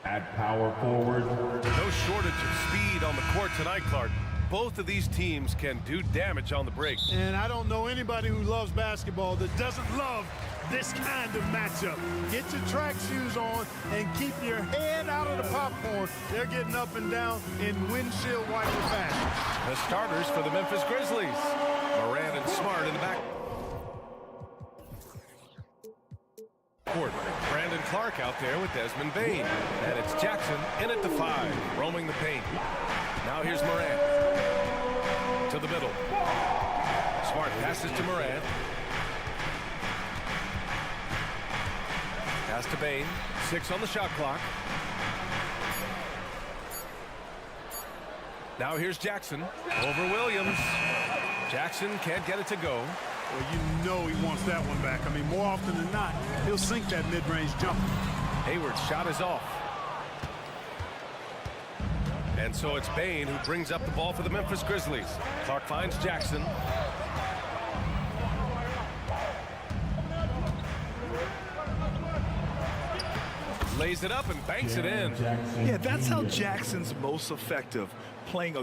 At power forward. No shortage of speed on the court tonight, Clark. Both of these teams can do damage on the break. And I don't know anybody who loves basketball that doesn't love this kind of matchup. Get your track shoes on and keep your head out of the popcorn. They're getting up and down in windshield wiper fashion. The starters for the Memphis Grizzlies. Moran and Smart in the back court. Brandon Clark out there with Desmond Bane. And it's Jackson in at the 5, roaming the paint. Now here's Moran. To the middle. Smart passes to Moran. Pass to Bane. 6 on the shot clock. Now here's Jackson. Over Williams. Jackson can't get it to go. Well, you know he wants that one back. I mean, more often than not, he'll sink that mid-range jumper. Hayward's shot is off. And so it's Bane who brings up the ball for the Memphis Grizzlies. Clark finds Jackson. Lays it up and banks it in. Yeah, that's how Jackson's most effective, playing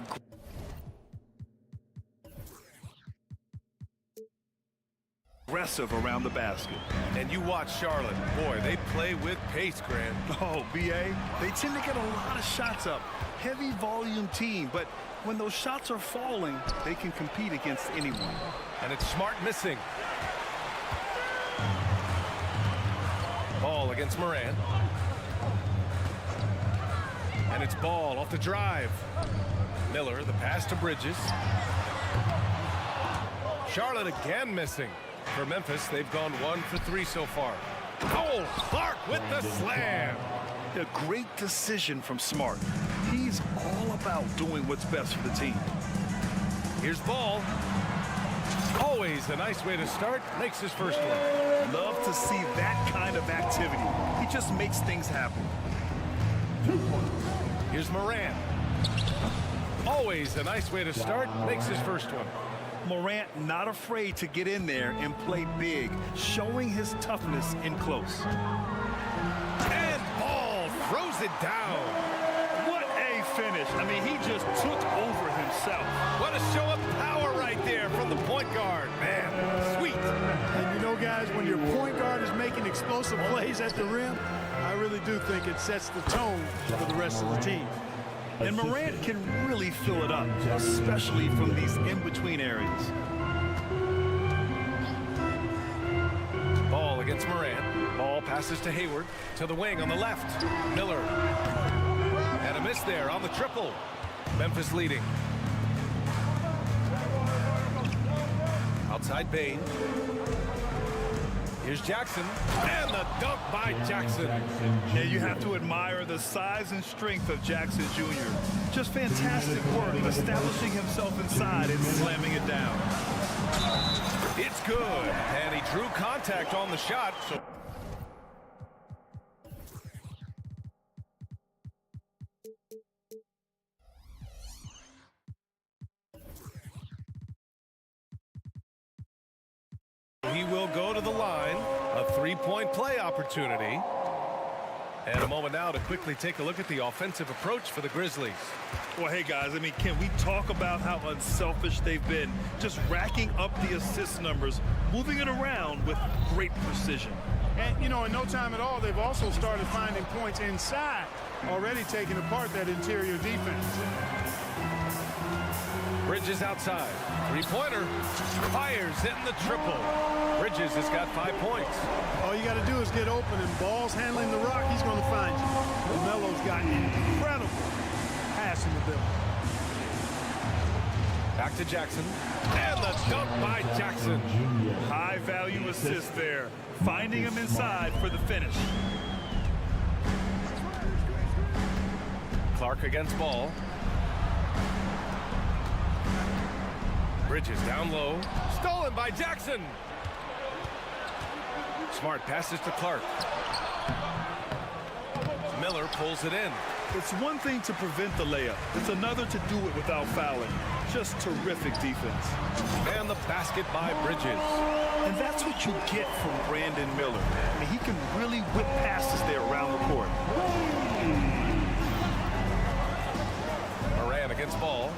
aggressive around the basket. And you watch Charlotte. Boy, they play with pace, Grant. Oh, B.A., they tend to get a lot of shots up. Heavy volume team, but when those shots are falling, they can compete against anyone. And it's Smart missing. Ball against Moran. And it's Ball off the drive. Miller, the pass to Bridges. Charlotte again missing. For Memphis, they've gone 1 for 3 so far. Oh, Clark with the slam. A great decision from Smart. He's all about doing what's best for the team. Here's Ball. Always a nice way to start. Makes his first one. Love to see that kind of activity. He just makes things happen. Here's Moran. Always a nice way to start. Makes his first one. Morant not afraid to get in there and play big, showing his toughness in close. And Ball throws it down. What a finish. I mean, he just took over himself. What a show of power right there from the point guard. Man, sweet. And you know, guys, when your point guard is making explosive plays at the rim, I really do think it sets the tone for the rest of the team. And Morant can really fill it up, especially from these in-between areas. Ball against Moran. Ball passes to Hayward. To the wing on the left. Miller. And a miss there on the triple. Memphis leading. Outside Bane. Here's Jackson. And the dunk by Jackson. Yeah, you have to admire the size and strength of Jackson Jr. Just fantastic work establishing himself inside and slamming it down. It's good. And he drew contact on the shot. So he will go to the line. A 3 three-point play opportunity. And a moment now to quickly take a look at the offensive approach for the Grizzlies. Well, hey, guys, I mean, can we talk about how unselfish they've been? Just racking up the assist numbers, moving it around with great precision. And, you know, in no time at all, they've also started finding points inside, already taking apart that interior defense. Bridges outside. Three-pointer. Fires in the triple. Bridges has got 5 points. All you got to do is get open, and Ball's handling the rock. He's going to find you. LaMelo's got incredible pass in the building. Back to Jackson. And the dunk by Jackson. High-value assist there. Finding him inside for the finish. Clark against Ball. Bridges down low. Stolen by Jackson. Smart passes to Clark. Miller pulls it in. It's one thing to prevent the layup. It's another to do it without fouling. Just terrific defense. And the basket by Bridges. And that's what you get from Brandon Miller. I mean, he can really whip passes there around the court. Moran against Ball.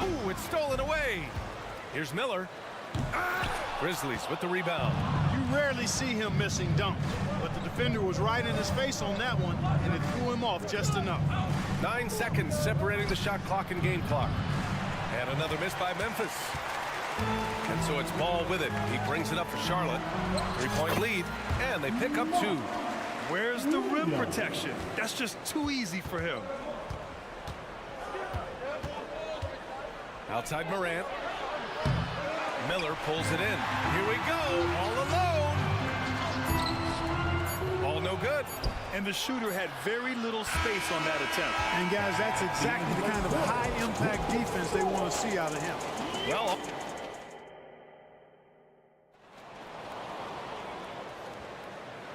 Ooh, it's stolen away. Here's Miller. Grizzlies with the rebound. You rarely see him missing dunks, but the defender was right in his face on that one, and it threw him off just enough. 9 seconds separating the shot clock and game clock. And another miss by Memphis. And so it's Ball with it. He brings it up for Charlotte. 3-point lead, and they pick up 2. Where's the rim protection? That's just too easy for him. Outside Morant. Miller pulls it in. Here we go, all alone. All no good. And the shooter had very little space on that attempt. And guys, that's exactly the kind of high-impact defense they want to see out of him. Well,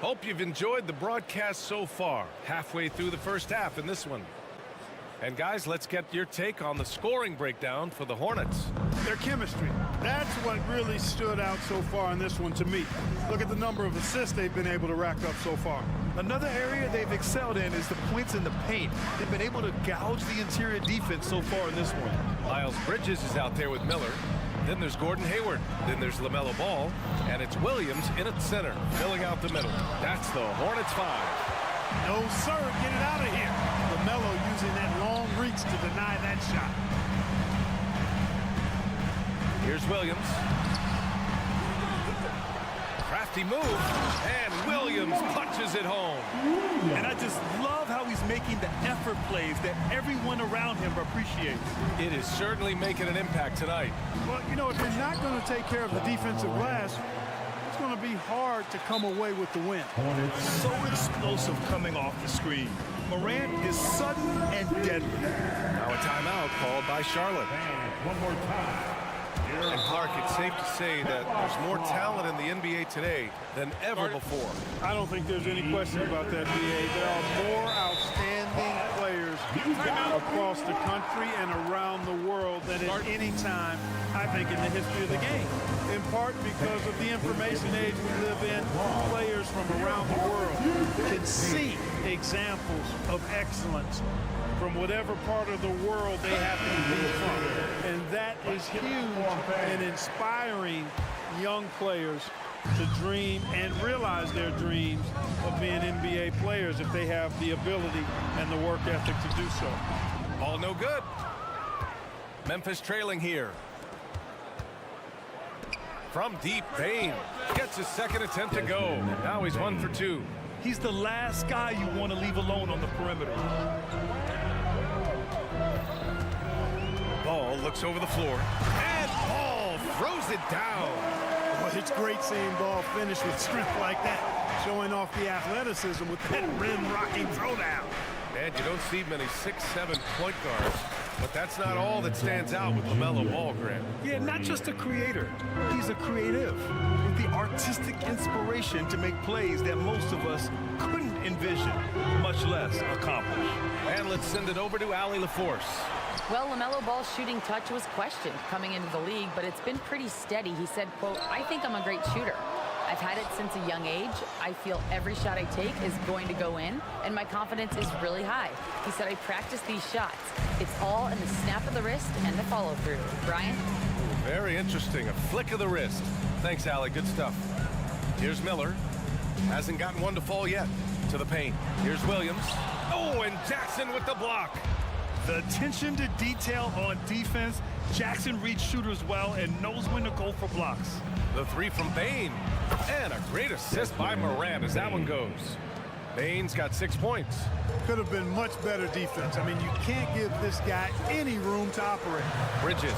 hope you've enjoyed the broadcast so far. Halfway through the first half in this one. And guys, let's get your take on the scoring breakdown for the Hornets. Their chemistry. That's what really stood out so far in this one to me. Look at the number of assists they've been able to rack up so far. Another area they've excelled in is the points in the paint. They've been able to gouge the interior defense so far in this one. Miles Bridges is out there with Miller. Then there's Gordon Hayward. Then there's LaMelo Ball. And it's Williams in at center, filling out the middle. That's the Hornets 5. No, sir, get it out of here. LaMelo using that long reach to deny that shot. Here's Williams. Crafty move, and Williams punches it home. And I just love how he's making the effort plays that everyone around him appreciates. It is certainly making an impact tonight. Well, you know, if they're not going to take care of the defensive glass, it's going to be hard to come away with the win. So explosive coming off the screen. Morant is sudden and deadly. Now a timeout called by Charlotte. One more time. And Clark, it's safe to say that there's more talent in the NBA today than ever before. I don't think there's any question about that, B.A. There are more outstanding players across the country and around the world than at any time, I think, in the history of the game. In part because of the information age we live in, players from around the world can see examples of excellence from whatever part of the world they happen to be from. And that is huge in inspiring young players to dream and realize their dreams of being NBA players if they have the ability and the work ethic to do so. All no good. Memphis trailing here. From deep, Payne gets his second attempt to go. Now he's 1 for 2. He's the last guy you want to leave alone on the perimeter. Ball looks over the floor, and Ball throws it down. Well, it's great seeing Ball finish with strength like that, showing off the athleticism with that rim-rocking throwdown. And you don't see many 6'7" point guards, but that's not all that stands out with LaMelo Ball, Grant. Yeah, not just a creator. He's a creative with the artistic inspiration to make plays that most of us couldn't envision, much less accomplish. And let's send it over to Allie LaForce. Well, LaMelo Ball's shooting touch was questioned coming into the league, but it's been pretty steady. He said, quote, "I think I'm a great shooter. I've had it since a young age. I feel every shot I take is going to go in, and my confidence is really high." He said, "I practice these shots. It's all in the snap of the wrist and the follow-through." Brian? Very interesting. A flick of the wrist. Thanks, Allie. Good stuff. Here's Miller. Hasn't gotten one to fall yet. To the paint. Here's Williams. Oh, and Jackson with the block. The attention to detail on defense. Jackson reads shooters well and knows when to go for blocks. The three from Bane. And a great assist by Moran as that one goes. Bane's got 6 points. Could have been much better defense. I mean, you can't give this guy any room to operate. Bridges.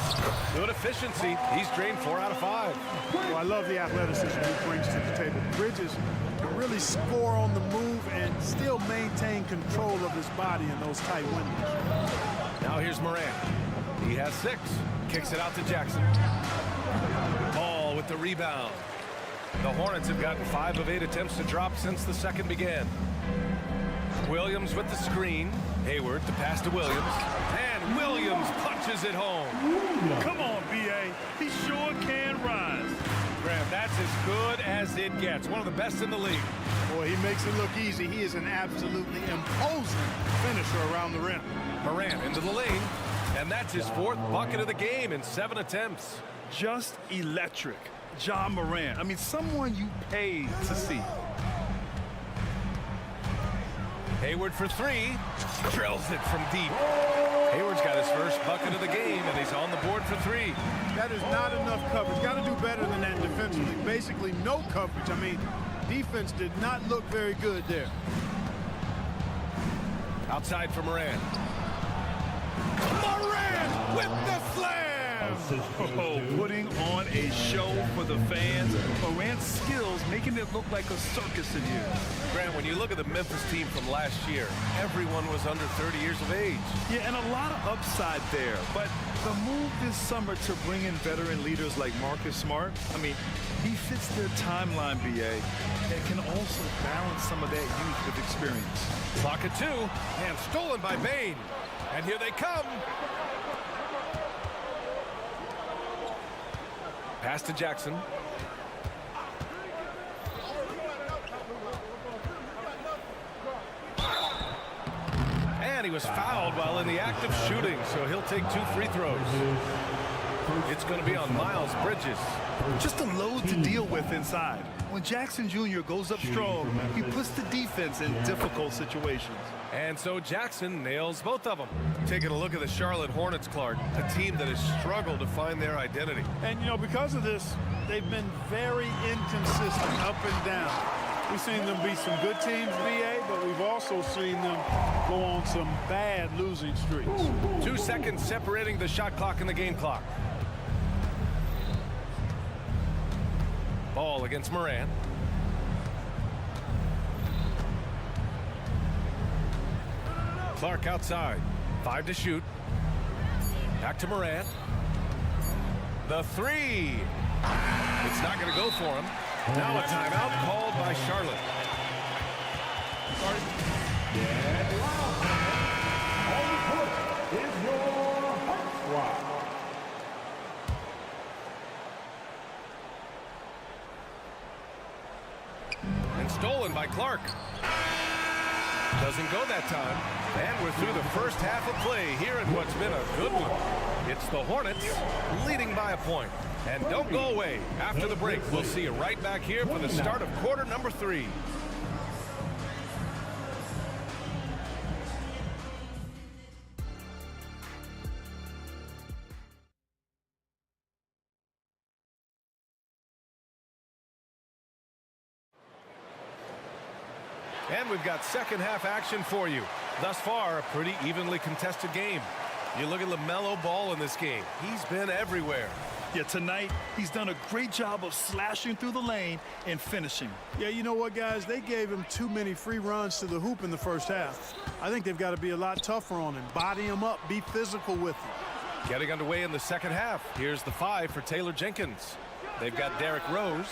Good efficiency. He's drained 4 out of 5. Well, I love the athleticism he brings to the table. Bridges can really score on the move and still maintain control of his body in those tight windows. Now here's Moran. He has 6. Kicks it out to Jackson. Ball with the rebound. The Hornets have gotten 5 of 8 attempts to drop since the second began. Williams with the screen. Hayward to pass to Williams. And Williams punches it home. Come on, B.A. He sure can rise. Graham, that's as good as it gets. One of the best in the league. Boy, he makes it look easy. He is an absolutely imposing finisher around the rim. Moran into the lane. And that's his 4th bucket of the game in 7 attempts. Just electric. John Moran. I mean, someone you paid to see. Hayward for 3. Drills it from deep. Hayward's got his first bucket of the game, and he's on the board for 3. That is not enough coverage. Got to do better than that defensively. Basically, no coverage. I mean, defense did not look very good there. Outside for Moran. Moran with the slam! Oh, putting on a show for the fans. Moran's skills making it look like a circus in here. Grant, when you look at the Memphis team from last year, everyone was under 30 years of age. Yeah, and a lot of upside there. But the move this summer to bring in veteran leaders like Marcus Smart, I mean, he fits their timeline, B.A., and can also balance some of that youth with experience. Clock at 2, and stolen by Bane. And here they come. Pass to Jackson. And he was fouled while in the act of shooting, so he'll take 2 free throws. It's going to be on Miles Bridges. Just a load to deal with inside. When Jackson Jr. goes up strong, he puts the defense in difficult situations. And so Jackson nails both of them. Taking a look at the Charlotte Hornets, Clark, a team that has struggled to find their identity. And, you know, because of this, they've been very inconsistent up and down. We've seen them beat some good teams, B.A., but we've also seen them go on some bad losing streaks. 2 seconds separating the shot clock and the game clock. Ball against Moran. Clark outside. 5 to shoot. Back to Moran. The 3. It's not going to go for him. Now a timeout called by Charlotte. And stolen by Clark. Doesn't go that time. And we're through the first half of play here in what's been a good one. It's the Hornets leading by a point. And don't go away. After the break, we'll see you right back here for the start of quarter number 3. And we've got second half action for you. Thus far, a pretty evenly contested game. You look at LaMelo Ball in this game. He's been everywhere. Yeah, tonight, he's done a great job of slashing through the lane and finishing. Yeah, you know what, guys? They gave him too many free runs to the hoop in the first half. I think they've got to be a lot tougher on him. Body him up. Be physical with him. Getting underway in the second half. Here's the 5 for Taylor Jenkins. They've got Derrick Rose,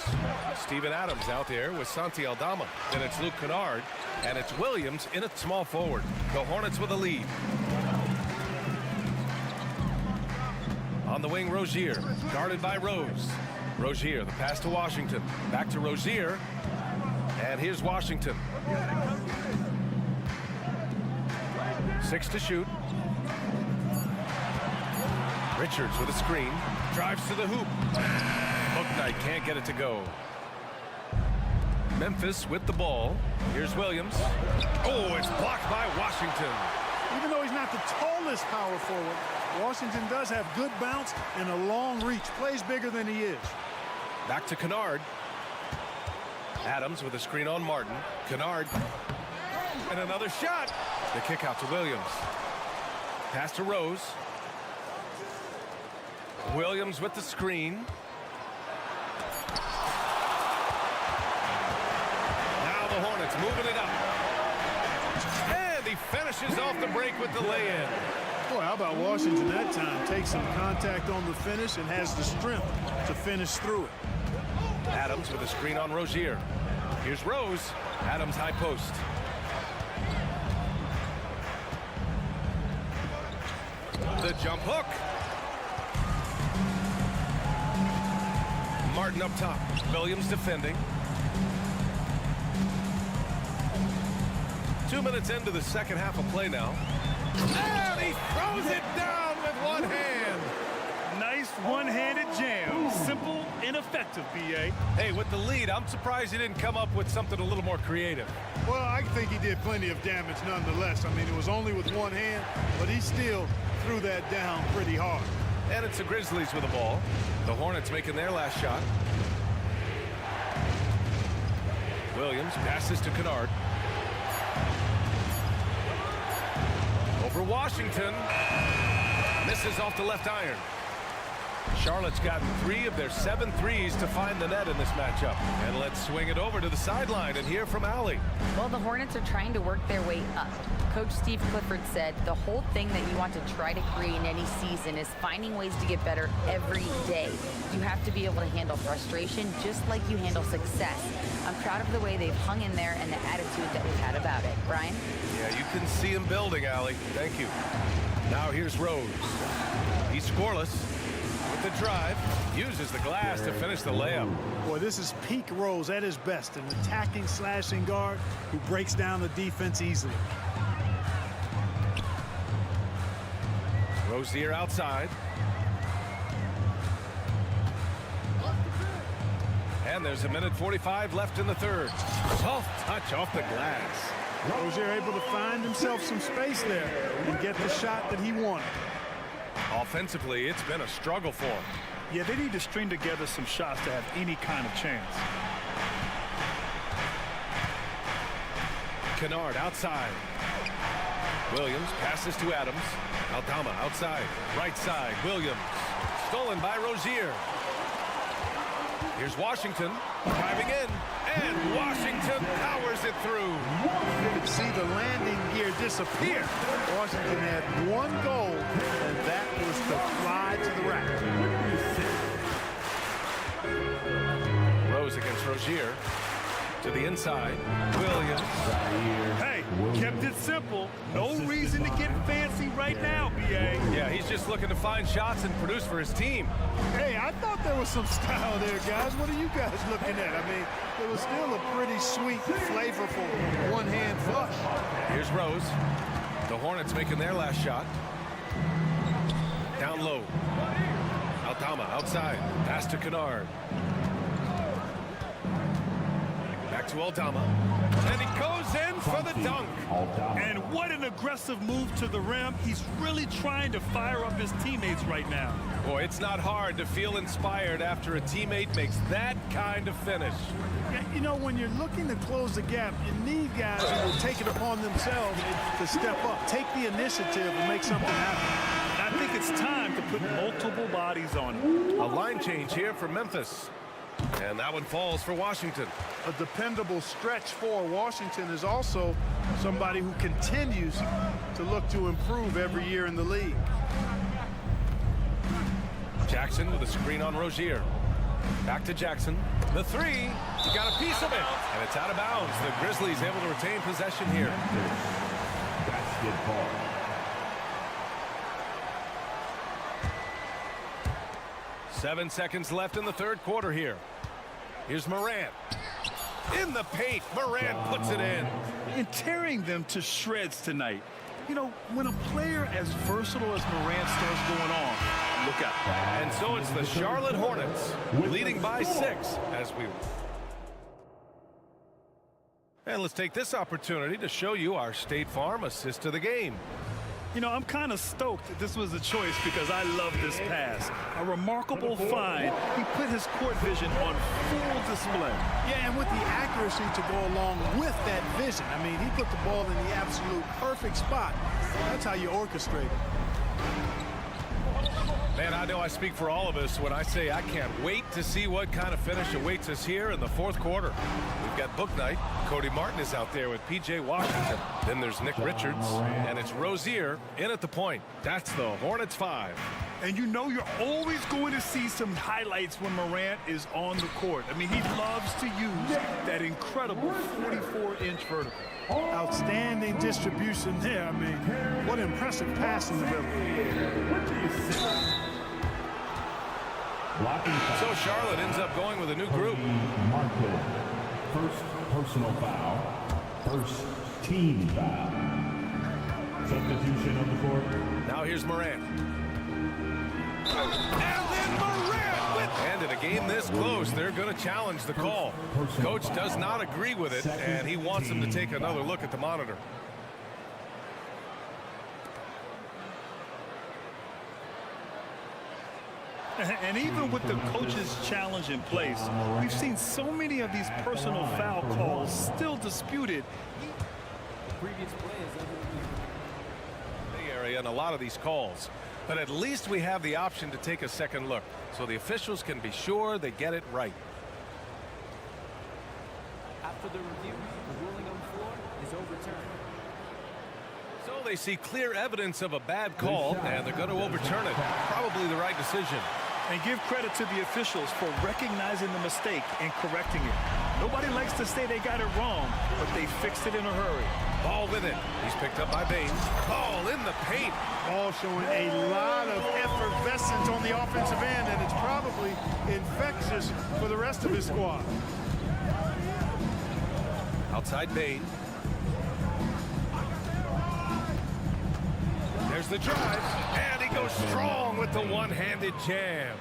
Steven Adams out there with Santi Aldama. Then it's Luke Kennard, and it's Williams in at small forward. The Hornets with a lead. On the wing, Rozier, guarded by Rose. Rozier, the pass to Washington. Back to Rozier. And here's Washington. 6 to shoot. Richards with a screen. Drives to the hoop. Bouknight can't get it to go. Memphis with the ball. Here's Williams. Oh, it's blocked by Washington. Even though he's not the tallest power forward, Washington does have good bounce and a long reach. Plays bigger than he is. Back to Kennard. Adams with a screen on Martin. Kennard. And another shot. The kick out to Williams. Pass to Rose. Williams with the screen. Now the Hornets moving it up. And he finishes off the break with the lay-in. Boy, how about Washington that time? Takes some contact on the finish and has the strength to finish through it. Adams with a screen on Rozier. Here's Rose. Adams high post. The jump hook. Martin up top. Williams defending. 2 minutes into the second half of play now. And he throws it down with one hand. Nice one-handed jam. Simple and effective, B.A. Hey, with the lead, I'm surprised he didn't come up with something a little more creative. Well, I think he did plenty of damage nonetheless. I mean, it was only with one hand, but he still threw that down pretty hard. And it's the Grizzlies with the ball. The Hornets making their last shot. Williams passes to Kennard. Over Washington. Misses off the left iron. Charlotte's gotten 3 of their 7 threes to find the net in this matchup. And let's swing it over to the sideline and hear from Allie. Well, the Hornets are trying to work their way up. Coach Steve Clifford said the whole thing that you want to try to create in any season is finding ways to get better every day. You have to be able to handle frustration just like you handle success. I'm proud of the way they've hung in there and the attitude that we've had about it. Brian? Yeah, you can see him building, Allie. Thank you. Now here's Rose. He's scoreless. With the drive, uses the glass to finish the layup. Boy, this is peak Rose at his best, an attacking, slashing guard who breaks down the defense easily. Rozier outside. And there's 1:45 left in the third. Soft touch off the glass. Rozier able to find himself some space there and get the shot that he wanted. Offensively, it's been a struggle for him. Yeah, they need to string together some shots to have any kind of chance. Kennard outside. Williams passes to Adams. Aldama outside. Right side. Williams. Stolen by Rozier. Here's Washington driving in. And Washington powers it through. You could see the landing gear disappear. Washington had one goal, and that was to fly to the rack. Rose against Rozier. To the inside. Williams. Hey, kept it simple. No reason to get fancy right now, B.A. Yeah, he's just looking to find shots and produce for his team. Hey, I thought there was some style there, guys. What are you guys looking at? I mean, it was still a pretty sweet, flavorful one-hand flush. Here's Rose. The Hornets making their last shot. Down low. Aldama outside. Pass to Kennard. Back to Aldama. And he goes in for the dunk. And what an aggressive move to the rim. He's really trying to fire up his teammates right now. Boy, it's not hard to feel inspired after a teammate makes that kind of finish. Yeah, you know, when you're looking to close the gap, you need guys who will take it upon themselves to step up, take the initiative, and make something happen. I think it's time to put multiple bodies on it. A line change here for Memphis. And that one falls for Washington. A dependable stretch for Washington is also somebody who continues to look to improve every year in the league. Jackson with a screen on Rozier. Back to Jackson. The three. He got a piece of it. And it's out of bounds. The Grizzlies able to retain possession here. Basketball. 7 seconds left in the third quarter here. Here's Morant. In the paint, Morant puts it in. And tearing them to shreds tonight. You know, when a player as versatile as Morant starts going on, look out. And so it's the Charlotte Hornets leading by 6 as we... And let's take this opportunity to show you our State Farm assist to the game. You know, I'm kind of stoked that this was a choice because I love this pass. A remarkable find. He put his court vision on full display. Yeah, and with the accuracy to go along with that vision. I mean, he put the ball in the absolute perfect spot. That's how you orchestrate it. Man, I know I speak for all of us when I say I can't wait to see what kind of finish awaits us here in the fourth quarter. We've got book night. Cody Martin is out there with P.J. Washington. Then there's Nick Richards, and it's Rozier in at the point. That's the Hornets 5. And you know you're always going to see some highlights when Morant is on the court. I mean, he loves to use that incredible 44-inch vertical. Outstanding distribution there. I mean, what impressive passing ability. So Charlotte ends up going with a new group. First personal foul. First team foul. Substitution on the court. Now here's Morant. And then Morant with... And in a game this close, they're going to challenge the call. Coach does not agree with it, and he wants them to take another look at the monitor. And even with the coach's challenge in place, we've seen so many of these personal foul calls still disputed. The area and a lot of these calls. But at least we have the option to take a second look, so the officials can be sure they get it right. After the review, the ruling on the floor is overturned. So they see clear evidence of a bad call, and they're going to overturn it. Probably the right decision. And give credit to the officials for recognizing the mistake and correcting it. Nobody likes to say they got it wrong, but they fixed it in a hurry. Ball with it. He's picked up by Baines. Ball in the paint. Ball showing a lot of effervescence on the offensive end, and it's probably infectious for the rest of his squad. Outside Baines. There's the drive, and he goes strong with the one-handed jam.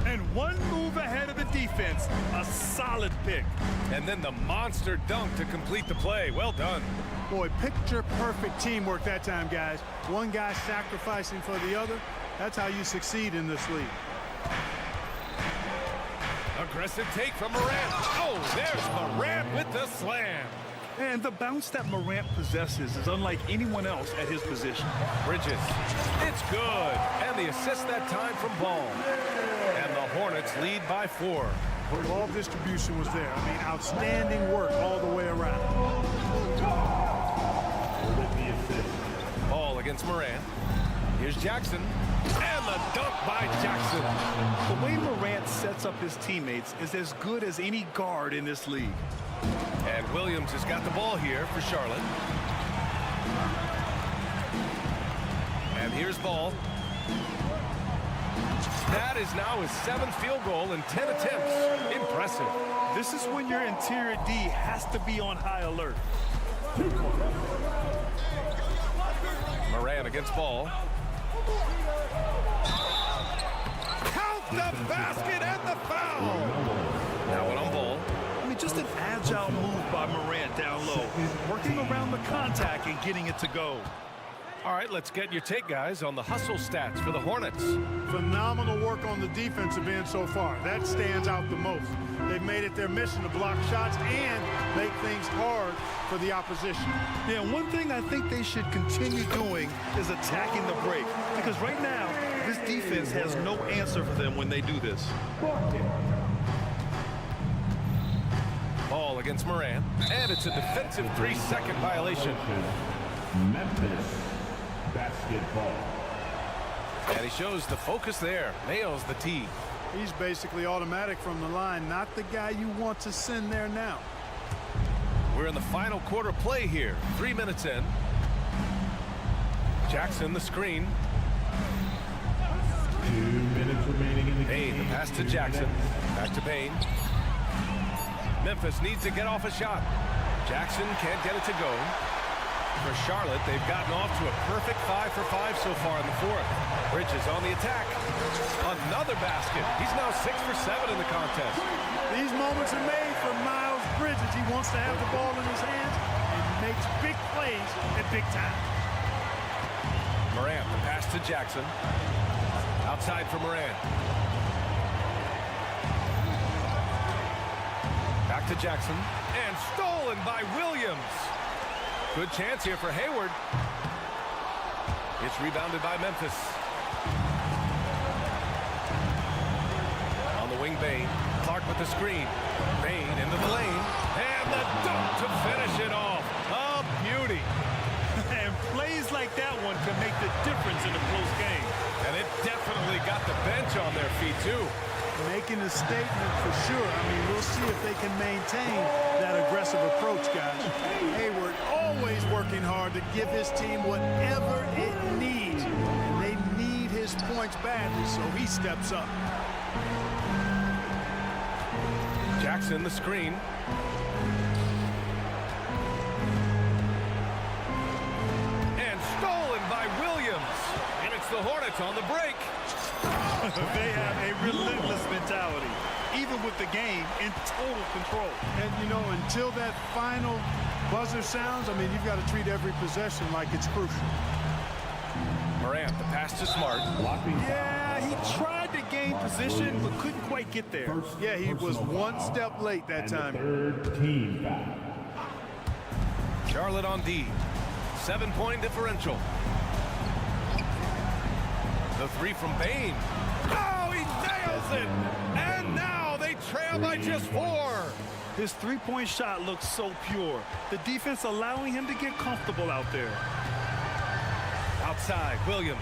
And one move ahead of the defense, a solid pick. And then the monster dunk to complete the play. Well done. Boy, picture-perfect teamwork that time, guys. One guy sacrificing for the other. That's how you succeed in this league. Aggressive take from Morant. Oh, there's Morant with the slam. And the bounce that Morant possesses is unlike anyone else at his position. Bridges. It's good. And the assist that time from Ball. And the Hornets lead by 4. Ball distribution was there. I mean, outstanding work all the way around. Ball against Morant. Here's Jackson. And the dunk by Jackson. The way Morant sets up his teammates is as good as any guard in this league. And Williams has got the ball here for Charlotte. And here's Ball. That is now his 7th field goal in 10 attempts. Impressive. This is when your interior D has to be on high alert. Morant against Ball. Count the basket and the foul. Now one on Ball. I mean, just an agile move by Morant down low, working around the contact and getting it to go. All right, let's get your take, guys, on the hustle stats for the Hornets. Phenomenal work on the defensive end so far. That stands out the most. They've made it their mission to block shots and make things hard for the opposition. Yeah, one thing I think they should continue doing is attacking the break, because right now, this defense has no answer for them when they do this. Ball against Morant, and it's a defensive 3-second violation. Memphis basketball. And he shows the focus there, nails the tee. He's basically automatic from the line, not the guy you want to send there now. We're in the final quarter play here, 3 minutes in. Jackson the screen. 2 minutes remaining in the Bain, game. the pass to Jackson. Back to Bain. Memphis needs to get off a shot. Jackson can't get it to go. For Charlotte, they've gotten off to a perfect 5 for 5 so far in the fourth. Bridges on the attack. Another basket. He's now 6 for 7 in the contest. These moments are made for Miles Bridges. He wants to have the ball in his hands and makes big plays at big time. Morant, the pass to Jackson. Outside for Morant. Back to Jackson. And stolen by Williams. Good chance here for Hayward. It's rebounded by Memphis. On the wing, Bain. Clark with the screen. Bain into the lane. And the dunk to finish it off. A beauty. And plays like that one can make the difference in a close game. And it definitely got the bench on their feet, too. Making a statement for sure. I mean, we'll see if they can maintain that aggressive approach, guys. Hayward always working hard to give his team whatever it needs. And they need his points badly, so he steps up. Jackson, the screen. And stolen by Williams. And it's the Hornets on the break. They have a relentless mentality, even with the game in total control. And, you know, until that final buzzer sounds, I mean, you've got to treat every possession like it's crucial. Morant, the pass to Smart. Yeah, he tried to gain position, but couldn't quite get there. Yeah, he was one step late that And time. the third team foul. Charlotte on D. 7-point differential. The three from Bain. Oh, he nails it! And now they trail by just 4. His three-point shot looks so pure. The defense allowing him to get comfortable out there. Outside, Williams.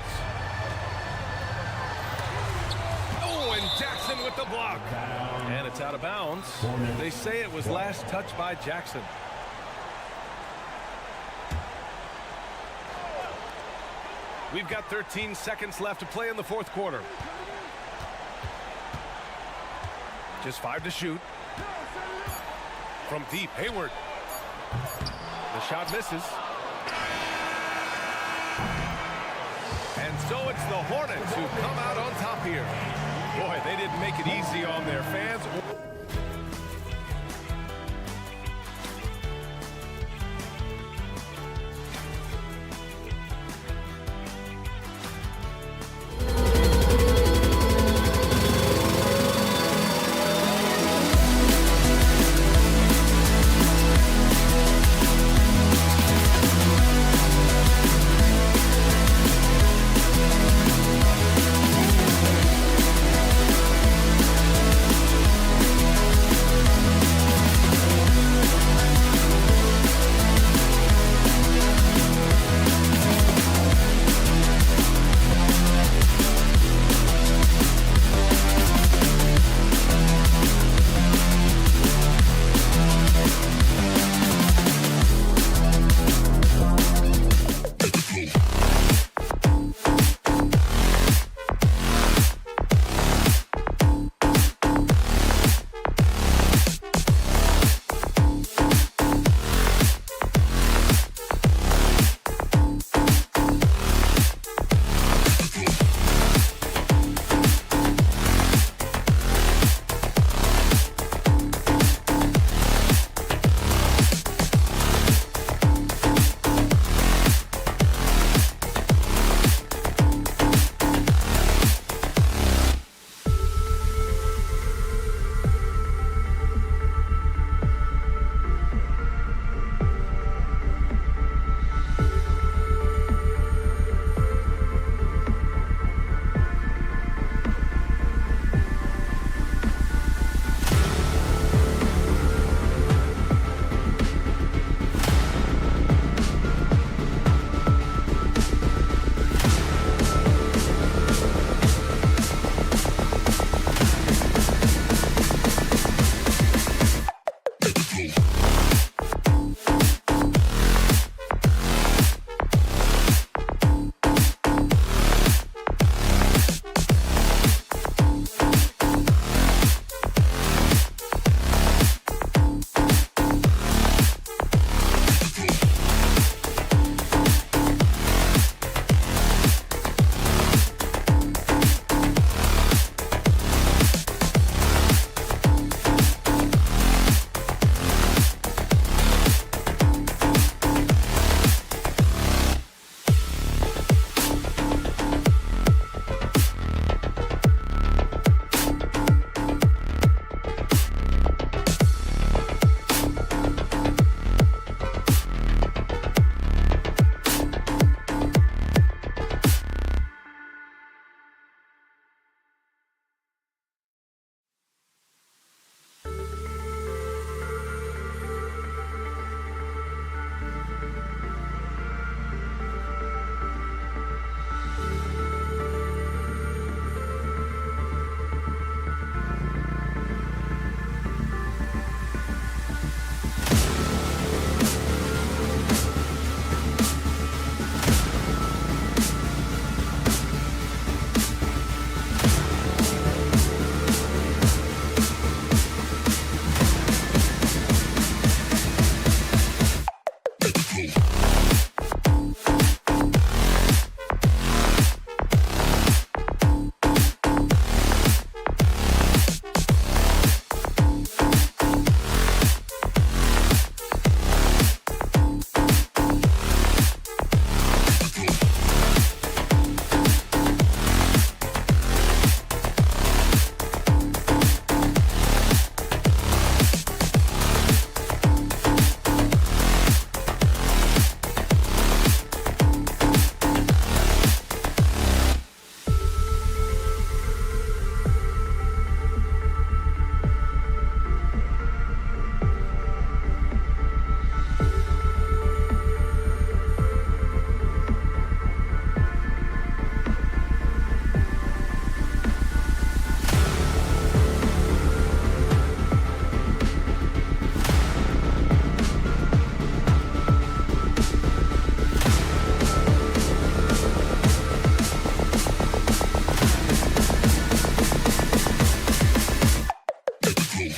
Oh, and Jackson with the block. And it's out of bounds. They say it was last touched by Jackson. We've got 13 seconds left to play in the fourth quarter. Just 5 to shoot. From deep, Hayward. The shot misses. And so it's the Hornets who come out on top here. Boy, they didn't make it easy on their fans. Hey,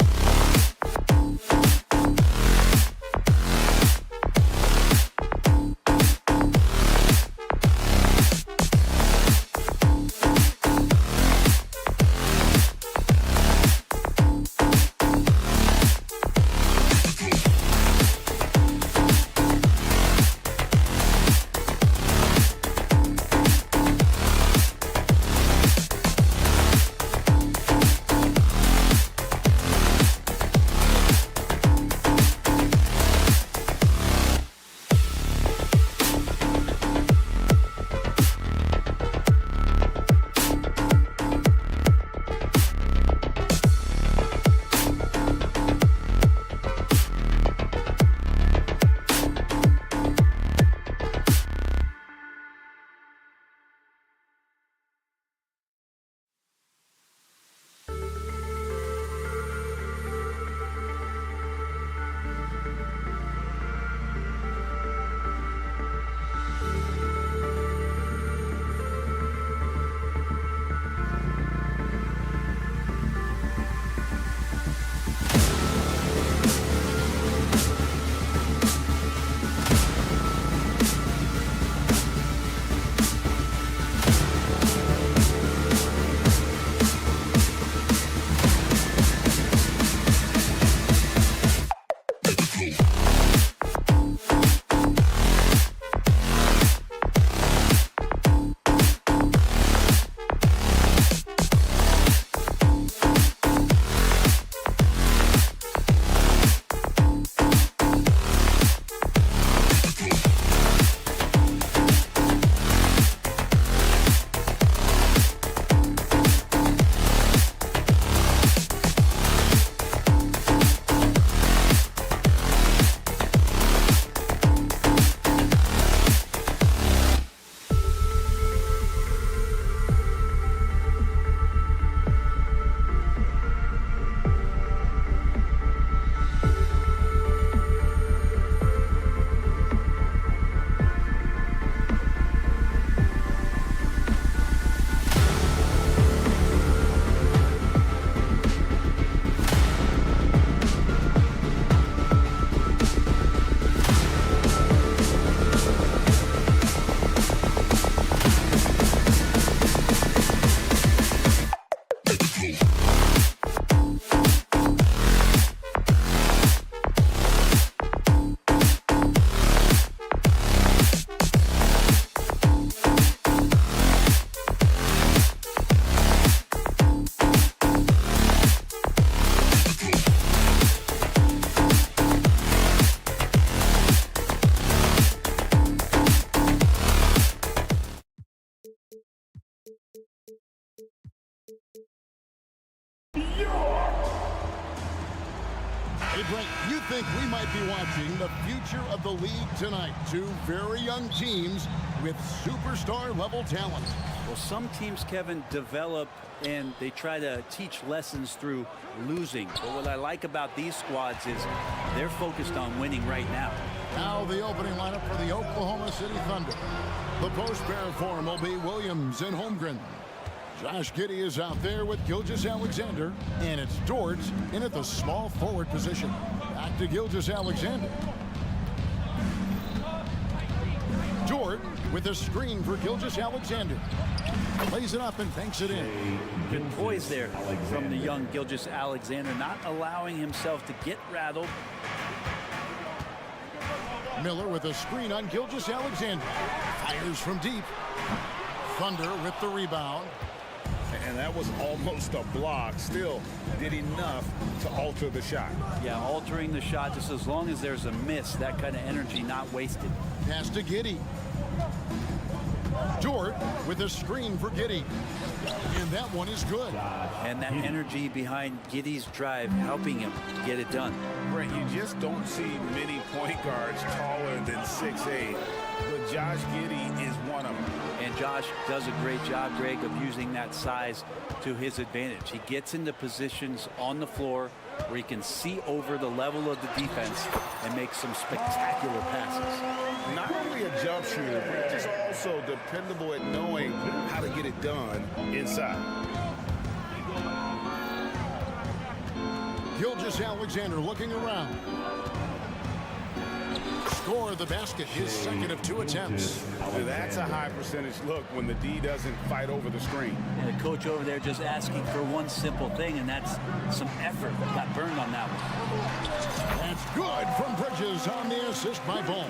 Brent, you think we might be watching the future of the league tonight? Two very young teams with superstar-level talent. Well, some teams, Kevin, develop and they try to teach lessons through losing. But what I like about these squads is they're focused on winning right now. Now the opening lineup for the Oklahoma City Thunder. The post-pair form will be Williams and Holmgren. Josh Giddey is out there with Gilgeous-Alexander, and it's Dort in at the small forward position. Back to Gilgeous-Alexander. Dort with a screen for Gilgeous-Alexander. Plays it up and banks it in. Good poise there from the young Gilgeous-Alexander, not allowing himself to get rattled. Miller with a screen on Gilgeous-Alexander. Fires from deep. Thunder with the rebound. And that was almost a block. Still did enough to alter the shot. Yeah, altering the shot just as long as there's a miss. That kind of energy not wasted. Pass to Giddey. Dort with a screen for Giddey. And that one is good. And that energy behind Giddey's drive helping him get it done. Brent, you just don't see many point guards taller than 6'8", but Josh Giddey is one of them. And Josh does a great job, Greg, of using that size to his advantage. He gets into positions on the floor where he can see over the level of the defense and make some spectacular passes. Not only a jump shooter, but just also dependable at knowing how to get it done inside. Gilgeous-Alexander looking around. Score the basket, his second of 2 attempts. That's a high percentage look when the D doesn't fight over the screen. And the coach over there just asking for one simple thing, and that's some effort. Got burned on that one. That's good from Bridges on the assist by Ball.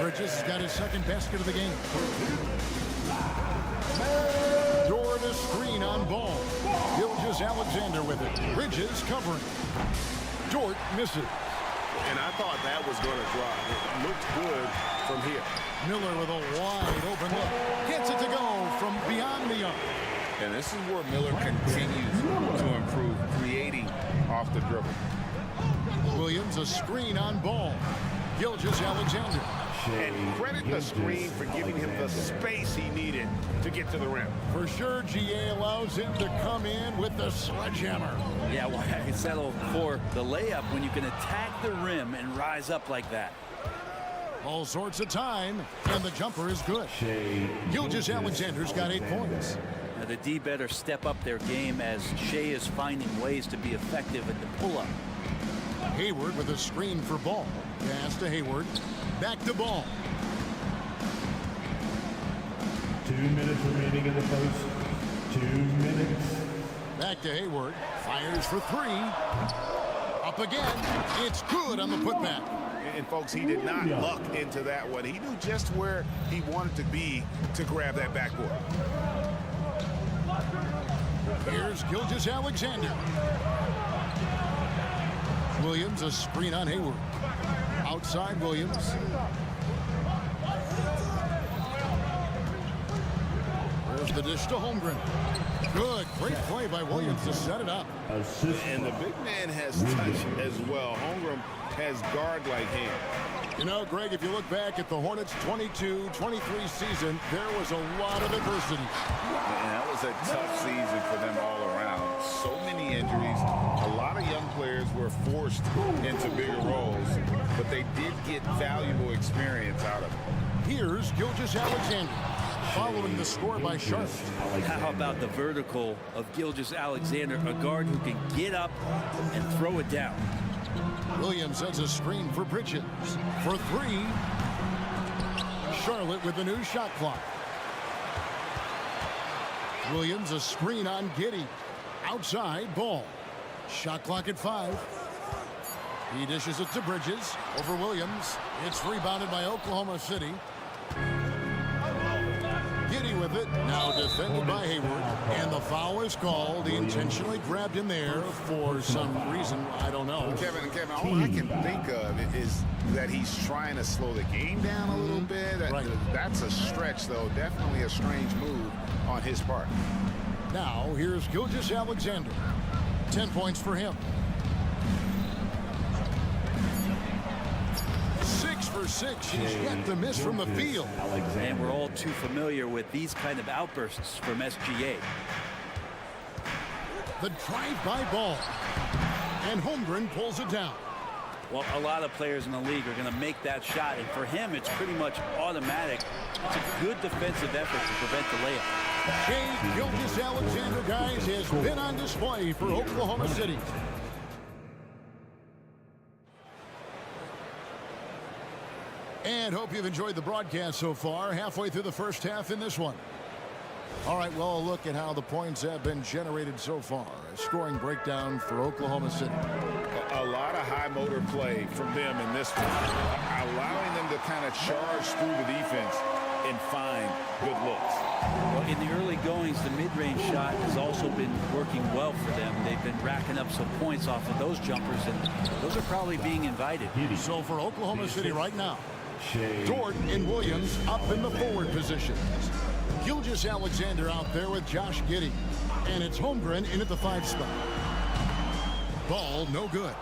Bridges has got his second basket of the game. Dort a screen on Ball. Gilgeous-Alexander with it. Bridges covering. Dort misses. And I thought that was going to drop. It looked good from here. Miller with a wide open look. Gets it to go from beyond the arc. And this is where Miller continues to improve, creating off the dribble. Williams a screen on Ball. Gilgeous-Alexander. And credit the screen for giving him the space he needed to get to the rim. For sure, GA allows him to come in with the sledgehammer. Yeah, why settle for the layup when you can attack the rim and rise up like that? All sorts of time, and the jumper is good. Gilgeous-Alexander's got 8 points. Now the D better step up their game as Shea is finding ways to be effective at the pull-up. Hayward with a screen for Ball. Pass to Hayward. Back to Ball. 2 minutes remaining in the post. 2 minutes. Back to Hayward. Fires for 3. Up again. It's good on the putback. And folks, he did not luck into that one. He knew just where he wanted to be to grab that backboard. Here's Gilgeous-Alexander. Williams a screen on Hayward. Outside Williams. There's the dish to Holmgren. Good, great play by Williams to set it up. And the big man has touch as well. Holmgren has guard like him. You know, Greg, if you look back at the Hornets' 22-23 season, there was a lot of adversity. And that was a tough season for them all around. So many injuries. A lot of young players were forced into bigger roles, but they did get valuable experience out of it. Here's Gilgeous-Alexander following the score by Sharp. How about the vertical of Gilgeous-Alexander, a guard who can get up and throw it down. Williams sets a screen for Bridges. For 3. Charlotte with the new shot clock. Williams a screen on Giddey. Outside Ball. Shot clock at 5. He dishes it to Bridges. Over Williams. It's rebounded by Oklahoma City. Giddey with it. Now defended by Hayward. And the foul is called. He intentionally grabbed him there for some reason. I don't know. Kevin, all I can think of is that he's trying to slow the game down a little bit. Right. That's a stretch, though. Definitely a strange move on his part. Now, here's Gilgeous-Alexander. 10 points for him. 6 for 6. He's yet to miss from the field. And we're all too familiar with these kind of outbursts from SGA. The drive-by Ball. And Holmgren pulls it down. Well, a lot of players in the league are going to make that shot, and for him, it's pretty much automatic. It's a good defensive effort to prevent the layup. Shea Gilgeous-Alexander, guys, has been on display for Oklahoma City. And hope you've enjoyed the broadcast so far. Halfway through the first half in this one. All right, well, a look at how the points have been generated so far. A scoring breakdown for Oklahoma City. A lot of high motor play from them in this one, allowing them to kind of charge through the defense and find good looks. Well, in the early goings, the mid-range shot has also been working well for them. They've been racking up some points off of those jumpers, and those are probably being invited. So for Oklahoma City right now, Dort and Williams up in the forward positions. Gilgeous-Alexander out there with Josh Giddey. And it's Holmgren in at the 5 spot. Ball no good.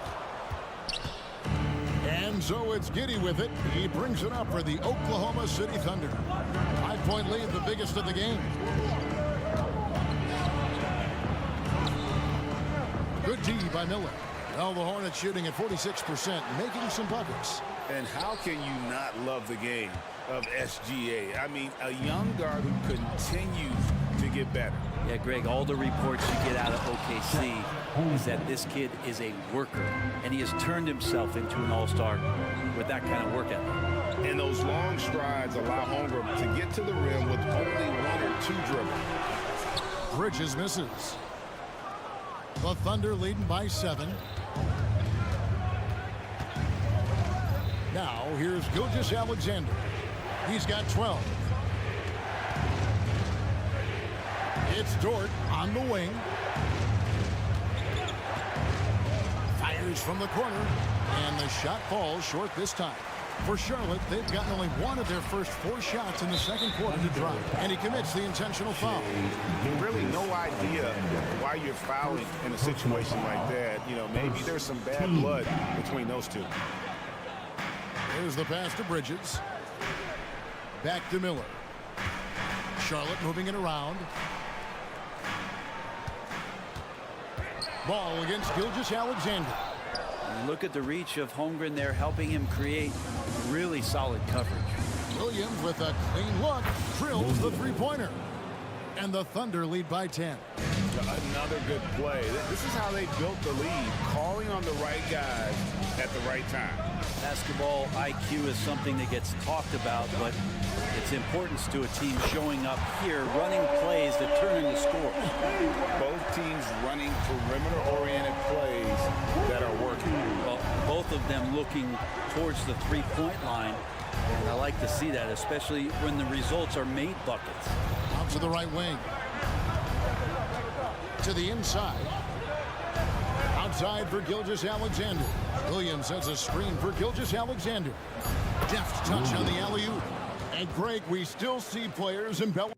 And so it's Giddey with it. He brings it up for the Oklahoma City Thunder. 5-point lead, the biggest of the game. Good D by Miller. Well, the Hornets shooting at 46%, making some buckets. And how can you not love the game of SGA? I mean, a young guard who continues to get better. Yeah, Greg, all the reports you get out of OKC is that this kid is a worker, and he has turned himself into an all-star with that kind of work ethic. And those long strides allow Holmgren to get to the rim with only 1 or 2 dribbles. Bridges misses. The Thunder leading by 7. Now here's Gilgeous-Alexander. He's got 12. It's Dort on the wing. Fires from the corner, and the shot falls short this time. For Charlotte, they've gotten only 1 of their first 4 shots in the second quarter to drop, and he commits the intentional foul. Really no idea why you're fouling in a situation like that. You know, maybe there's some bad blood between those two. There's the pass to Bridges. Back to Miller. Charlotte moving it around. Ball against Gilgeous-Alexander. Look at the reach of Holmgren there, helping him create really solid coverage. Williams with a clean look drills the three-pointer. And the Thunder lead by 10. Another good play. This is how they built the lead, calling on the right guys at the right time. Basketball IQ is something that gets talked about, but its importance to a team showing up here, running plays that turn into scores. Both teams running perimeter-oriented plays that are working. Well, both of them looking towards the three-point line, and I like to see that, especially when the results are made buckets. Out to the right wing. To the inside. Outside for Gilgeous-Alexander. Williams sets a screen for Gilgeous-Alexander. Deft touch on the alley-oop. And Greg, we still see players embellish.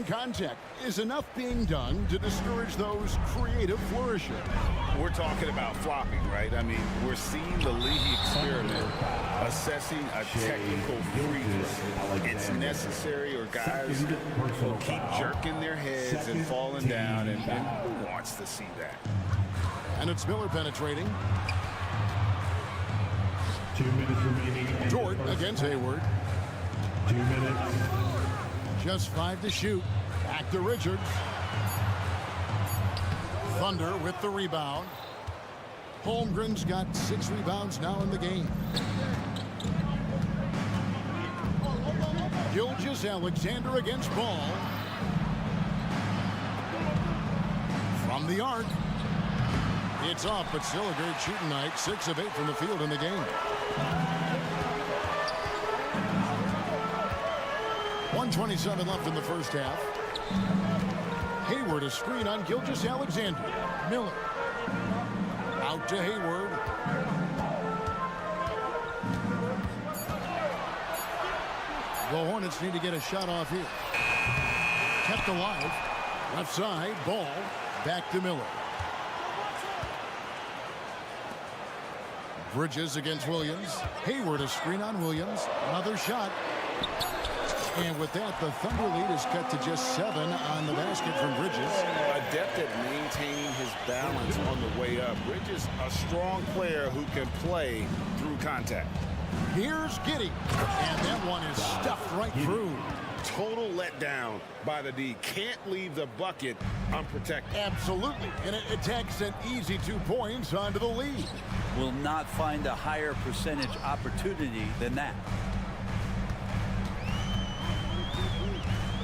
Contact. Is enough being done to discourage those creative flourishes? We're talking about flopping, right? I mean, we're seeing the league experiment, assessing a technical free throw. It's necessary, or guys will keep jerking their heads and falling down, and who wants to see that? And it's Miller penetrating. 2 minutes remaining. Dort against Hayward. 2 minutes. Just 5 to shoot. Back to Richards. Thunder with the rebound. Holmgren's got 6 rebounds now in the game. Gilgeous-Alexander against Ball. From the arc. It's off, but still a great shooting night. 6 of 8 from the field in the game. 1:27 left in the first half. Hayward a screen on Gilgeous-Alexander. Miller. Out to Hayward. The Hornets need to get a shot off here. Kept alive. Left side. Ball. Back to Miller. Bridges against Williams. Hayward a screen on Williams. Another shot. And with that, the Thunder lead is cut to just 7 on the basket from Bridges. Adept at maintaining his balance on the way up. Bridges, a strong player who can play through contact. Here's Giddey. And that one is stuffed right through. Total letdown by the D. Can't leave the bucket unprotected. Absolutely. And it takes an easy 2 points onto the lead. Will not find a higher percentage opportunity than that.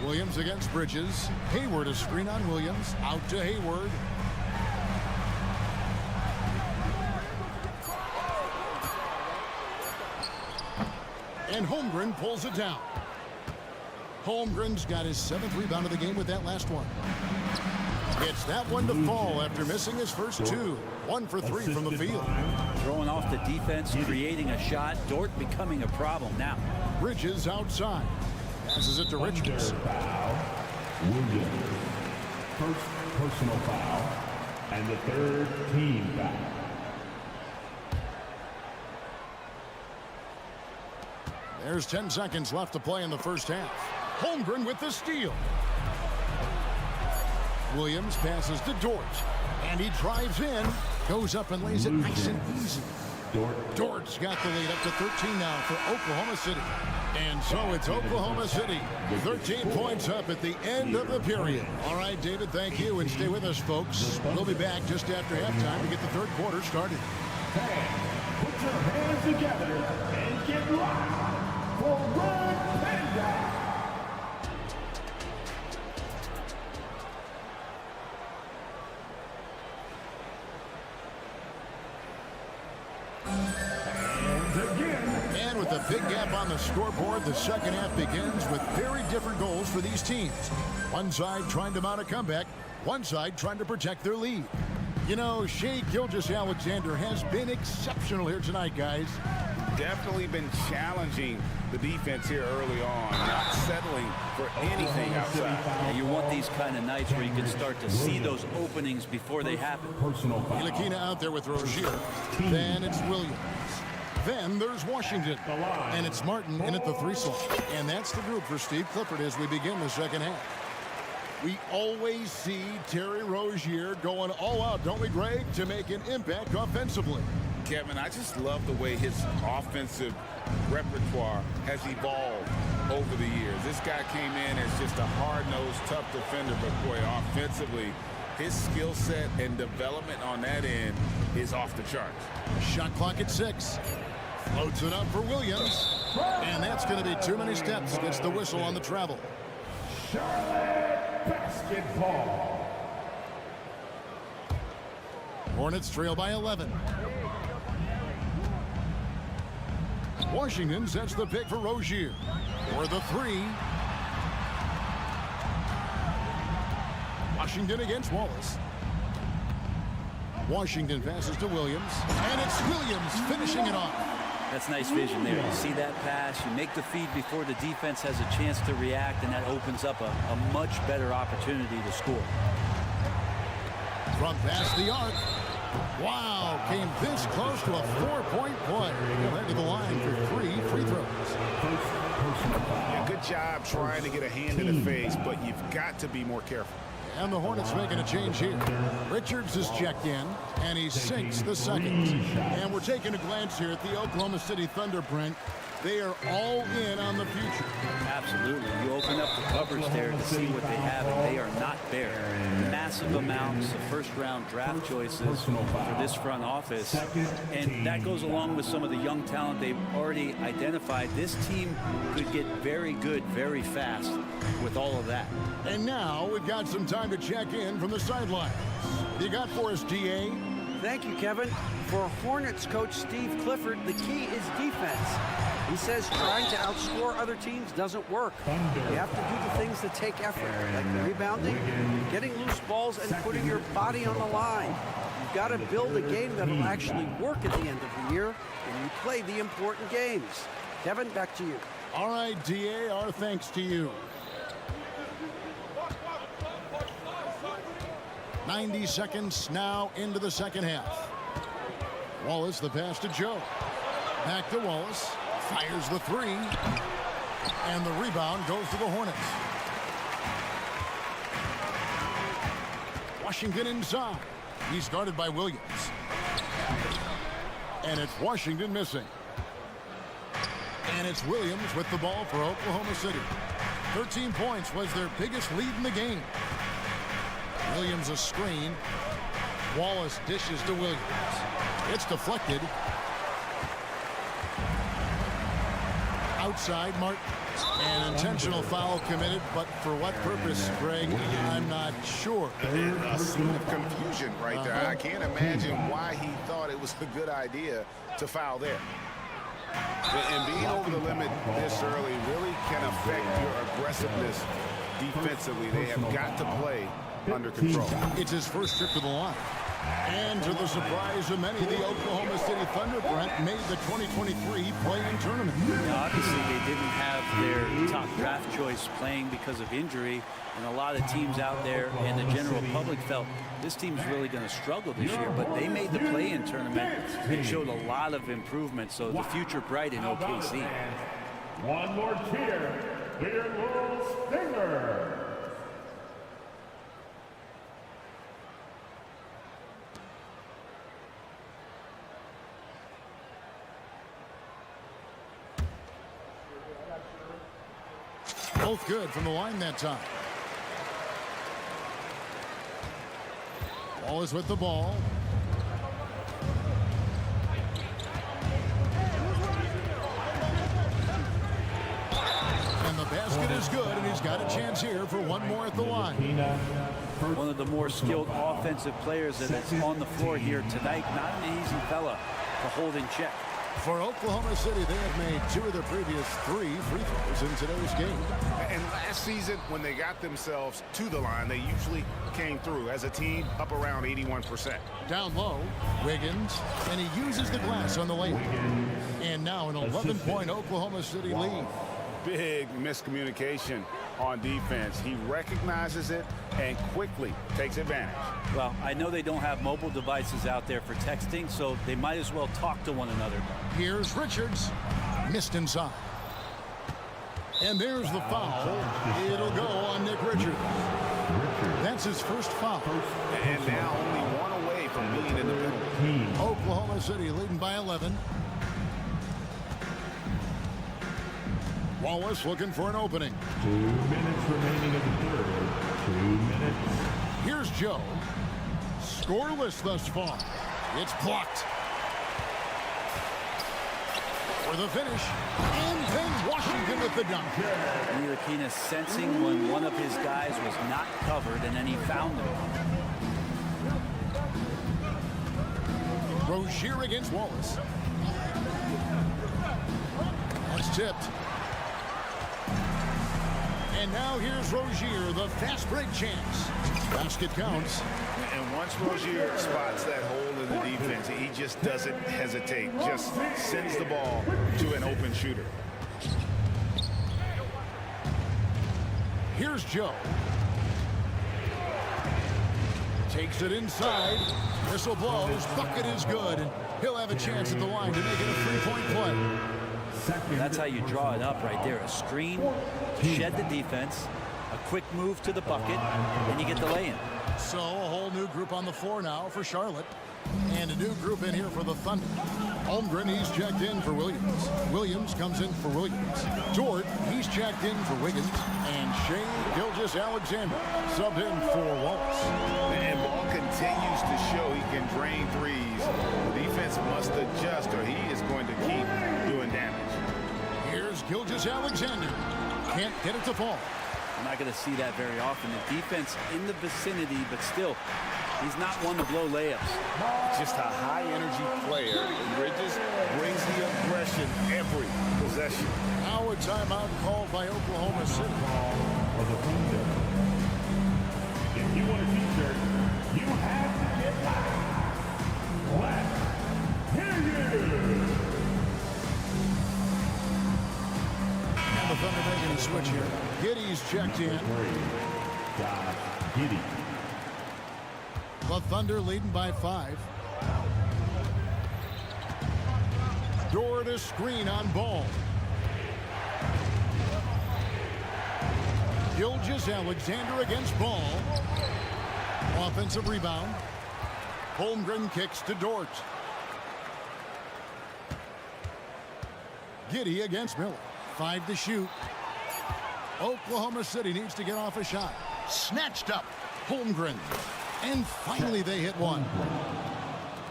Williams against Bridges. Hayward a screen on Williams. Out to Hayward. And Holmgren pulls it down. Holmgren's got his 7th rebound of the game with that last one. It's that one to fall after missing his first 2. 1 for 3 from the field. Throwing off the defense, creating a shot. Dort becoming a problem now. Bridges outside. Passes it to Richards. Foul. Williams. First personal foul. And the 3rd team foul. There's 10 seconds left to play in the first half. Holmgren with the steal. Williams passes to Dort. And he drives in. Goes up and lays it nice and easy. Dort's got the lead up to 13 now for Oklahoma City. And so it's Oklahoma City, 13 points up at the end of the period. All right, David, thank you, and stay with us, folks. We'll be back just after halftime to get the third quarter started. Put your hands together and get loud for Red Panda. And with a big gap on the scoreboard, the second half begins with very different goals for these teams. One side trying to mount a comeback, one side trying to protect their lead. You know, Shai Gilgeous-Alexander has been exceptional here tonight, guys. Definitely been challenging the defense here early on, not settling for anything outside. Yeah, you want these kind of nights where you can start to see those openings before they happen. Ilakina out there with Rozier. Then it's Williams. Then there's Washington. And it's Martin in at the 3 slot. And that's the group for Steve Clifford as we begin the second half. We always see Terry Rozier going all out, don't we, Greg, to make an impact offensively. Kevin, I just love the way his offensive repertoire has evolved over the years. This guy came in as just a hard-nosed, tough defender, but boy, offensively, his skill set and development on that end is off the charts. Shot clock at 6. Floats it up for Williams. And that's going to be too many steps. Gets the whistle on the travel. Charlotte basketball. Hornets trail by 11. Washington sets the pick for Rozier. For the 3. Washington against Wallace. Washington passes to Williams. And it's Williams finishing it off. That's nice vision there. You see that pass, you make the feed before the defense has a chance to react, and that opens up a much better opportunity to score. From past the arc. Wow, came this close to a 4-point play. Led to the line for 3 free throws. Yeah, good job trying to get a hand in the face, but you've got to be more careful. And the Hornets making a change here. Richards is checked in, and he sinks the second. And we're taking a glance here at the Oklahoma City Thunder, Brent. They are all in on the future. Absolutely. You open up the cupboards there to see what they have, and they are not bare. Massive amounts of first-round draft choices for this front office. And that goes along with some of the young talent they've already identified. This team could get very good very fast with all of that. And now we've got some time to check in from the sidelines. You got for us, DA? Thank you, Kevin. For Hornets coach Steve Clifford, the key is defense. He says trying to outscore other teams doesn't work. You have to do the things that take effort, like rebounding, getting loose balls, and putting your body on the line. You've got to build a game that will actually work at the end of the year, and you play the important games. Kevin, back to you. All right, DA, our thanks to you. 90 seconds now into the second half. Wallace, the pass to Joe. Back to Wallace. Fires the 3. And the rebound goes to the Hornets. Washington inside. He's guarded by Williams. And it's Washington missing. And it's Williams with the ball for Oklahoma City. 13 points was their biggest lead in the game. Williams a screen. Wallace dishes to Williams. It's deflected. Outside Martin. An intentional foul committed, but for what purpose, Greg, I'm not sure. A scene of confusion right there. I can't imagine why he thought it was a good idea to foul there. And being over the limit this early really can affect your aggressiveness defensively. They have got to play under control. It's his first trip to the line. And to the surprise of many, the Oklahoma City Thunder, Brent, made the 2023 play-in tournament. Now, obviously, they didn't have their top draft choice playing because of injury, and a lot of teams out there and the general public felt this team's really going to struggle this year, but they made the play-in tournament and showed a lot of improvement, so the future bright in OKC. One more cheer. Clear Laurel's finger. Both good from the line that time. Wallace with the ball. And the basket is good, and he's got a chance here for one more at the line. One of the more skilled offensive players that is on the floor here tonight. Not an easy fella to hold in check. For Oklahoma City, they have made 2 of their previous 3 free throws in today's game. And last season, when they got themselves to the line, they usually came through as a team up around 81%. Down low, Wiggins, and he uses the glass on the layup. And now an 11-point Oklahoma City lead. Big miscommunication on defense. He recognizes it and quickly takes advantage. Well, I know they don't have mobile devices out there for texting, so they might as well talk to one another. Here's Richards, missed inside. And there's the foul. It'll go on Nick Richards. That's his first foul. And now only 1 away from being in the middle. Oklahoma City leading by 11. Wallace looking for an opening. 2 minutes remaining in the third. 2 minutes. Here's Joe. Scoreless thus far. It's blocked. For the finish. And then Washington with the dunk. Ntilikina sensing when one of his guys was not covered, and then he found him. Rozier against Wallace. That's tipped. And now here's Rozier, the fast break chance. Basket counts. And once Rozier spots that hole in the defense, he just doesn't hesitate. Just sends the ball to an open shooter. Here's Joe. Takes it inside. Whistle blows. Bucket is good. And he'll have a chance at the line to make it a 3-point play. That's how you draw it up right there. A screen, shed the defense, a quick move to the bucket, and you get the lay-in. So a whole new group on the floor now for Charlotte. And a new group in here for the Thunder. Holmgren, he's checked in for Williams. Williams comes in for Williams. Dort, he's checked in for Wiggins. And Shea Gilgeous-Alexander subbed in for Wallace. And ball continues to show he can drain threes. The defense must adjust or he is going to keep doing damage. Here's Gilgeous-Alexander. Can't get it to fall. I'm not going to see that very often. The defense in the vicinity, but still, he's not one to blow layups. Just a high-energy player. Bridges brings the aggression every possession. Now a timeout called by Oklahoma City. For the Thunder. If you want a t-shirt, you have to get loud. Let's hear you. And the Thunder making a switch here. Giddey's checked in. Giddey. The Thunder leading by 5. Dort to screen on ball. Gilgeous-Alexander against ball. Offensive rebound. Holmgren kicks to Dort. Giddey against Miller. 5 to shoot. Oklahoma City needs to get off a shot. Snatched up. Holmgren. And finally they hit one.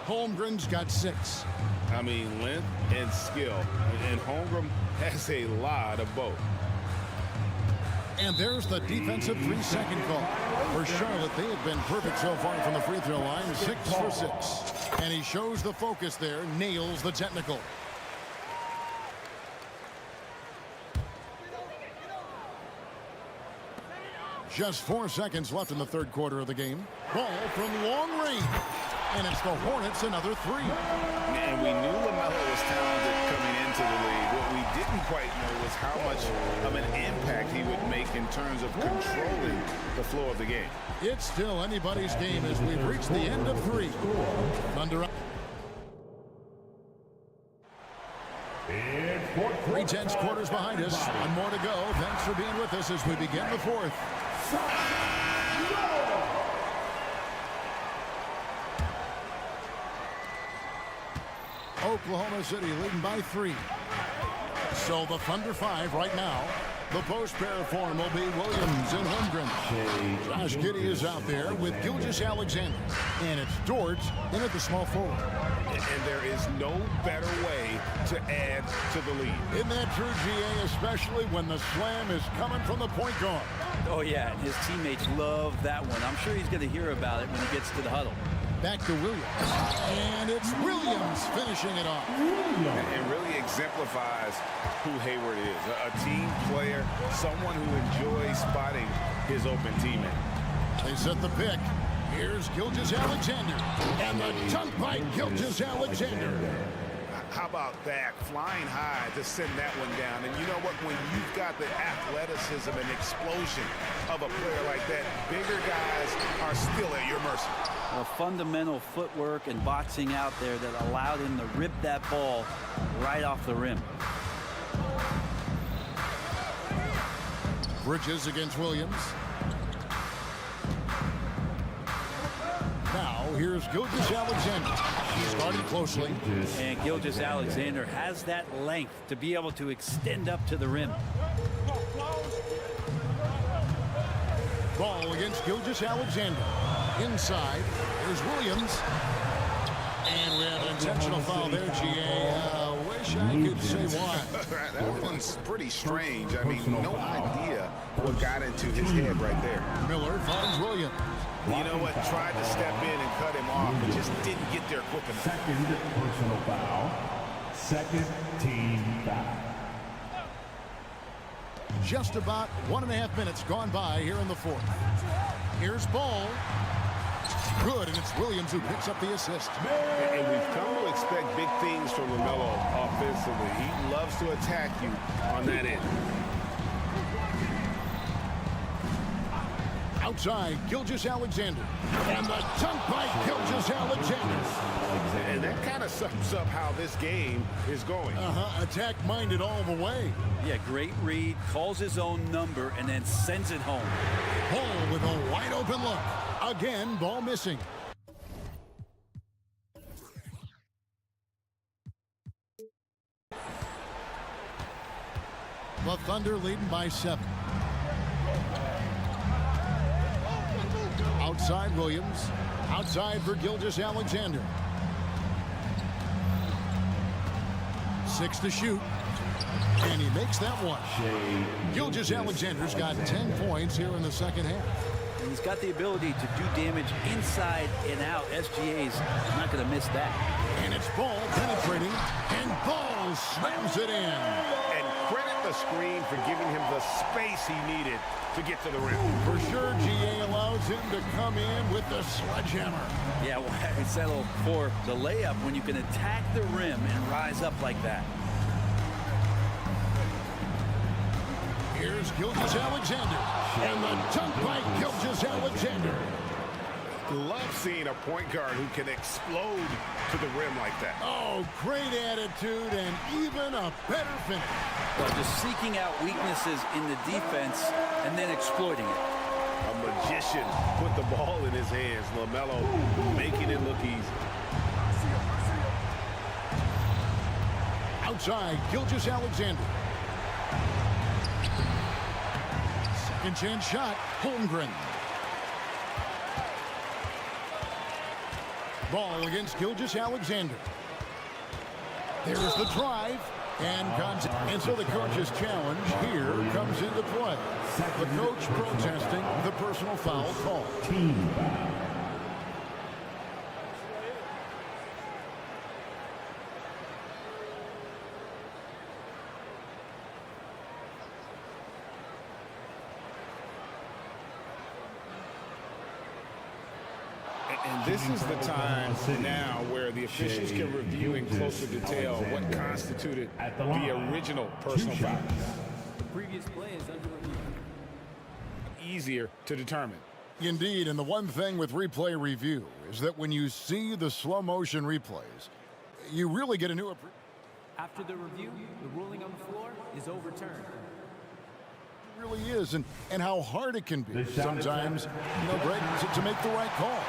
Holmgren's got 6. I mean, length and skill. And Holmgren has a lot of both. And there's the defensive 3-second call. For Charlotte, they have been perfect so far from the free throw line. 6 for 6. And he shows the focus there, nails the technical. Just 4 seconds left in the third quarter of the game. Ball from long range. And it's the Hornets another 3. And we knew LaMelo was talented coming into the league. What we didn't quite know was how much of an impact he would make in terms of controlling the flow of the game. It's still anybody's game as we've reached the end of 3. Thunder. 3/10 quarters behind us. 1 more to go. Thanks for being with us as we begin the 4th. Oklahoma City leading by 3. So the Thunder 5 right now. The post pair form will be Williams and Holmgren. Josh Giddey is out there with Gilgeous-Alexander. And it's Dort in at the small forward. And there is no better way to add to the lead. Isn't that true, GA, especially when the slam is coming from the point guard? Oh, yeah, and his teammates love that one. I'm sure he's going to hear about it when he gets to the huddle. Back to Williams. And it's Williams finishing it off. It really exemplifies who Hayward is. A team player, someone who enjoys spotting his open teammate. They set the pick. Here's Gilgeous-Alexander. And the dunk by Gilgeous-Alexander. How about that? Flying high to send that one down. And you know what? When you've got the athleticism and explosion of a player like that, bigger guys are still at your mercy. A fundamental footwork and boxing out there that allowed him to rip that ball right off the rim. Bridges against Williams. Now, here's Gilgeous-Alexander. He's guarded closely. And Gilgeous-Alexander has that length to be able to extend up to the rim. Ball against Gilgeous-Alexander. Inside, here's Williams. And we have an intentional foul there, GA. Wish I could say why. That one's pretty strange. I mean, no idea what got into his head right there. Miller finds Williams. You know what? Tried to step in and cut him off, but just didn't get there quick enough. Second personal foul. Second team foul. Just about 1.5 minutes gone by here in the fourth. Here's Ball. Good, and it's Williams who picks up the assist. And we've come to expect big things from LaMelo offensively. He loves to attack you on that end. Outside, Gilgeous-Alexander. And the dunk by Gilgeous-Alexander. And that kind of sums up how this game is going. Attack-minded all the way. Yeah, great read, calls his own number, and then sends it home. Ball with a wide-open look. Again, ball missing. The Thunder leading by 7. Outside Williams. Outside for Gilgeous-Alexander. 6 to shoot. And he makes that one. Gilgeous-Alexander's got 10 points here in the second half. And he's got the ability to do damage inside and out. SGA's not going to miss that. And it's Ball penetrating. And Ball slams it in. And credit the screen for giving him the space he needed to get to the rim. For sure, GA allows him to come in with the sledgehammer. Yeah, well, I settle for the layup when you can attack the rim and rise up like that. Here's Gilgeous-Alexander. And the dunk by Gilgeous-Alexander. Love seeing a point guard who can explode to the rim like that. Oh, great attitude and even a better finish. Well, just seeking out weaknesses in the defense and then exploiting it. A magician put the ball in his hands. LaMelo making it look easy. Outside, Gilgeous-Alexander. Second chance shot, Holmgren. Ball against Gilgeous-Alexander. There's the drive. And so the coach's challenge here comes into play. The coach protesting the personal foul call. Team foul. And this is the time now where the officials can review in closer detail what constituted the original personal foul. The previous play is under review. Easier to determine. Indeed, and the one thing with replay review is that when you see the slow motion replays, you really get a new approach. After the review, the ruling on the floor is overturned. It really is, and how hard it can be sometimes, Greg, to make the right call.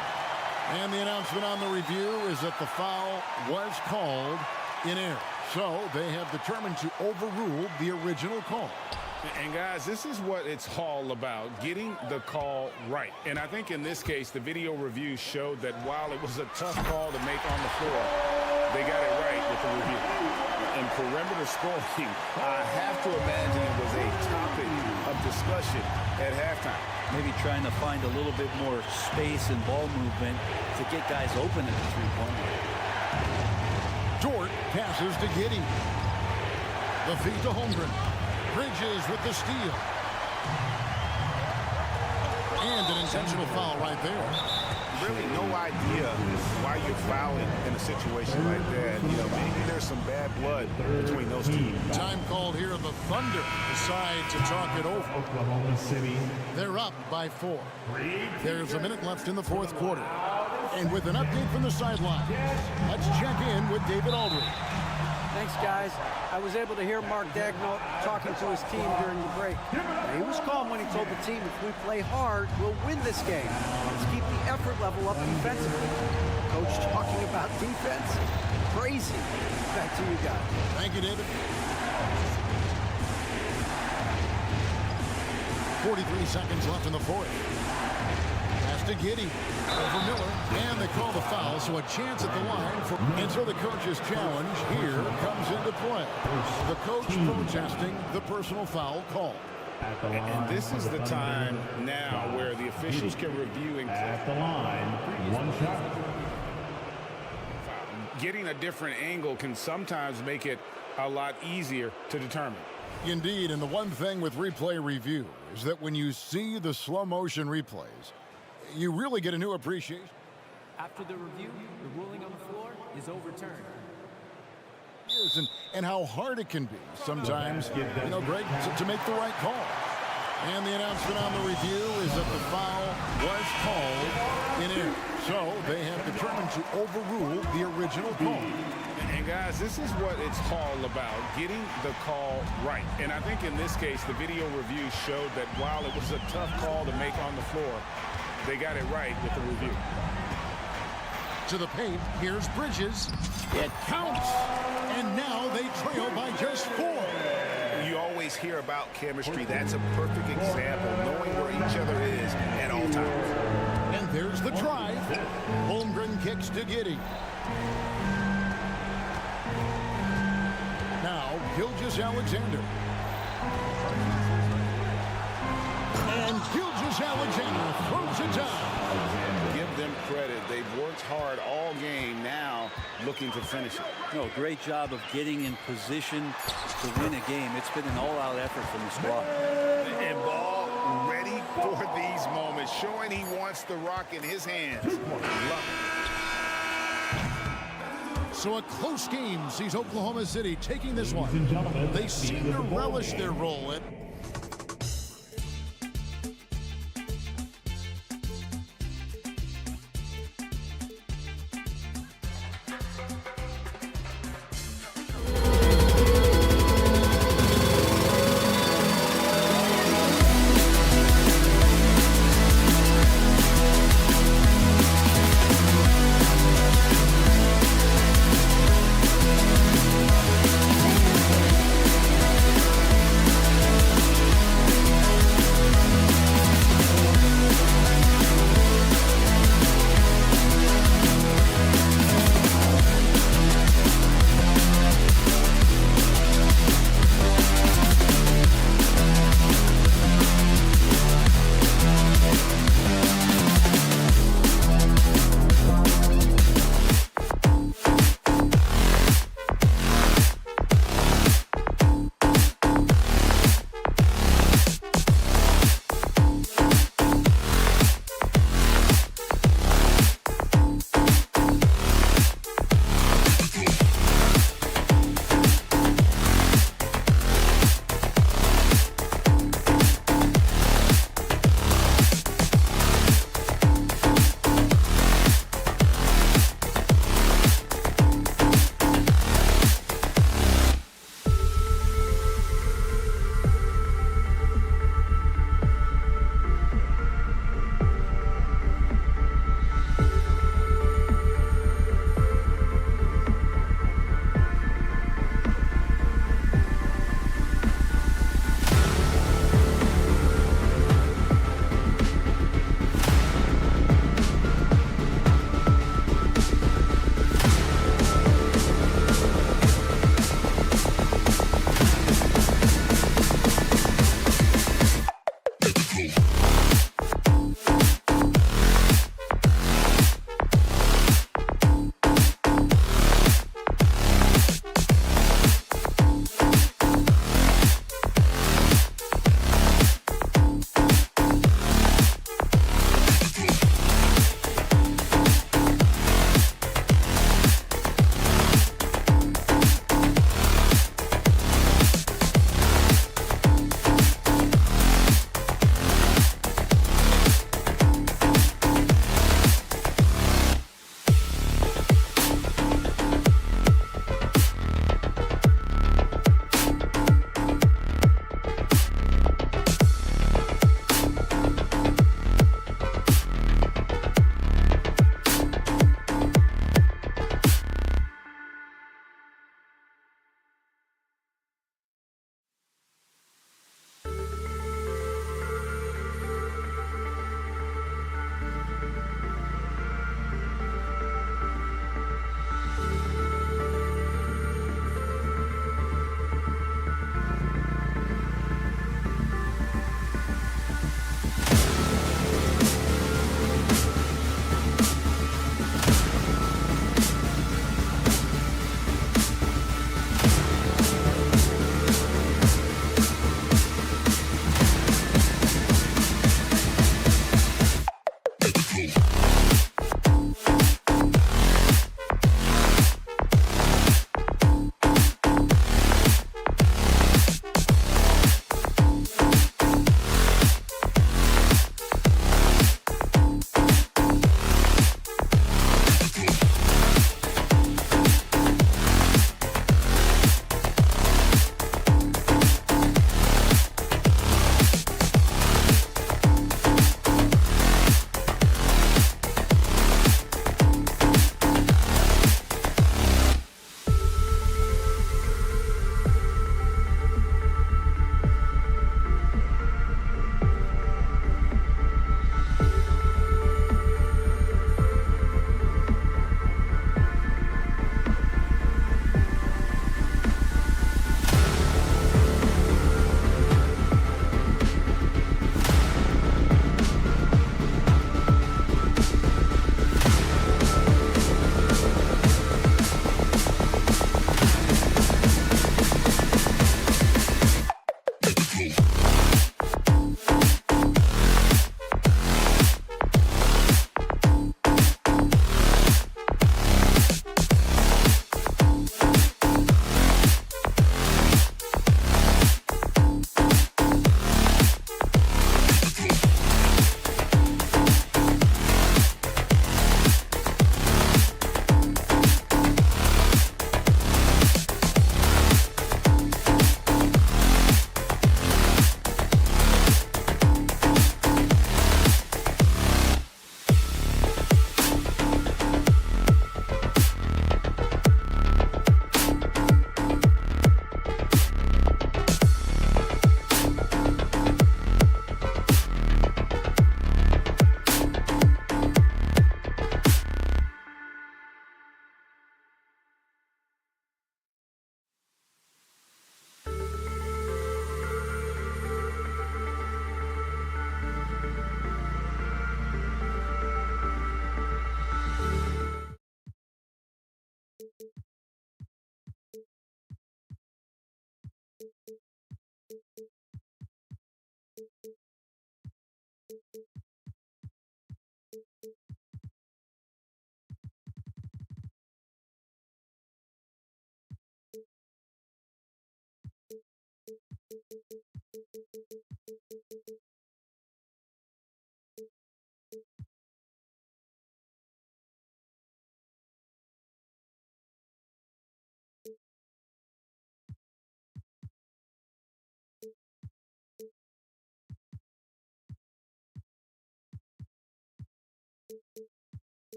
And the announcement on the review is that the foul was called in error. So they have determined to overrule the original call. And guys, this is what it's all about, getting the call right. And I think in this case, the video review showed that while it was a tough call to make on the floor, they got it right with the review. And perimeter scoring, I have to imagine it was a topic of discussion at halftime. Maybe trying to find a little bit more space and ball movement to get guys open at the three-point line. Dort passes to Giddey. The feed to Holmgren. Bridges with the steal. And an intentional foul right there. Really no idea why you're fouling in a situation like that. You know, maybe there's some bad blood between those two. Time called here. The Thunder decide to talk it over. Oklahoma City. They're up by 4. There's a minute left in the fourth quarter. And with an update from the sideline, let's check in with David Aldridge. Thanks, guys. I was able to hear Mark Daigneault talking to his team during the break. He was calm when he told the team, if we play hard, we'll win this game. Let's keep the effort level up defensively. Coach talking about defense? Crazy. Back to you guys. Thank you, David. 43 seconds left in the fourth. Pass to Giddey. Over Miller. And they call the foul, so a chance at the line. And so the coach's challenge here comes into play. The coach protesting the personal foul call. And this is the time now where the officials can review and At the line, 1 shot. getting a different angle can sometimes make it a lot easier to determine. Indeed, and the one thing with replay review is that when you see the slow motion replays, you really get a new appreciation. After the review, the ruling on the floor is overturned. And how hard it can be sometimes, you know, Greg, to make the right call. And the announcement on the review is that the foul was called in error. So they have determined to overrule the original call. And guys, this is what it's all about, getting the call right. And I think in this case, the video review showed that while it was a tough call to make on the floor, they got it right with the review. To the paint, here's Bridges. It counts. And now they trail by just 4. You always hear about chemistry. That's a perfect example, knowing where each other is at all times. And there's the drive. Holmgren kicks to Giddey. Now, Gilgeous-Alexander. And Gilgeous-Alexander throws it down. Give them credit. They've worked hard all game, now looking to finish it. No, great job of getting in position to win a game. It's been an all-out effort from the squad. And Ball ready for these moments, showing he wants the rock in his hands. Love it. So a close game sees Oklahoma City taking this one. They seem to relish their role at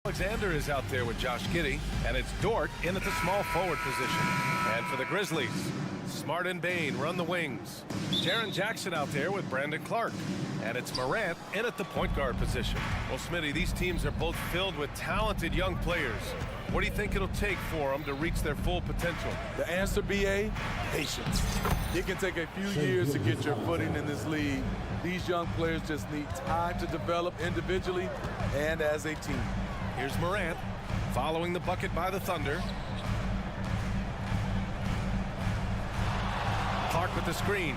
Alexander is out there with Josh Giddey, and it's Dort in at the small forward position. And for the Grizzlies, Smart and Bain run the wings. Jaren Jackson out there with Brandon Clark. And it's Morant in at the point guard position. Well, Smitty, these teams are both filled with talented young players. What do you think it'll take for them to reach their full potential? The answer, B.A., patience. It can take a few years to get your footing in this league. These young players just need time to develop individually and as a team. Here's Morant, following the bucket by the Thunder. Clark with the screen.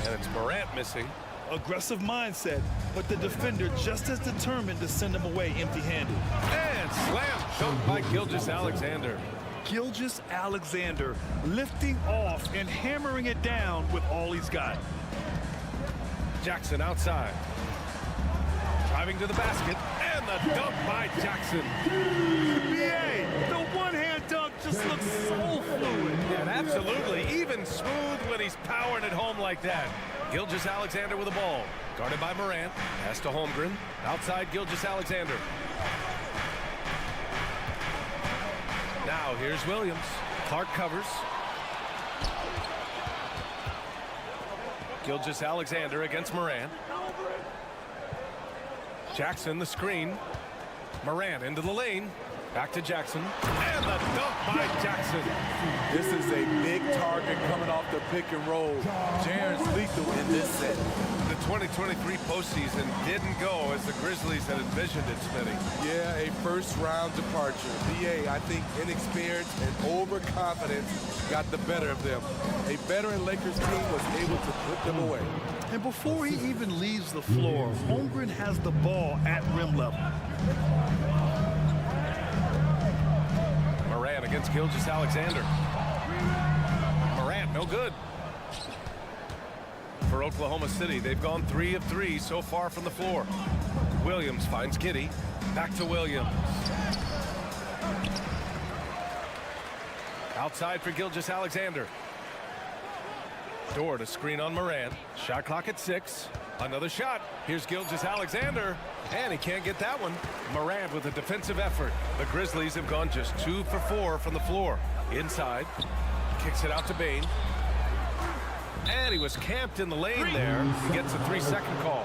And it's Morant missing. Aggressive mindset, but the defender just as determined to send him away empty-handed. And slam dunk by Gilgeous-Alexander. Gilgeous-Alexander lifting off and hammering it down with all he's got. Jackson outside. Driving to the basket, and the dunk by Jackson. B.A., the one-hand dunk just looks so fluid. And absolutely even smooth when he's powering it home like that. Gilgeous-Alexander with the ball. Guarded by Morant. Pass to Holmgren. Outside Gilgeous-Alexander. Now here's Williams. Clark covers. Gilgeous-Alexander against Morant. Jackson the screen. Morant into the lane. Back to Jackson. And the dunk by Jackson. This is a big target coming off the pick and roll. Jaren's lethal in this set. The 2023 postseason didn't go as the Grizzlies had envisioned it, Smitty. Yeah, a first-round departure. B.A., I think inexperience and overconfidence got the better of them. A veteran Lakers team was able to put them away. And before he even leaves the floor, Holmgren has the ball at rim level. Morant against Gilgeous-Alexander. Morant, no good. For Oklahoma City, they've gone 3 of 3 so far from the floor. Williams finds Giddey. Back to Williams. Outside for Gilgeous-Alexander. Dort, a screen on Morant. Shot clock at 6. Another shot. Here's Gilgeous-Alexander. And he can't get that one. Morant with a defensive effort. The Grizzlies have gone just 2 for 4 from the floor. Inside. Kicks it out to Bain. And he was camped in the lane there. He gets a 3-second call.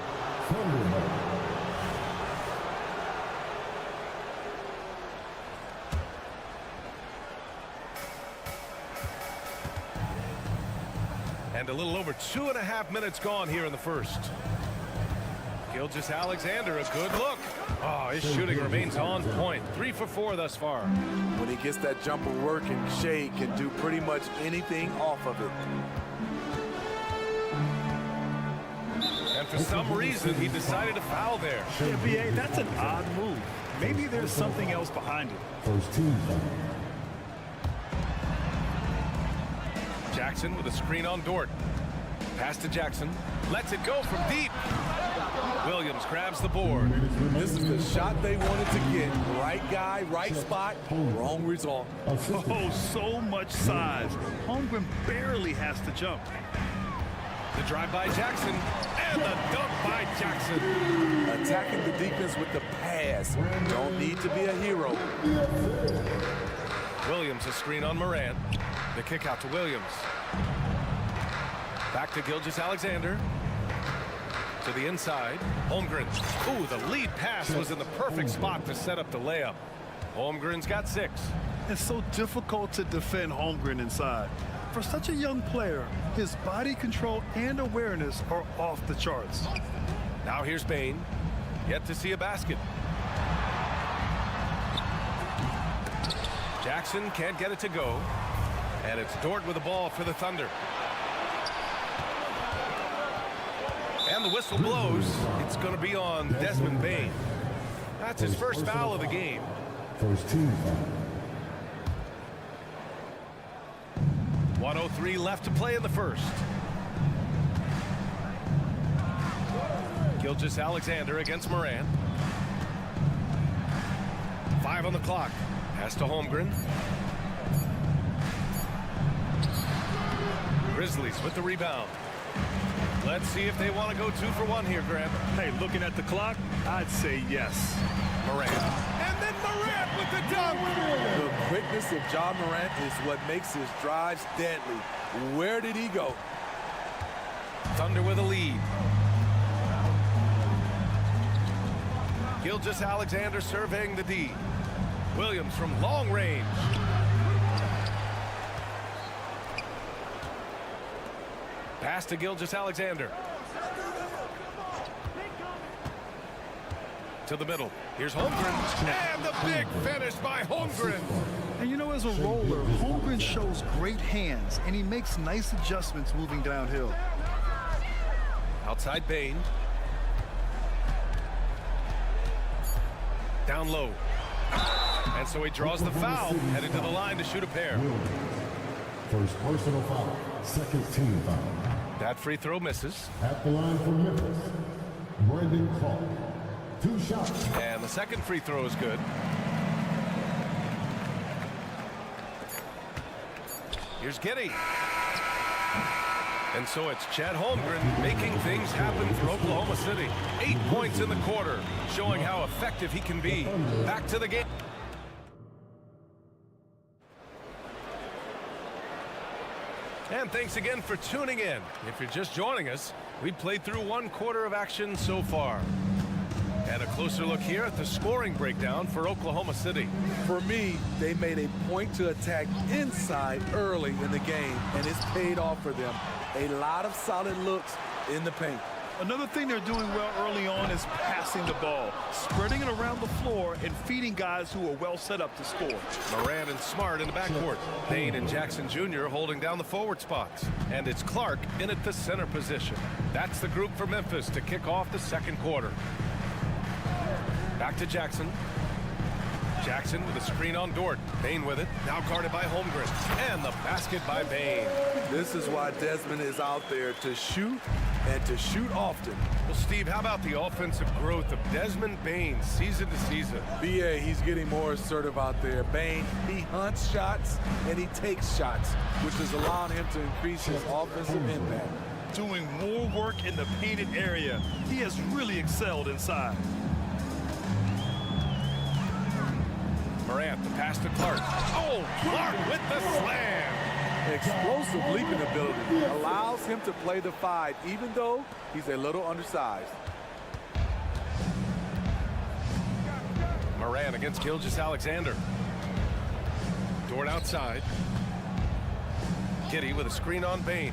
And a little over 2.5 minutes gone here in the first. Gilgeous-Alexander, a good look. Oh, his shooting remains on point. 3 for 4 thus far. When he gets that jumper working, Shea can do pretty much anything off of it. And for some reason, he decided to foul there. Yeah, B.A., that's an odd move. Maybe there's something else behind it. First team foul. Jackson with a screen on Dort. Pass to Jackson. Lets it go from deep. Williams grabs the board. This is the shot they wanted to get. Right guy, right spot, wrong result. Oh, so much size. Holmgren barely has to jump. The drive by Jackson. And the dunk by Jackson. Attacking the defense with the pass. Don't need to be a hero. Williams a screen on Morant. The kick out to Williams. Back to Gilgeous-Alexander. To the inside. Holmgren. Ooh, the lead pass was in the perfect spot to set up the layup. Holmgren's got 6. and so difficult to defend Holmgren inside. For such a young player, his body control and awareness are off the charts. Now here's Bain. Yet to see a basket. Jackson can't get it to go. And it's Dort with the ball for the Thunder. And the whistle blows. It's going to be on Desmond Bain. That's his first foul of the game. First team foul. 1:03 left to play in the first. Gilgeous-Alexander against Morant. 5 on the clock. Pass to Holmgren. Grizzlies with the rebound. Let's see if they want to go 2 for 1 here, Grant. Hey, looking at the clock, I'd say yes. Morant. And then Morant with the dunk. The quickness of Ja Morant is what makes his drives deadly. Where did he go? Thunder with a lead. Gilgeous-Alexander surveying the D. Williams from long range. Pass to Gilgeous-Alexander. To the middle. Here's Holmgren. And the big finish by Holmgren. And you know, as a roller, Holmgren shows great hands, and he makes nice adjustments moving downhill. Outside Bain. Down low. And so he draws the foul, headed to the line to shoot a pair. First personal foul. Second team foul. That free throw misses. At the line for Memphis, Brandon Clark. 2 shots. And the second free throw is good. Here's Giddey. And so it's Chet Holmgren making things happen for Oklahoma City. 8 points in the quarter, showing how effective he can be. Back to the game. And thanks again for tuning in. If you're just joining us, we've played through 1 quarter of action so far. And a closer look here at the scoring breakdown for Oklahoma City. For me, they made a point to attack inside early in the game, and it's paid off for them. A lot of solid looks in the paint. Another thing they're doing well early on is passing the ball, spreading it around the floor and feeding guys who are well set up to score. Morant and Smart in the backcourt. Bain and Jackson Jr. holding down the forward spots. And it's Clark in at the center position. That's the group for Memphis to kick off the second quarter. Back to Jackson. Jackson with a screen on Dort. Bain with it. Now guarded by Holmgren. And the basket by Bain. This is why Desmond is out there to shoot and to shoot often. Well, Steve, how about the offensive growth of Desmond Bain season to season? B.A., he's getting more assertive out there. Bain, he hunts shots and he takes shots, which is allowing him to increase his offensive impact. Doing more work in the painted area. He has really excelled inside. Morant, the pass to Clark. Oh, Clark with the slam. Explosive leaping ability allows him to play the 5, even though he's a little undersized. Morant against Gilgeous-Alexander. Dort outside. Giddey with a screen on Bain.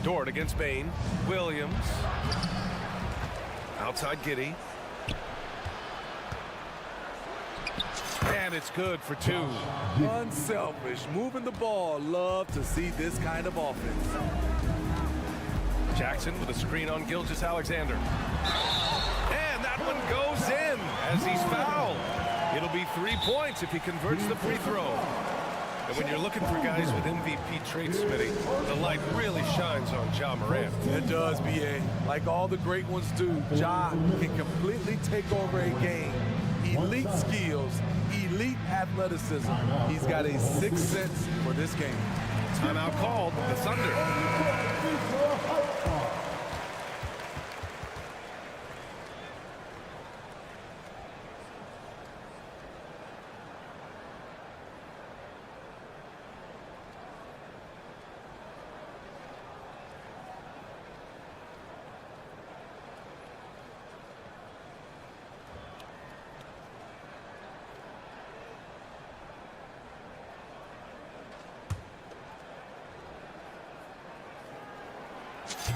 Dort against Bain. Williams. Outside Giddey. And it's good for 2. Unselfish, moving the ball. Love to see this kind of offense. Jackson with a screen on Gilgeous-Alexander. And that one goes in as he's fouled. It'll be 3 points if he converts the free throw. And when you're looking for guys with MVP traits, Smitty, the light really shines on Ja Morant. It does, B.A. Like all the great ones do, Ja can completely take over a game. Elite skills, elite athleticism. He's got a 6th sense for this game. Timeout called, the Thunder.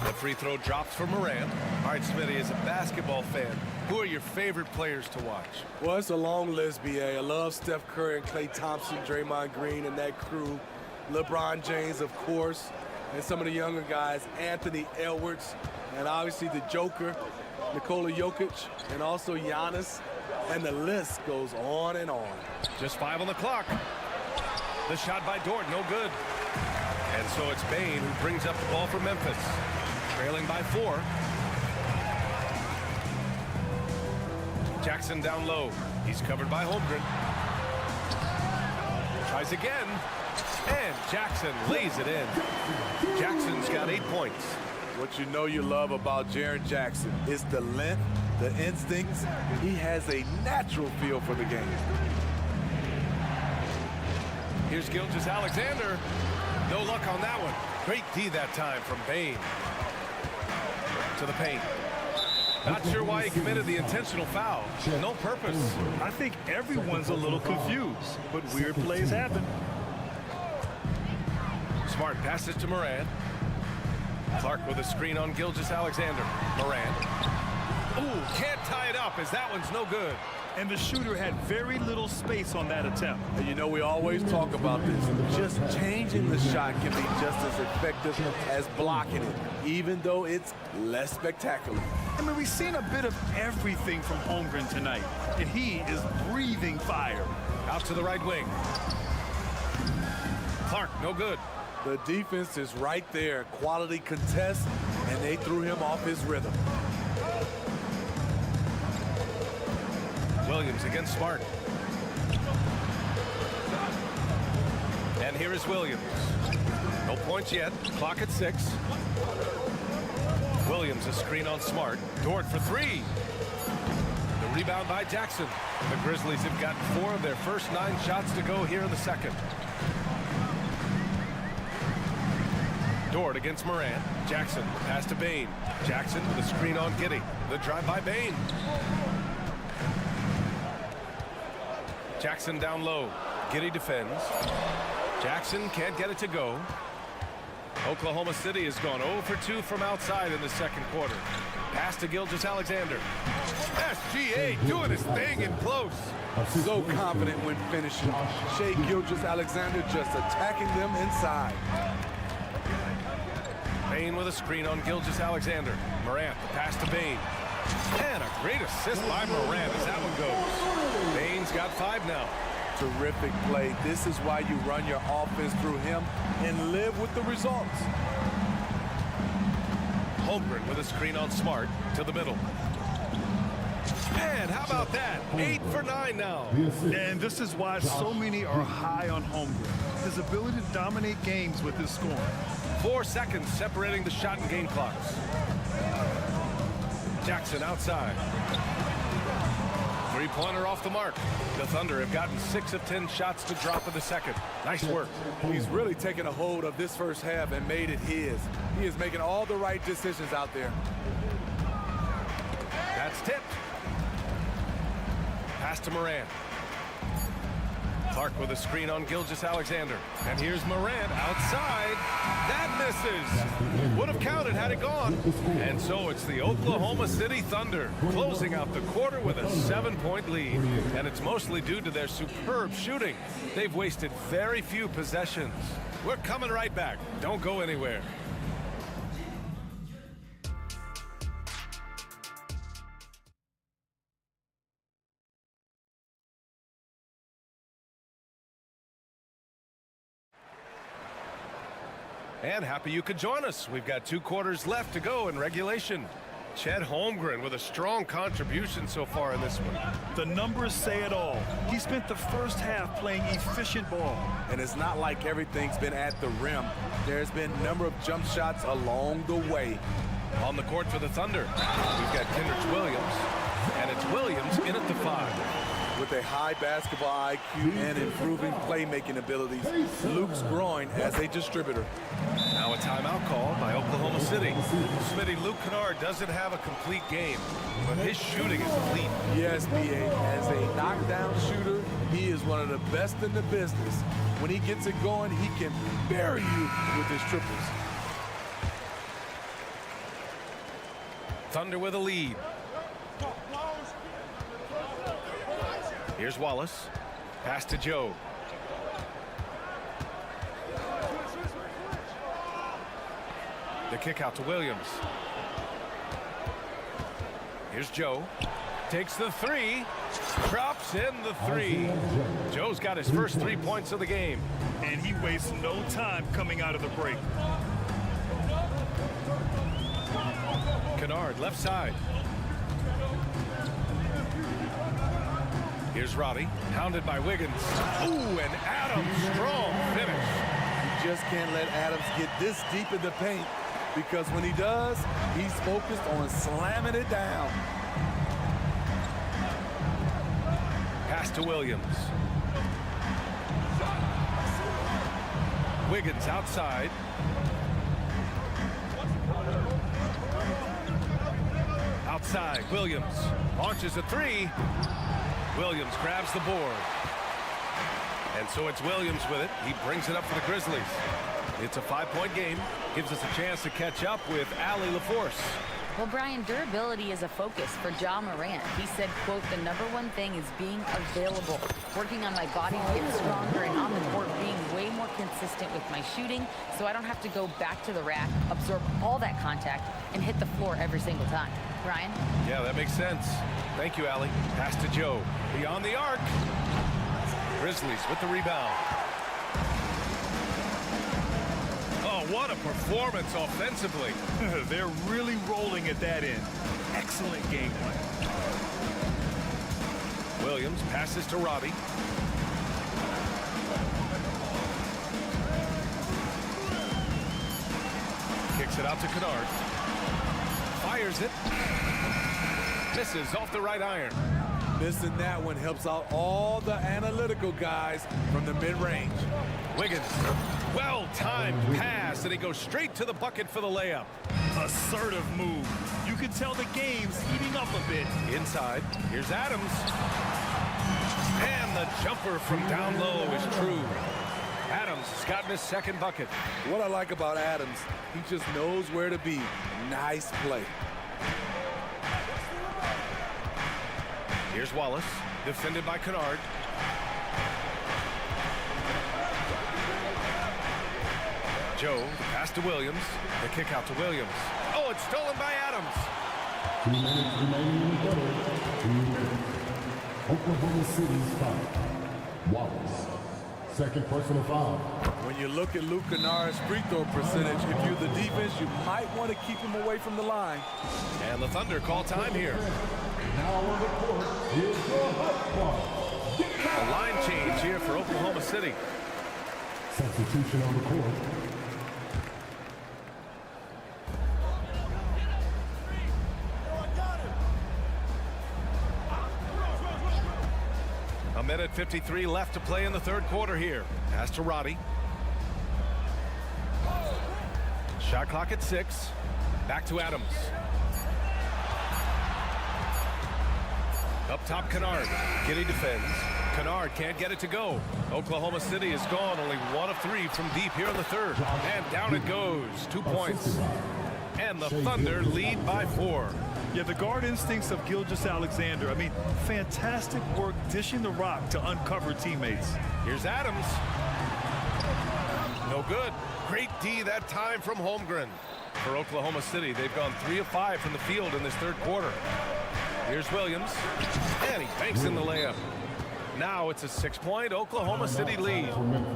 The free throw drops for Morant. All right, Smitty, as a basketball fan, who are your favorite players to watch? Well, it's a long list, B.A. I love Steph Curry and Klay Thompson, Draymond Green and that crew. LeBron James, of course, and some of the younger guys, Anthony Edwards, and obviously the Joker, Nikola Jokic, and also Giannis, and the list goes on and on. Just 5 on the clock. The shot by Dort, no good. And so it's Bane who brings up the ball for Memphis, trailing by 4. Jackson down low. He's covered by Holmgren. Tries again, and Jackson lays it in. Jackson's got 8 points. What you know you love about Jaren Jackson is the length, the instincts. He has a natural feel for the game. Here's Gilgeous-Alexander. No luck on that one. Great D that time from Bane. To the paint. Not sure why he committed the intentional foul. No purpose. I think everyone's a little confused, but weird plays happen. Smart passes to Morant. Clark with a screen on Gilgeous-Alexander. Morant. Ooh, can't tie it up as that one's no good. And the shooter had very little space on that attempt. And you know, we always talk about this. Just changing the shot can be just as effective as blocking it, even though it's less spectacular. I mean, we've seen a bit of everything from Holmgren tonight, and he is breathing fire. Out to the right wing. Clark, no good. The defense is right there. Quality contest, and they threw him off his rhythm. Williams against Smart. And here is Williams. No points yet. Clock at 6. Williams a screen on Smart. Dort for 3. The rebound by Jackson. The Grizzlies have gotten 4 of their first 9 shots to go here in the second. Dort against Morant. Jackson pass to Bane. Jackson with a screen on Giddey. The drive by Bane. Jackson down low. Giddey defends. Jackson can't get it to go. Oklahoma City has gone 0 for 2 from outside in the second quarter. Pass to Gilgeous-Alexander. SGA doing his thing in close. So confident when finishing. Shai Gilgeous-Alexander just attacking them inside. Bane with a screen on Gilgeous-Alexander. Morant, the pass to Bane. And a great assist by Morant as that one goes. Bane's got 5 now. Terrific play. This is why you run your offense through him and live with the results. Holmgren with a screen on Smart to the middle. And how about that? 8 for 9 now. And this is why so many are high on Holmgren. His ability to dominate games with his scoring. 4 seconds separating the shot and game clocks. Jackson outside. 3-pointer off the mark. The Thunder have gotten 6 of 10 shots to drop in the second. Nice work. He's really taken a hold of this first half and made it his. He is making all the right decisions out there. That's tipped. Pass to Morant. Clark with a screen on Gilgeous-Alexander. And here's Morant outside. That misses. Would have counted had it gone. And so it's the Oklahoma City Thunder closing out the quarter with a 7-point lead. And it's mostly due to their superb shooting. They've wasted very few possessions. We're coming right back. Don't go anywhere. And happy you could join us. We've got 2 quarters left to go in regulation. Chet Holmgren with a strong contribution so far in this one. The numbers say it all. He spent the first half playing efficient ball. And it's not like everything's been at the rim. There's been a number of jump shots along the way. On the court for the Thunder, we've got Kendrick Williams. And it's Williams in at the 5. With a high basketball IQ and improving playmaking abilities, Luke's growing as a distributor. Now a timeout call by Oklahoma City. Smitty, Luke Kennard doesn't have a complete game, but his shooting is elite. Yes, B.A. As a knockdown shooter, he is one of the best in the business. When he gets it going, he can bury you with his triples. Thunder with a lead. Here's Wallace. Pass to Joe. The kick out to Williams. Here's Joe. Takes the three. Drops in the three. Joe's got his first 3 points of the game. And he wastes no time coming out of the break. Kennard left side. Here's Robbie, hounded by Wiggins. Ooh, and Adams, strong finish. You just can't let Adams get this deep in the paint, because when he does, he's focused on slamming it down. Pass to Williams. Wiggins outside. Outside, Williams launches a three. Williams grabs the board. And so it's Williams with it. He brings it up for the Grizzlies. It's a 5-point game. Gives us a chance to catch up with Allie LaForce. Well, Brian, durability is a focus for Ja Morant. He said, quote, the #1 thing is being available, working on my body to get stronger, and on the court being way more consistent with my shooting so I don't have to go back to the rack, absorb all that contact, and hit the floor every single time. Brian? Yeah, that makes sense. Thank you, Allie. Pass to Joe. Beyond the arc. Grizzlies with the rebound. Oh, what a performance offensively. They're really rolling at that end. Excellent game plan. Williams passes to Robbie. Kicks it out to Kennard. Fires it. Misses off the right iron. Missing that one helps out all the analytical guys from the mid-range. Wiggins, well-timed pass, and he goes straight to the bucket for the layup. Assertive move. You can tell the game's heating up a bit. Inside, here's Adams. And the jumper from down low is true. Adams has gotten his second bucket. What I like about Adams, he just knows where to be. Nice play. Here's Wallace, defended by Kennard. Joe, the pass to Williams. The kick out to Williams. Oh, it's stolen by Adams. 2 minutes remaining in the quarter. 2 minutes. Oklahoma City's foul. Wallace. Second personal foul. When you look at Luke Kennard's free throw percentage, if you're the defense, you might want to keep him away from the line. And the Thunder call time here. Now on the court is the hot spot. A line change here for Oklahoma City. Substitution on the court. A minute 53 left to play in the third quarter here. Pass to Roddy. Shot clock at 6. Back to Adams. Up top, Kennard. Giddy defends. Kennard can't get it to go. Oklahoma City is gone, only 1 of 3 from deep here in the third. And down it goes. 2 points. And the Thunder lead by 4. Yeah, the guard instincts of Gilgeous-Alexander. I mean, fantastic work dishing the rock to uncover teammates. Here's Adams. No good. Great D that time from Holmgren. For Oklahoma City, they've gone 3 of 5 from the field in this third quarter. Here's Williams. And he banks in the layup. Now it's a 6-point Oklahoma City lead.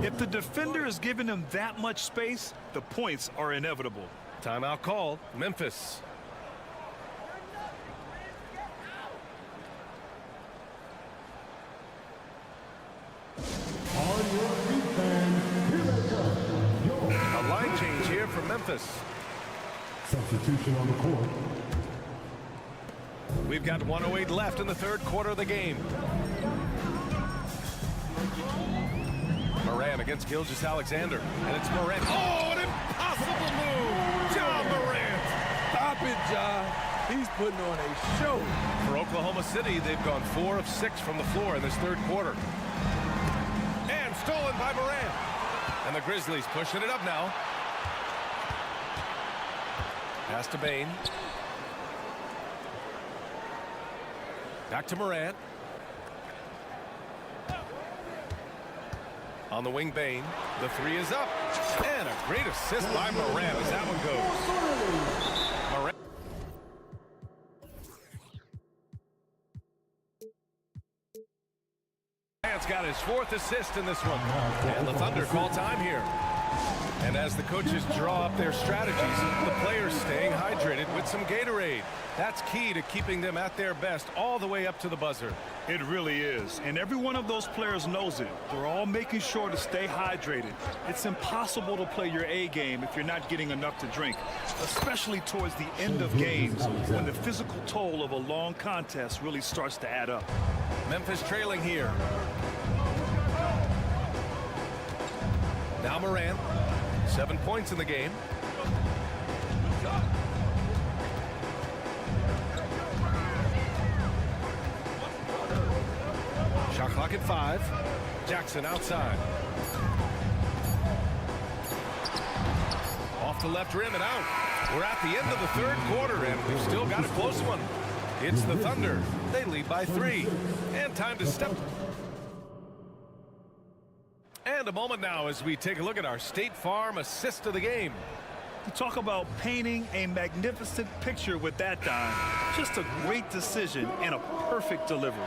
If the defender is giving him that much space, the points are inevitable. Timeout called. Memphis. A line change here for Memphis. Substitution on the court. We've got 1:08 left in the third quarter of the game. Morant against Gilgeous-Alexander. And it's Morant. Oh, an impossible move! Ja Morant! Stop it, Ja. He's putting on a show. For Oklahoma City, they've gone 4 of 6 from the floor in this third quarter. And stolen by Morant. And the Grizzlies pushing it up now. Pass to Bain. Back to Morant. On the wing, Bain. The three is up. And a great assist by Morant as that one goes. Morant. Morant's got his 4th assist in this one. And the Thunder call time here. And as the coaches draw up their strategies, the players staying hydrated with some Gatorade. That's key to keeping them at their best all the way up to the buzzer. It really is. And every one of those players knows it. They're all making sure to stay hydrated. It's impossible to play your A game if you're not getting enough to drink, especially towards the end of games when the physical toll of a long contest really starts to add up. Memphis trailing here. Now Morant, 7 points in the game. Shot clock at 5. Jackson outside. Off the left rim and out. We're at the end of the 3rd quarter, and we've still got a close one. It's the Thunder. They lead by 3. And time to step. And a moment now as we take a look at our State Farm assist of the game. You talk about painting a magnificent picture with that dime. Just a great decision and a perfect delivery.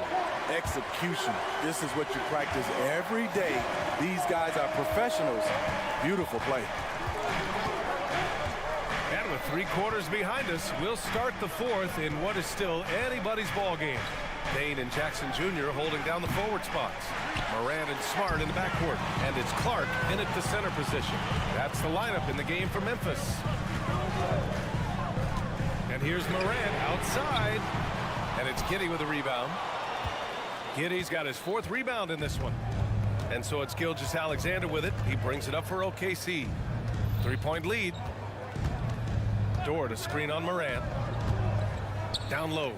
Execution. This is what you practice every day. These guys are professionals. Beautiful play. And with 3 quarters behind us, we'll start the 4th in what is still anybody's ball game. Bain and Jackson Jr. holding down the forward spots. Morant and Smart in the backcourt. And it's Clark in at the center position. That's the lineup in the game for Memphis. And here's Morant outside. And it's Giddey with a rebound. Giddey's got his 4th rebound in this one. And so it's Gilgeous-Alexander with it. He brings it up for OKC. 3-point lead. Dort a screen on Morant. Down low.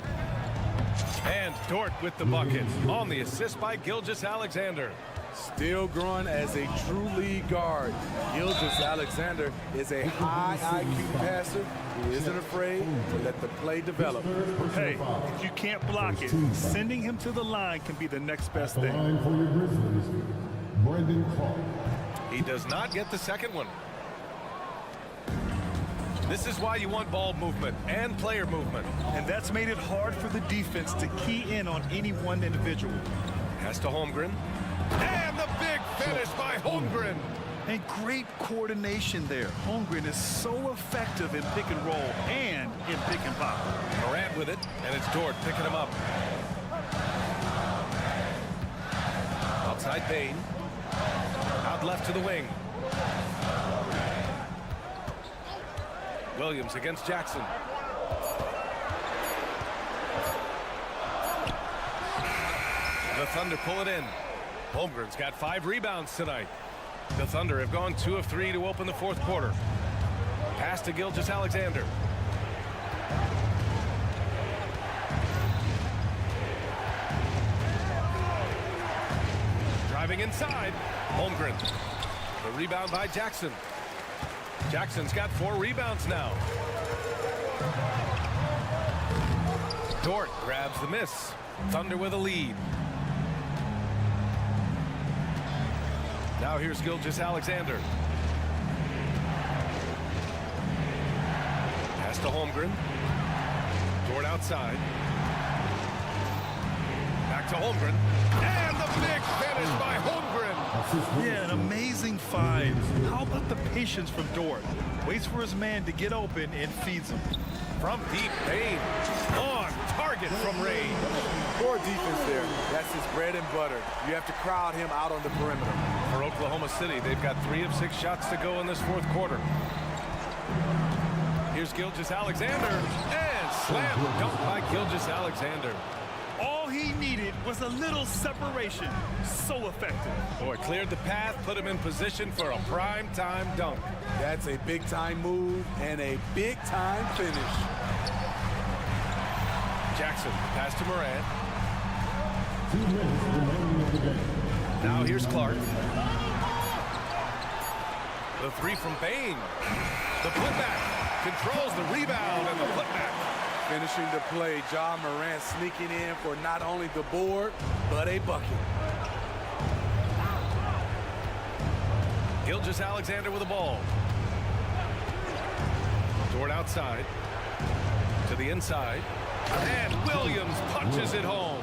And Dort with the bucket on the assist by Gilgeous-Alexander. Still growing as a true lead guard. Gilgeous-Alexander is a high IQ passer who isn't afraid to let the play develop. Hey, if you can't block it, sending him to the line can be the next best thing. For your Grizzlies, Brandon Clark. He does not get the second one. This is why you want ball movement and player movement. And that's made it hard for the defense to key in on any one individual. Pass to Holmgren. And the big finish by Holmgren. And great coordination there. Holmgren is so effective in pick and roll and in pick and pop. Morant with it, and it's Dort picking him up. Outside Bain. Out left to the wing. Williams against Jackson. The Thunder pull it in. Holmgren's got 5 rebounds tonight. The Thunder have gone 2 of 3 to open the 4th quarter. Pass to Gilgeous-Alexander. Driving inside. Holmgren. The rebound by Jackson. Jackson's got 4 rebounds now. Dort grabs the miss. Thunder with a lead. Now here's Gilgeous-Alexander. Pass to Holmgren. Dort outside. Back to Holmgren. And the big finish by Holmgren. Yeah, an amazing find. How about the patience from Dort? Waits for his man to get open and feeds him. From deep, Bain. On target from range. Poor defense there. That's his bread and butter. You have to crowd him out on the perimeter. For Oklahoma City, they've got 3 of 6 shots to go in this 4th quarter. Here's Gilgeous-Alexander. And slam dunk by Gilgeous-Alexander. All he needed was a little separation. So effective. Boy, cleared the path, put him in position for a prime-time dunk. That's a big-time move and a big-time finish. Jackson, pass to Morant. 2 minutes remaining in the game. Now here's Clark. The 3 from Bain. The putback controls the rebound and the putback. Finishing the play, Ja Morant sneaking in for not only the board, but a bucket. Gilgeous-Alexander with the ball. Dort outside. To the inside. And Williams punches it home.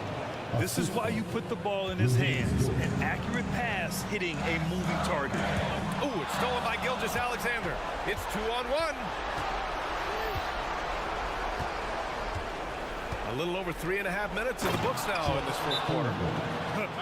This is why you put the ball in his hands. An accurate pass hitting a moving target. Oh, it's stolen by Gilgeous-Alexander. It's 2-on-1. A little over 3.5 minutes in the books now in this fourth quarter.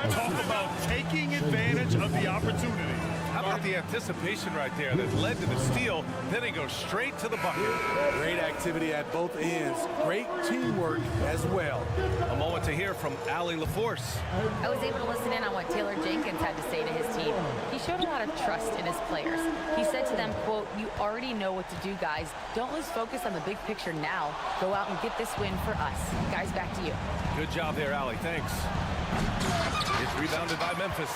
Talk about taking advantage of the opportunity. How about the anticipation right there that led to the steal? Then he goes straight to the bucket. Great activity at both ends. Great teamwork as well. A moment to hear from Allie LaForce. I was able to listen in on what Taylor Jenkins had to say to his team. He showed a lot of trust in his players. He said to them, quote, "You already know what to do, guys. Don't lose focus on the big picture now. Go out and get this win for us." Guys, back to you. Good job there, Allie. Thanks. It's rebounded by Memphis.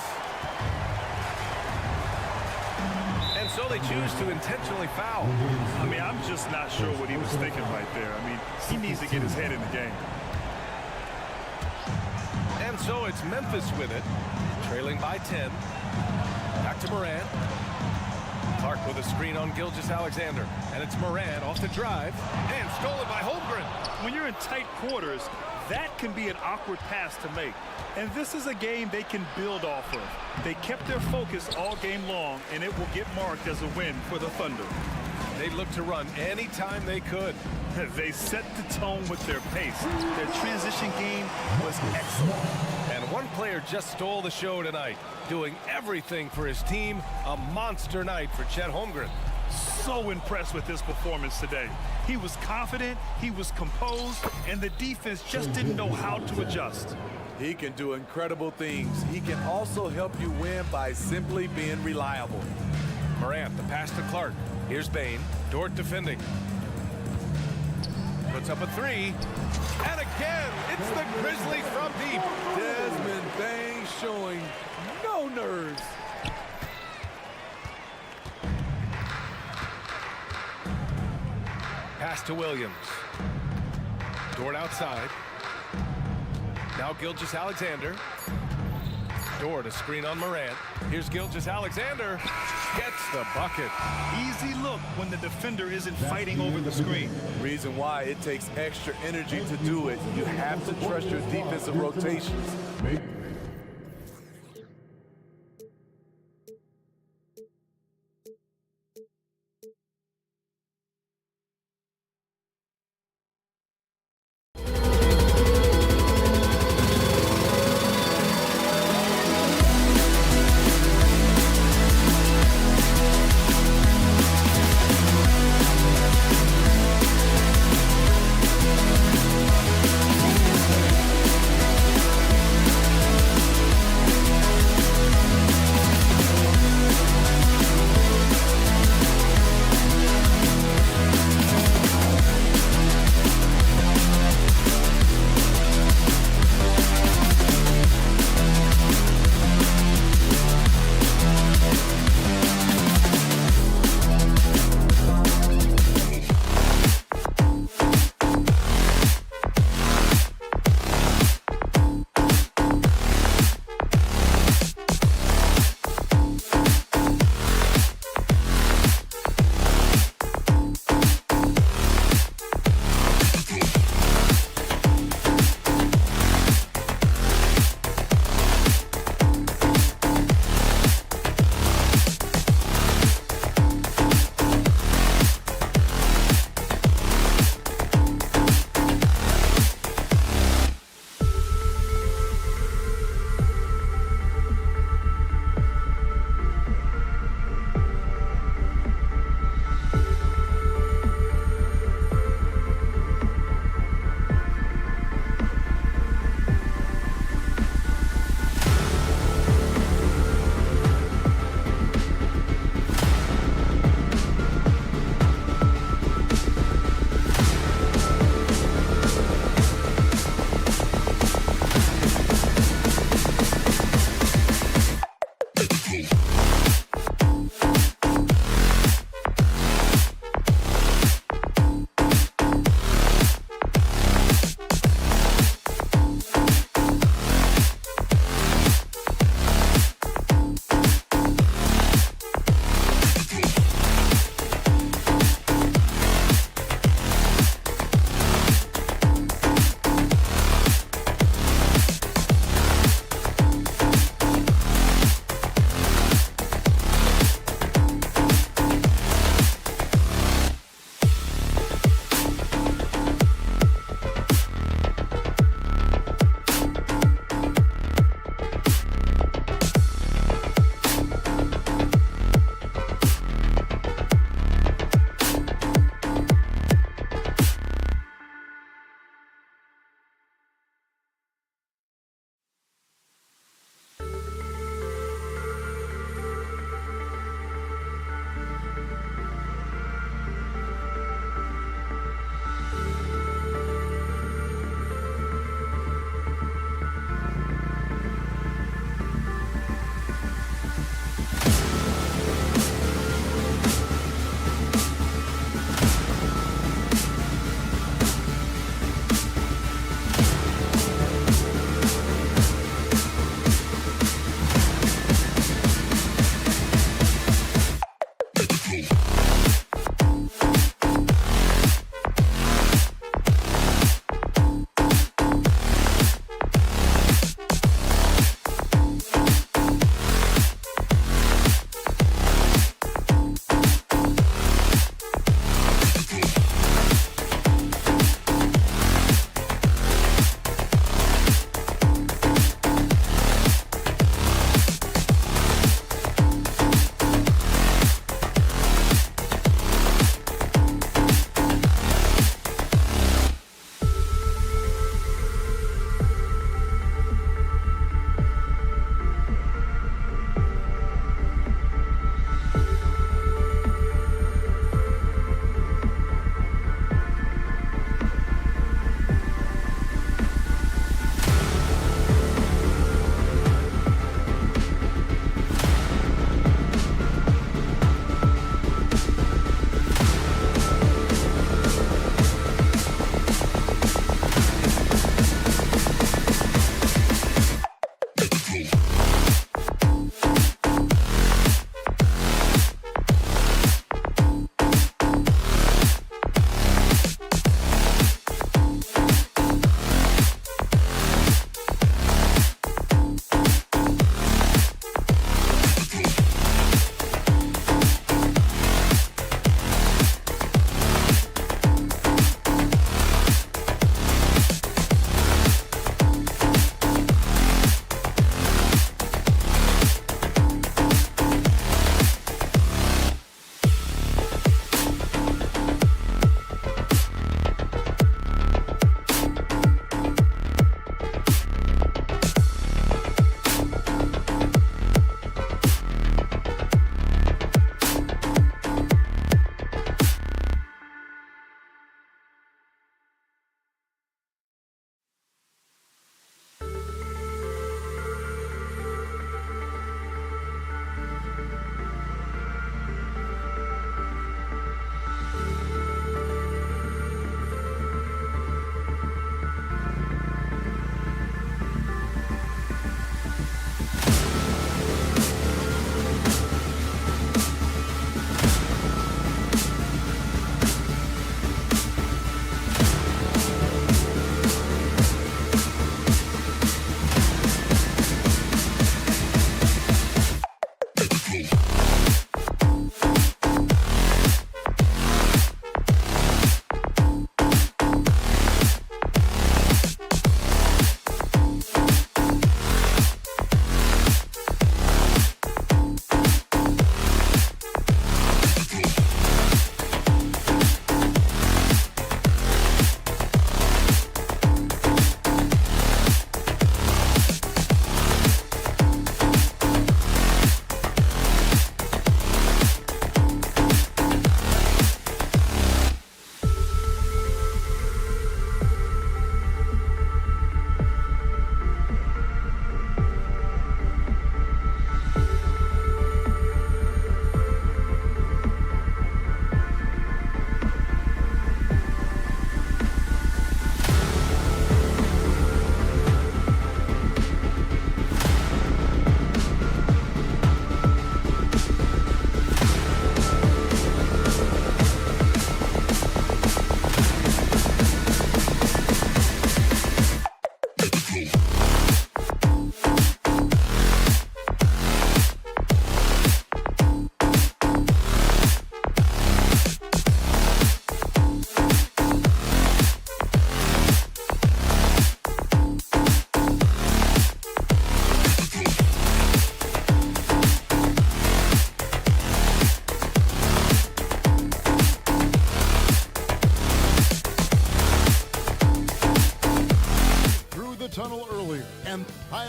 And so they choose to intentionally foul. I mean, I'm just not sure what he was thinking right there. I mean, he needs to get his head in the game. And so it's Memphis with it, trailing by 10. Back to Morant. Clark with a screen on Gilgeous-Alexander. And it's Morant off the drive. And stolen by Holmgren. When you're in tight quarters, that can be an awkward pass to make. And this is a game they can build off of. They kept their focus all game long, and it will get marked as a win for the Thunder. They looked to run anytime they could. They set the tone with their pace. Their transition game was excellent. And one player just stole the show tonight, doing everything for his team. A monster night for Chet Holmgren. So impressed with his performance today. He was confident, he was composed, and the defense just didn't know how to adjust. He can do incredible things. He can also help you win by simply being reliable. Morant, the pass to Clark. Here's Bane. Dort defending. Puts up a three. And again, it's the Grizzlies from deep. Desmond Bane showing no nerves. Pass to Williams. Dort outside. Now Gilgeous-Alexander. Dort a screen on Morant. Here's Gilgeous-Alexander. Gets the bucket. Easy look when the defender isn't fighting over the screen. Reason why it takes extra energy to do it. You have to trust your defensive rotations.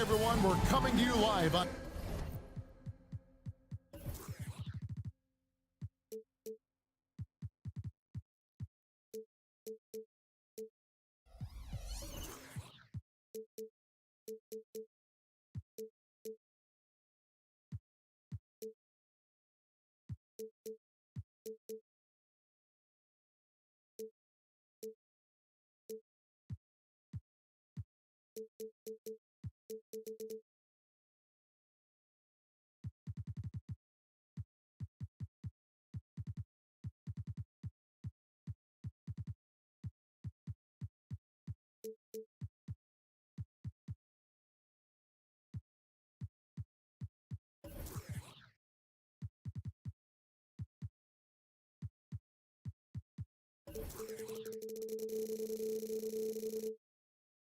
Hi, everyone. We're coming to you live on...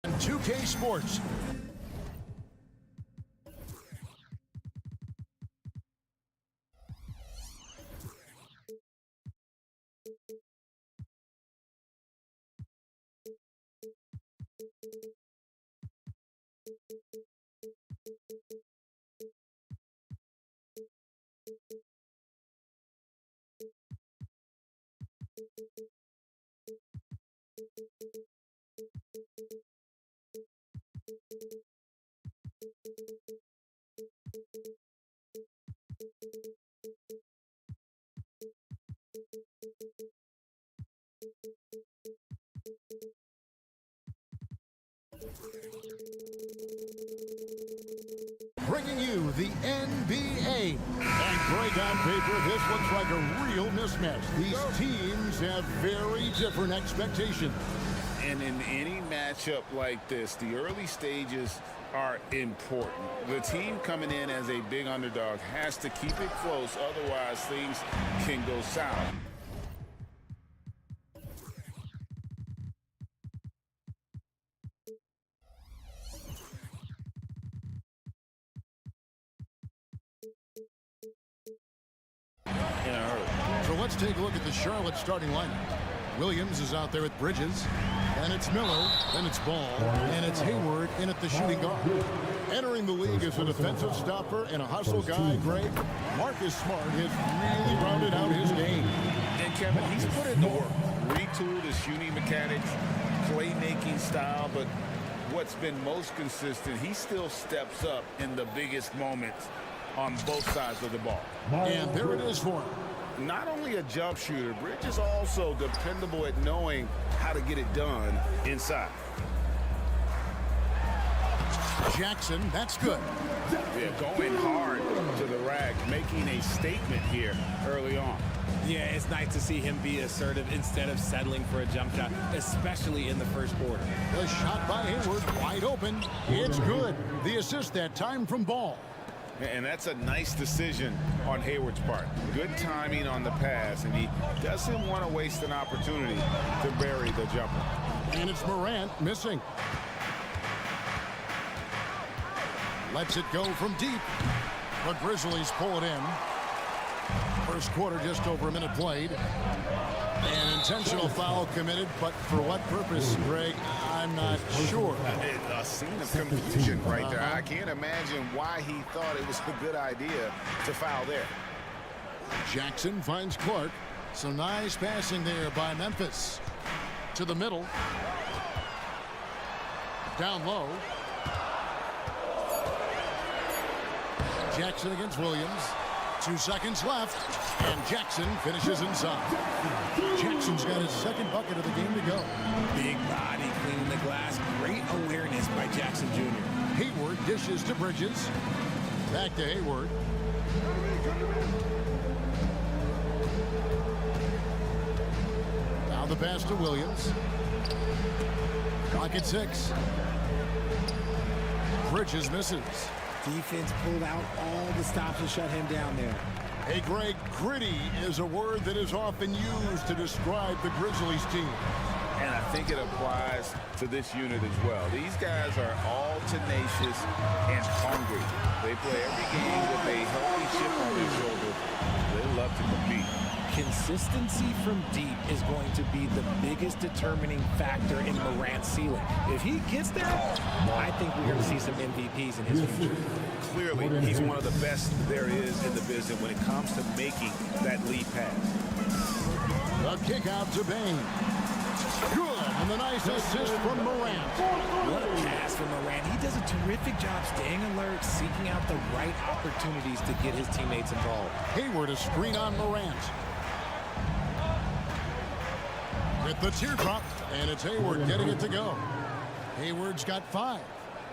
And 2K Sports. Bringing you the NBA. And Greg, on paper, this looks like a real mismatch. These teams have very different expectations. And in any matchup like this, the early stages are important. The team coming in as a big underdog has to keep it close, otherwise things can go south. So let's take a look at the Charlotte starting lineup. Williams is out there with Bridges. And it's Miller, then it's Ball, and it's Hayward in at the shooting guard. Entering the league as a defensive stopper and a hustle guy, Greg, Marcus Smart has really rounded out his game. And Kevin, he's put in the work, retooled his shooting mechanics, playmaking style, but what's been most consistent, he still steps up in the biggest moments on both sides of the ball. And there it is for him. Not only a jump shooter, Bridge is also dependable at knowing how to get it done inside. Jackson, that's good. Yeah, going hard to the rack, making a statement here early on. Yeah, it's nice to see him be assertive instead of settling for a jump shot, especially in the first quarter. The shot by Hayward, wide open. It's good. The assist that time from Ball. And that's a nice decision on Hayward's part. Good timing on the pass, and he doesn't want to waste an opportunity to bury the jumper. And it's Morant missing. Lets it go from deep. The Grizzlies pull it in. First quarter, just over a minute played. An intentional foul committed, but for what purpose, Greg, I'm not sure. A scene of confusion right there. I can't imagine why he thought it was a good idea to foul there. Jackson finds Clark. Some nice passing there by Memphis. To the middle. Down low. Jackson against Williams. 2 seconds left, and Jackson finishes inside. Jackson's got his second bucket of the game to go. Big body cleaning the glass. Great awareness by Jackson Jr. Hayward dishes to Bridges. Back to Hayward. Now the pass to Williams. Clock at 6. Bridges misses. Defense pulled out all the stops to shut him down there. Hey, Greg, gritty is a word that is often used to describe the Grizzlies team. And I think it applies to this unit as well. These guys are all tenacious and hungry. They play every game with a healthy chip on their shoulder. They love to compete. Consistency from deep is going to be the biggest determining factor in Morant's ceiling. If he gets there, I think we're going to see some MVPs in his future. Clearly, he's one of the best there is in the business when it comes to making that lead pass. The kick out to Bain. Good, and the nice assist from Morant. What a pass from Morant. He does a terrific job staying alert, seeking out the right opportunities to get his teammates involved. Hayward a screen on Morant. With the teardrop, and it's Hayward getting it to go. Hayward's got 5.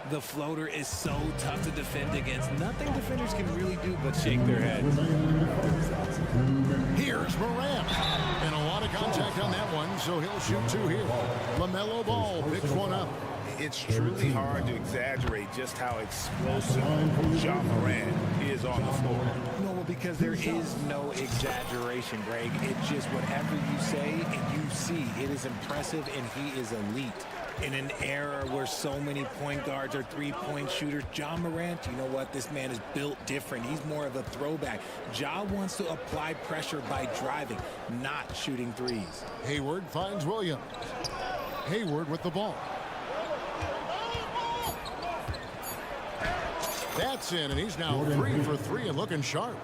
The floater is so tough to defend against. Nothing defenders can really do but shake their heads. Here's Morant. And a lot of contact on that one, so he'll shoot 2 here. LaMelo Ball picks one up. It's truly hard to exaggerate just how explosive Ja Morant is on the floor. No, well, because there is no exaggeration, Greg. It's just whatever you say and you see. It is impressive, and he is elite. In an era where so many point guards are three-point shooters, Ja Morant, you know what? This man is built different. He's more of a throwback. Ja wants to apply pressure by driving, not shooting threes. Hayward finds Williams. Hayward with the ball. That's in, and he's now 3 for 3 and looking sharp.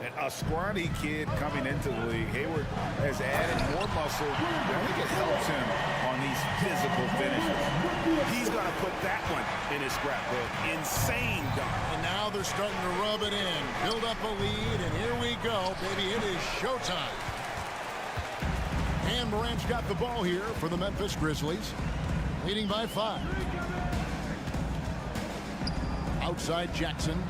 And a scrawny kid coming into the league. Hayward has added more muscle. I think it helps him on these physical finishes. He's going to put that one in his scrapbook. Insane dunk. And now they're starting to rub it in. Build up a lead, and here we go, baby. It is showtime. And Morant's got the ball here for the Memphis Grizzlies, leading by 5. Outside Jackson.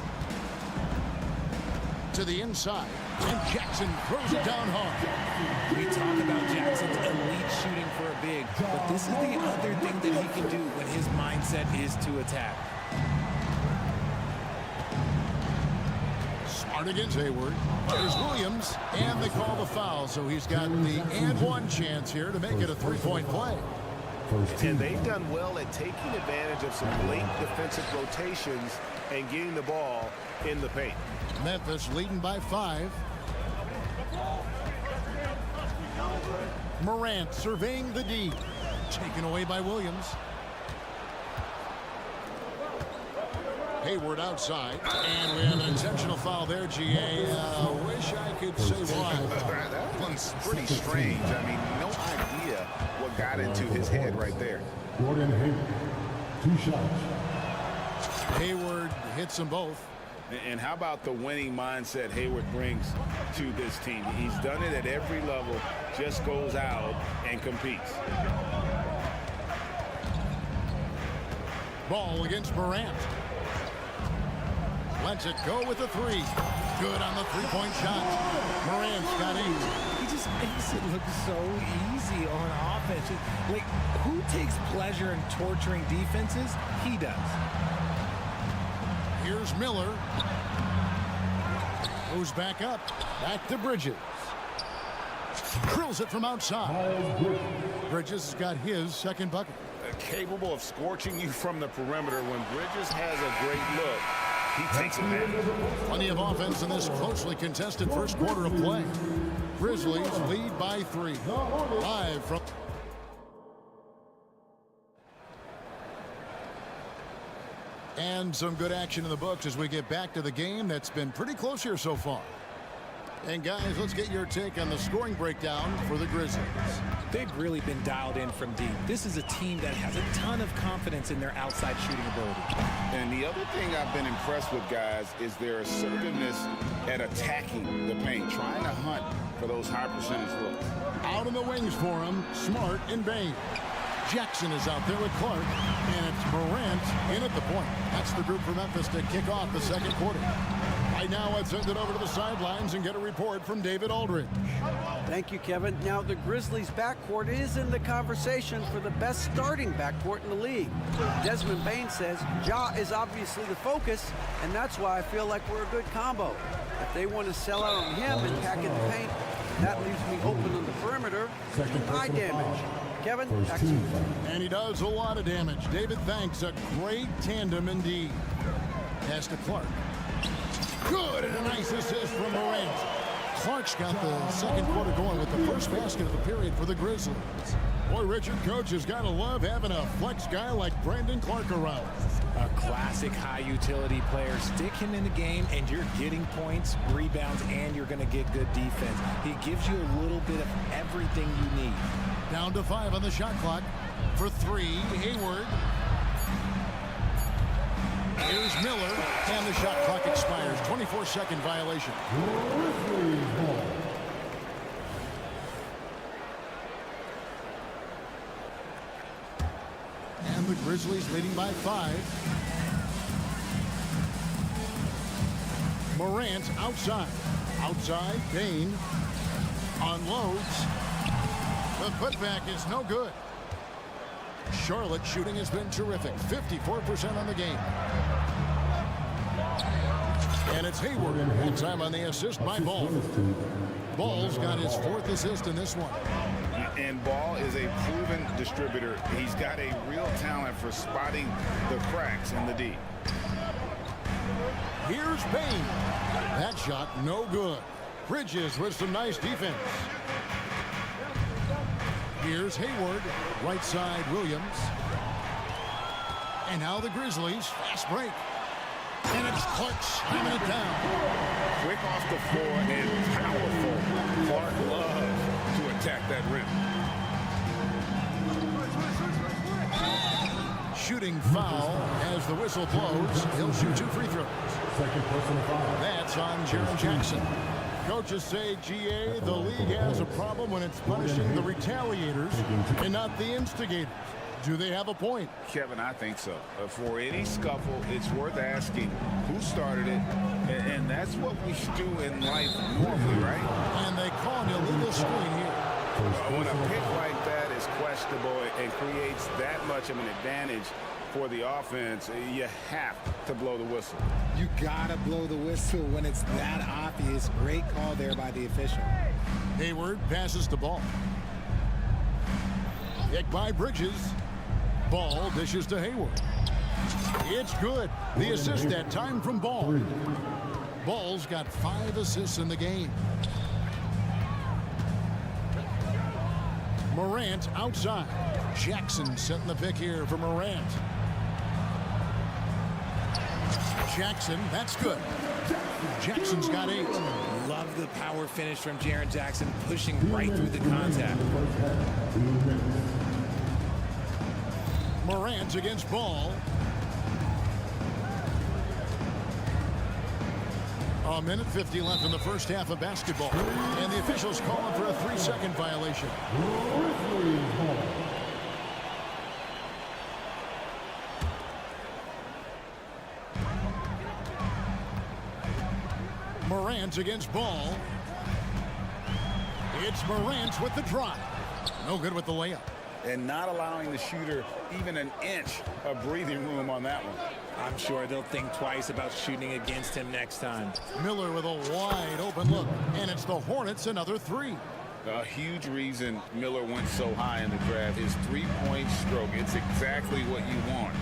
To the inside, and Jackson throws it down hard. We talk about Jackson's elite shooting for a big, but this is the other thing that he can do when his mindset is to attack. Smart against Hayward. There's Williams, and they call the foul, so he's got the and one chance here to make it a 3-point play. And they've done well at taking advantage of some late defensive rotations and getting the ball in the paint. Memphis leading by 5. Morant surveying the D. Taken away by Williams. Hayward outside. And we have an intentional foul there, GA. Wish I could say why. That one's pretty strange. I mean, no idea what got into his head right there. Gordon Hayward, 2 shots. Hayward hits them both. And how about the winning mindset Hayward brings to this team? He's done it at every level, just goes out and competes. Ball against Morant. Lets it go with the 3. Good on the 3-point shot. Morant's got 8. He just makes it look so easy on offense. Like, who takes pleasure in torturing defenses? He does. Here's Miller. Goes back up. Back to Bridges. Drills it from outside. Bridges has got his second bucket. Capable of scorching you from the perimeter. When Bridges has a great look, he takes advantage. Plenty of offense in this closely contested first quarter of play. Grizzlies lead by 3. Live from... And some good action in the books as we get back to the game that's been pretty close here so far. And guys, let's get your take on the scoring breakdown for the Grizzlies. They've really been dialed in from deep. This is a team that has a ton of confidence in their outside shooting ability. And the other thing I've been impressed with, guys, is their assertiveness at attacking the paint, trying to hunt for those high percentage looks. Out in the wings for him, Smart and Bain. Jackson is out there with Clark, and it's Morant in at the point. That's the group for Memphis to kick off the second quarter. Right now, let's send it over to the sidelines and get a report from David Aldridge. Thank you, Kevin. Now, the Grizzlies' backcourt is in the conversation for the best starting backcourt in the league. Desmond Bain says Ja is obviously the focus, and that's why I feel like we're a good combo. If they want to sell out on him and pack in the paint, that leaves me open on the perimeter to do eye damage. Kevin, back to you. And he does a lot of damage. David, thanks. A great tandem indeed. Pass to Clark. Good, and a nice assist from Morant. Clark's got the second quarter going with the first basket of the period for the Grizzlies. Boy, Richard, coach has got to love having a flex guy like Brandon Clark around. A classic high-utility player. Stick him in the game, and you're getting points, rebounds, and you're going to get good defense. He gives you a little bit of everything you need. Down to 5 on the shot clock. For 3, Hayward. Here's Miller, and the shot clock expires. 24-second violation. And the Grizzlies leading by 5. Morant outside. Outside, Bain unloads. The putback is no good. Charlotte shooting has been terrific. 54% on the game. And it's Hayward. And time on the assist by Ball. Ball's got his 4th assist in this one. And Ball is a proven distributor. He's got a real talent for spotting the cracks in the D. Here's Bain. That shot no good. Bridges with some nice defense. Here's Hayward. Right side, Williams. And now the Grizzlies. Fast break. And it's Clark slamming it down. Quick off the floor and powerful. Clark loves to attack that rim. Shooting foul as the whistle blows. He'll shoot 2 free throws. Second personal foul. That's on Jaren Jackson. Coaches say, GA, the league has a problem when it's punishing the retaliators and not the instigators. Do they have a point? Kevin, I think so. For any scuffle, it's worth asking who started it, and that's what we do in life normally, right? And they call an illegal screen here. When a pick like that is questionable and creates that much of an advantage for the offense, you have to blow the whistle. You gotta blow the whistle when it's that obvious. Great call there by the official. Hayward passes the ball. Kick by Bridges. Ball dishes to Hayward. It's good. The assist that time from Ball. Ball's got 5 assists in the game. Morant outside. Jackson setting the pick here for Morant. Jackson, that's good. Jackson's got 8. Love the power finish from Jaren Jackson, pushing right through the contact. Morant against Ball. A minute 50 left in the first half of basketball. And the officials calling for a 3-second violation. Morant against Ball. It's Morant with the drive. No good with the layup. And not allowing the shooter even an inch of breathing room on that one. I'm sure they'll think twice about shooting against him next time. Miller with a wide open look. And it's the Hornets another 3. A huge reason Miller went so high in the draft is 3-point stroke. It's exactly what you want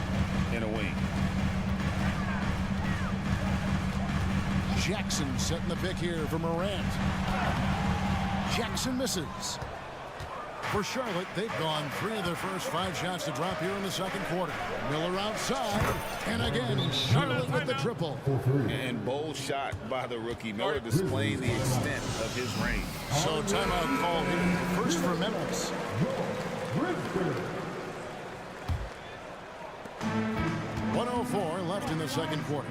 in a wing. Jackson setting the pick here for Morant. Jackson misses. For Charlotte, they've gone 3 of their first 5 shots to drop here in the second quarter. Miller outside, and again, Charlotte with the triple. And bold shot by the rookie. Miller displaying the extent of his range. So timeout call here. First for Memphis. 1:04 left in the second quarter.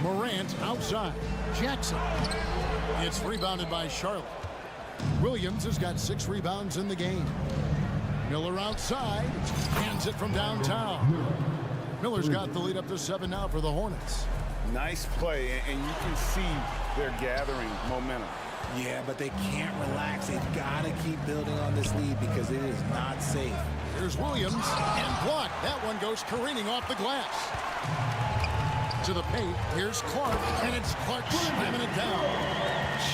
Morant outside. Jackson. It's rebounded by Charlotte. Williams has got 6 rebounds in the game. Miller outside. Hands it from downtown. Miller's got the lead up to 7 now for the Hornets. Nice play, and you can see they're gathering momentum. Yeah, but they can't relax. They've got to keep building on this lead because it is not safe. Here's Williams, and blocked. That one goes careening off the glass. To the paint, here's Clark, and it's Clark slamming it down.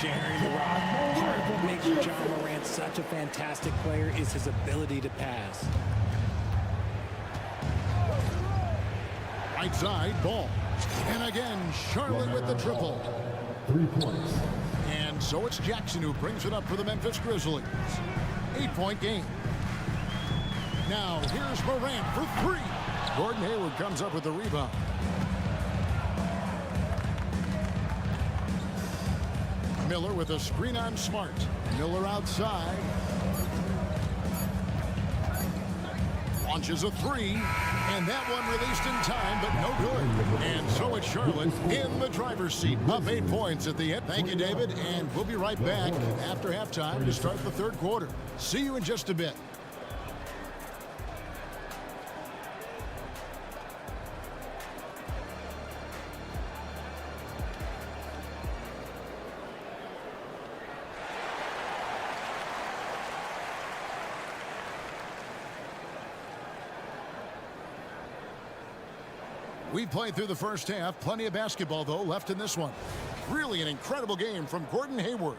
Sharing the rock. Part of what makes John Morant such a fantastic player is his ability to pass. Right side, ball. And again, Charlotte with the triple. 3 points. And so it's Jackson who brings it up for the Memphis Grizzlies. 8-point game. Now here's Morant for 3. Gordon Hayward comes up with the rebound. Miller with a screen on Smart. Miller outside. Launches a 3. And that one released in time, but no good. And so it's Charlotte in the driver's seat. Up 8 points at the end. Thank you, David. And we'll be right back after halftime to start the third quarter. See you in just a bit. We played through the first half. Plenty of basketball, though, left in this one. Really an incredible game from Gordon Hayward.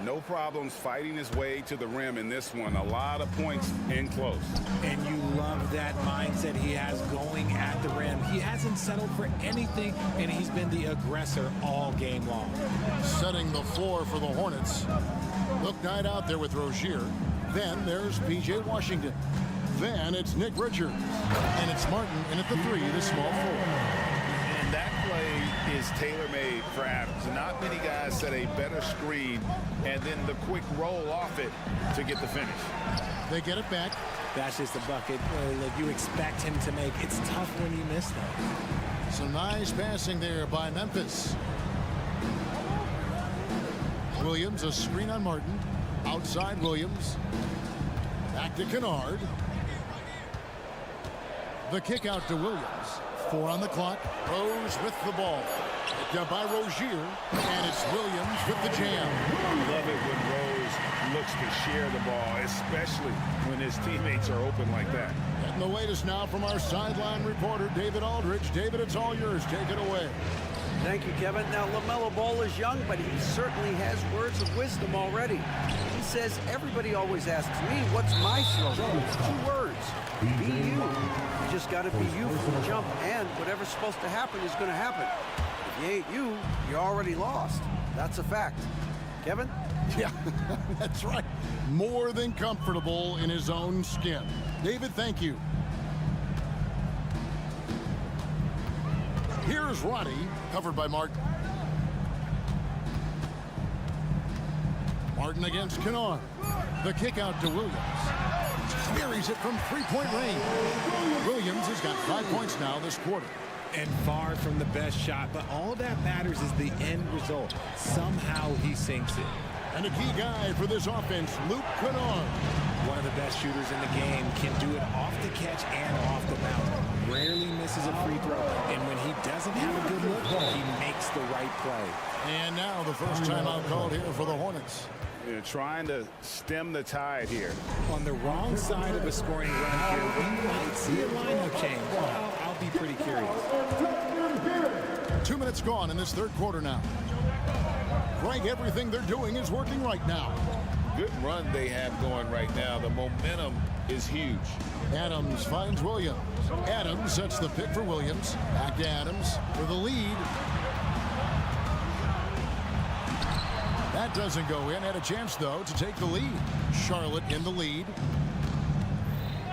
No problems fighting his way to the rim in this one. A lot of points in close. And you love that mindset he has going at the rim. He hasn't settled for anything, and he's been the aggressor all game long. Setting the floor for the Hornets. Look Knight out there with Rozier. Then there's P.J. Washington. Then it's Nick Richards. And it's Martin in at the 3, the small forward. And that play is tailor-made for Adams. Not many guys set a better screen and then the quick roll off it to get the finish. They get it back. That's just a bucket that you expect him to make. It's tough when you miss that. Some nice passing there by Memphis. Williams, a screen on Martin. Outside Williams. Back to Kennard. The kick out to Williams. 4 on the clock. Rose with the ball. Picked up by Rozier. And it's Williams with the jam. Love it when Rose looks to share the ball, especially when his teammates are open like that. And the latest now from our sideline reporter, David Aldridge. David, it's all yours. Take it away. Thank you, Kevin. Now, LaMelo Ball is young, but he certainly has words of wisdom already. He says, everybody always asks me, what's my slogan? It's 2 words. Be you. You just got to be you from the jump, and whatever's supposed to happen is going to happen. If you ain't you, you're already lost. That's a fact. Kevin? Yeah, that's right. More than comfortable in his own skin. David, thank you. Here's Roddy, covered by Martin. Martin against Kennard. The kick out to Williams. Buries it from 3-point range. Williams has got 5 points now this quarter. And far from the best shot, but all that matters is the end result. Somehow he sinks it. And a key guy for this offense, Luke Kennard. One of the best shooters in the game, can do it off the catch and off the bounce. Rarely misses a free throw, and when he doesn't have a good look, he makes the right play. And now the first timeout called here for the Hornets. You're trying to stem the tide here. On the wrong side of a scoring run here, we might see a lineup change. I'll be pretty curious. 2 minutes gone in this third quarter now. Greg, everything they're doing is working right now. Good run they have going right now. The momentum is huge. Adams finds Williams. Adams sets the pick for Williams. Back to Adams for the lead. That doesn't go in. Had a chance, though, to take the lead. Charlotte in the lead.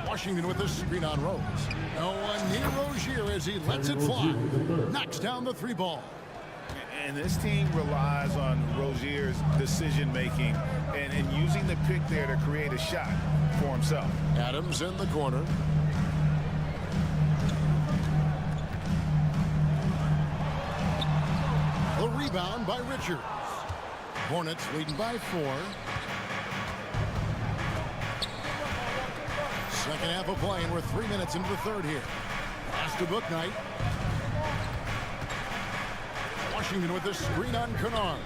Washington with the screen on Rose. No one near Rozier as he lets it fly. Knocks down the 3 ball. And this team relies on Rozier's decision-making and using the pick there to create a shot for himself. Adams in the corner. The rebound by Richards. Hornets leading by 4. Second half of play, and we're 3 minutes into the third here. Pass to Bouknight. Washington with the screen on Kennard.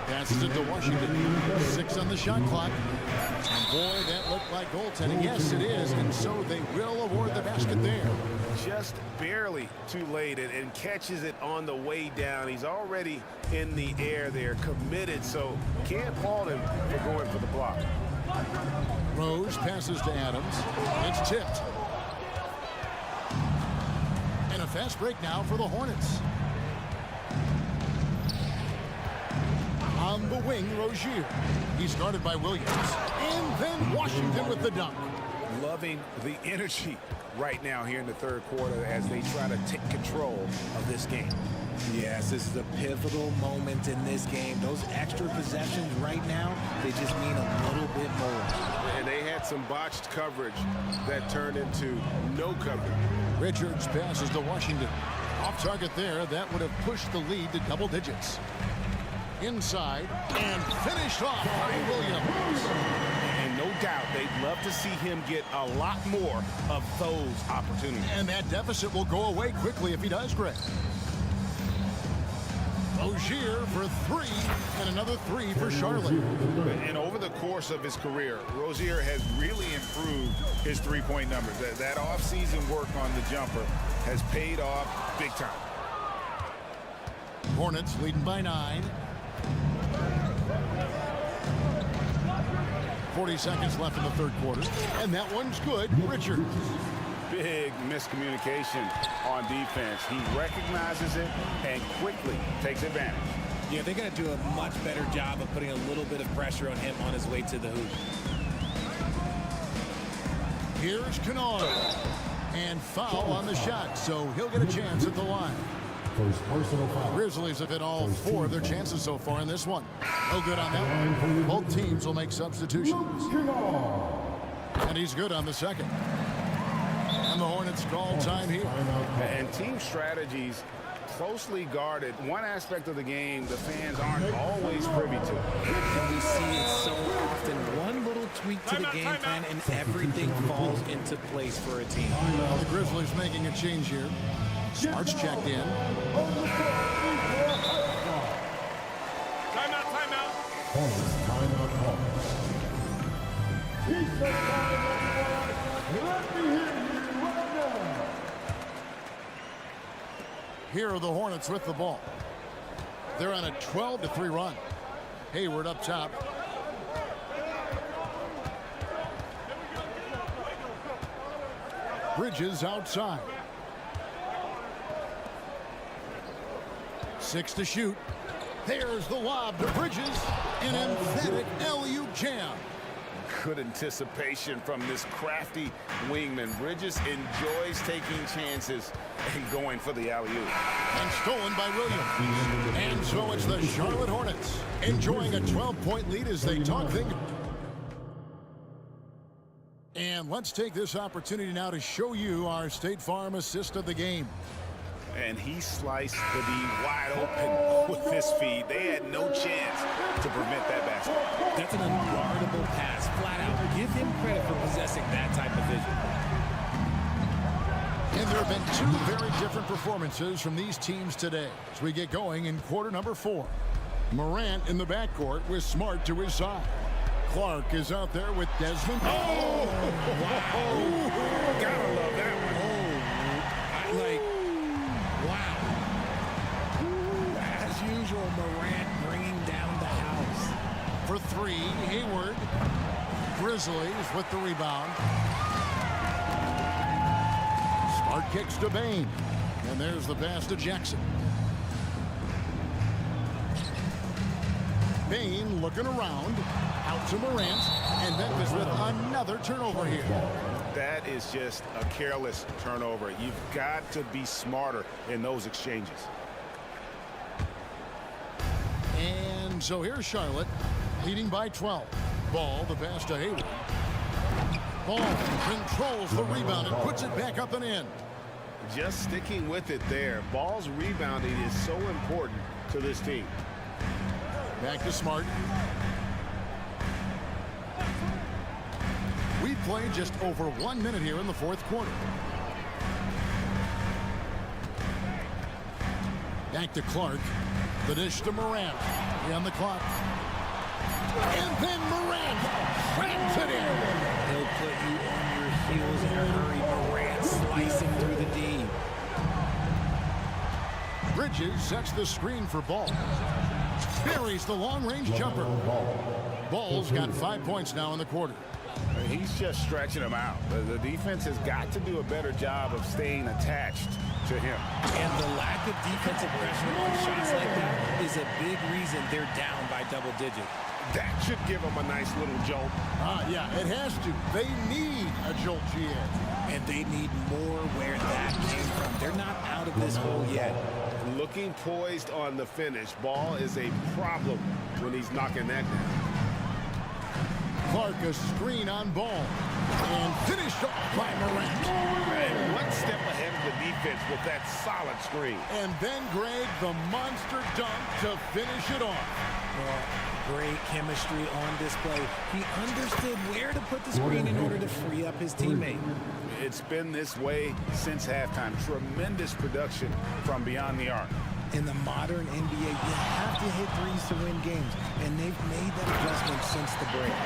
Passes it to Washington. 6 on the shot clock. And boy, that looked like goaltending. Yes, it is, and so they will award the basket there. Just barely too late and catches it on the way down. He's already in the air there, committed, so can't fault him for going for the block. Rose passes to Adams. It's tipped. fast break now for the Hornets. On the wing, Rozier. He's guarded by Williams. And then Washington with the dunk. Loving the energy right now here in the third quarter as they try to take control of this game. Yes, this is a pivotal moment in this game. Those extra possessions right now, they just mean a little bit more. And they had some botched coverage that turned into no coverage. Richards passes to Washington. Off target there, that would have pushed the lead to double digits. Inside and finished off by Williams. And no doubt they'd love to see him get a lot more of those opportunities. And that deficit will go away quickly if he does, Greg. Rozier for three, and another three for Charlotte. And over the course of his career, Rozier has really improved his three-point numbers. That off-season work on the jumper has paid off big time. Hornets leading by 9. 40 seconds left in the third quarter, and that one's good. Richards. Big miscommunication on defense. He recognizes it and quickly takes advantage. Yeah, they got to do a much better job of putting a little bit of pressure on him on his way to the hoop. Here's Kennard. And foul on the shot, so he'll get a chance at the line. First personal foul. Grizzlies have hit all 4 of their chances so far in this one. No good on that one. Both teams will make substitutions. And he's good on the second. And the Hornets call time here. And team strategies closely guarded. One aspect of the game the fans aren't always privy to. And we see it so often. One little tweak to the game plan and everything falls into place for a team. Well, the Grizzlies making a change here. Smart's checked in. Timeout. Hornets timeout call. He said timeout. Let me hear you right now. Here are the Hornets with the ball. They're on a 12-3 run. Hayward up top. Bridges outside. 6 to shoot. There's the lob to Bridges. An emphatic alley-oop jam. Good anticipation from this crafty wingman. Bridges enjoys taking chances and going for the alley-oop. And stolen by Williams. And so it's the Charlotte Hornets enjoying a 12-point lead as they talk things. And let's take this opportunity now to show you our State Farm assist of the game. And he sliced the D wide open with his feed. They had no chance to prevent that basket. That's an unguardable pass, flat out. Give him credit for possessing that type of vision. And there have been 2 very different performances from these teams today as we get going in quarter number 4. Morant in the backcourt with Smart to his side. Clark is out there with Desmond. Oh! Wow. Gotta love that one. Wow. As usual, Morant bringing down the house. For 3, Hayward. Grizzlies with the rebound. Smart kicks to Bain. And there's the pass to Jackson. Bain looking around. Out to Morant. And Memphis with another turnover here. That is just a careless turnover. You've got to be smarter in those exchanges. And so here's Charlotte leading by 12. Ball, the pass to Hayward. Ball controls the rebound and puts it back up and in. Just sticking with it there. Ball's rebounding is so important to this team. Back to Smart. We played just over 1 minute here in the fourth quarter. Back to Clark. The dish to Morant. On the clock. And then Morant slams it in. He'll put you on your heels in a hurry. Morant slicing through the D. Bridges sets the screen for Ball. Buries the long-range jumper. Ball's got 5 points now in the quarter. He's just stretching them out. The defense has got to do a better job of staying attached to him. And the lack of defensive pressure on shots like that is a big reason they're down by double digits. That should give them a nice little jolt. Yeah, it has to. They need a jolt, GA. And they need more where that came from. They're not out of this hole yet. Looking poised on the finish. Ball is a problem when he's knocking that down. Clark, a screen on Ball. And finished off by Morant. And one step ahead of the defense with that solid screen. And then Greg, the monster dunk to finish it off. Great chemistry on display. He understood where to put the screen in order to free up his teammate. It's been this way since halftime. Tremendous production from beyond the arc. In the modern NBA, you have to hit threes to win games, and they've made that adjustment since the break.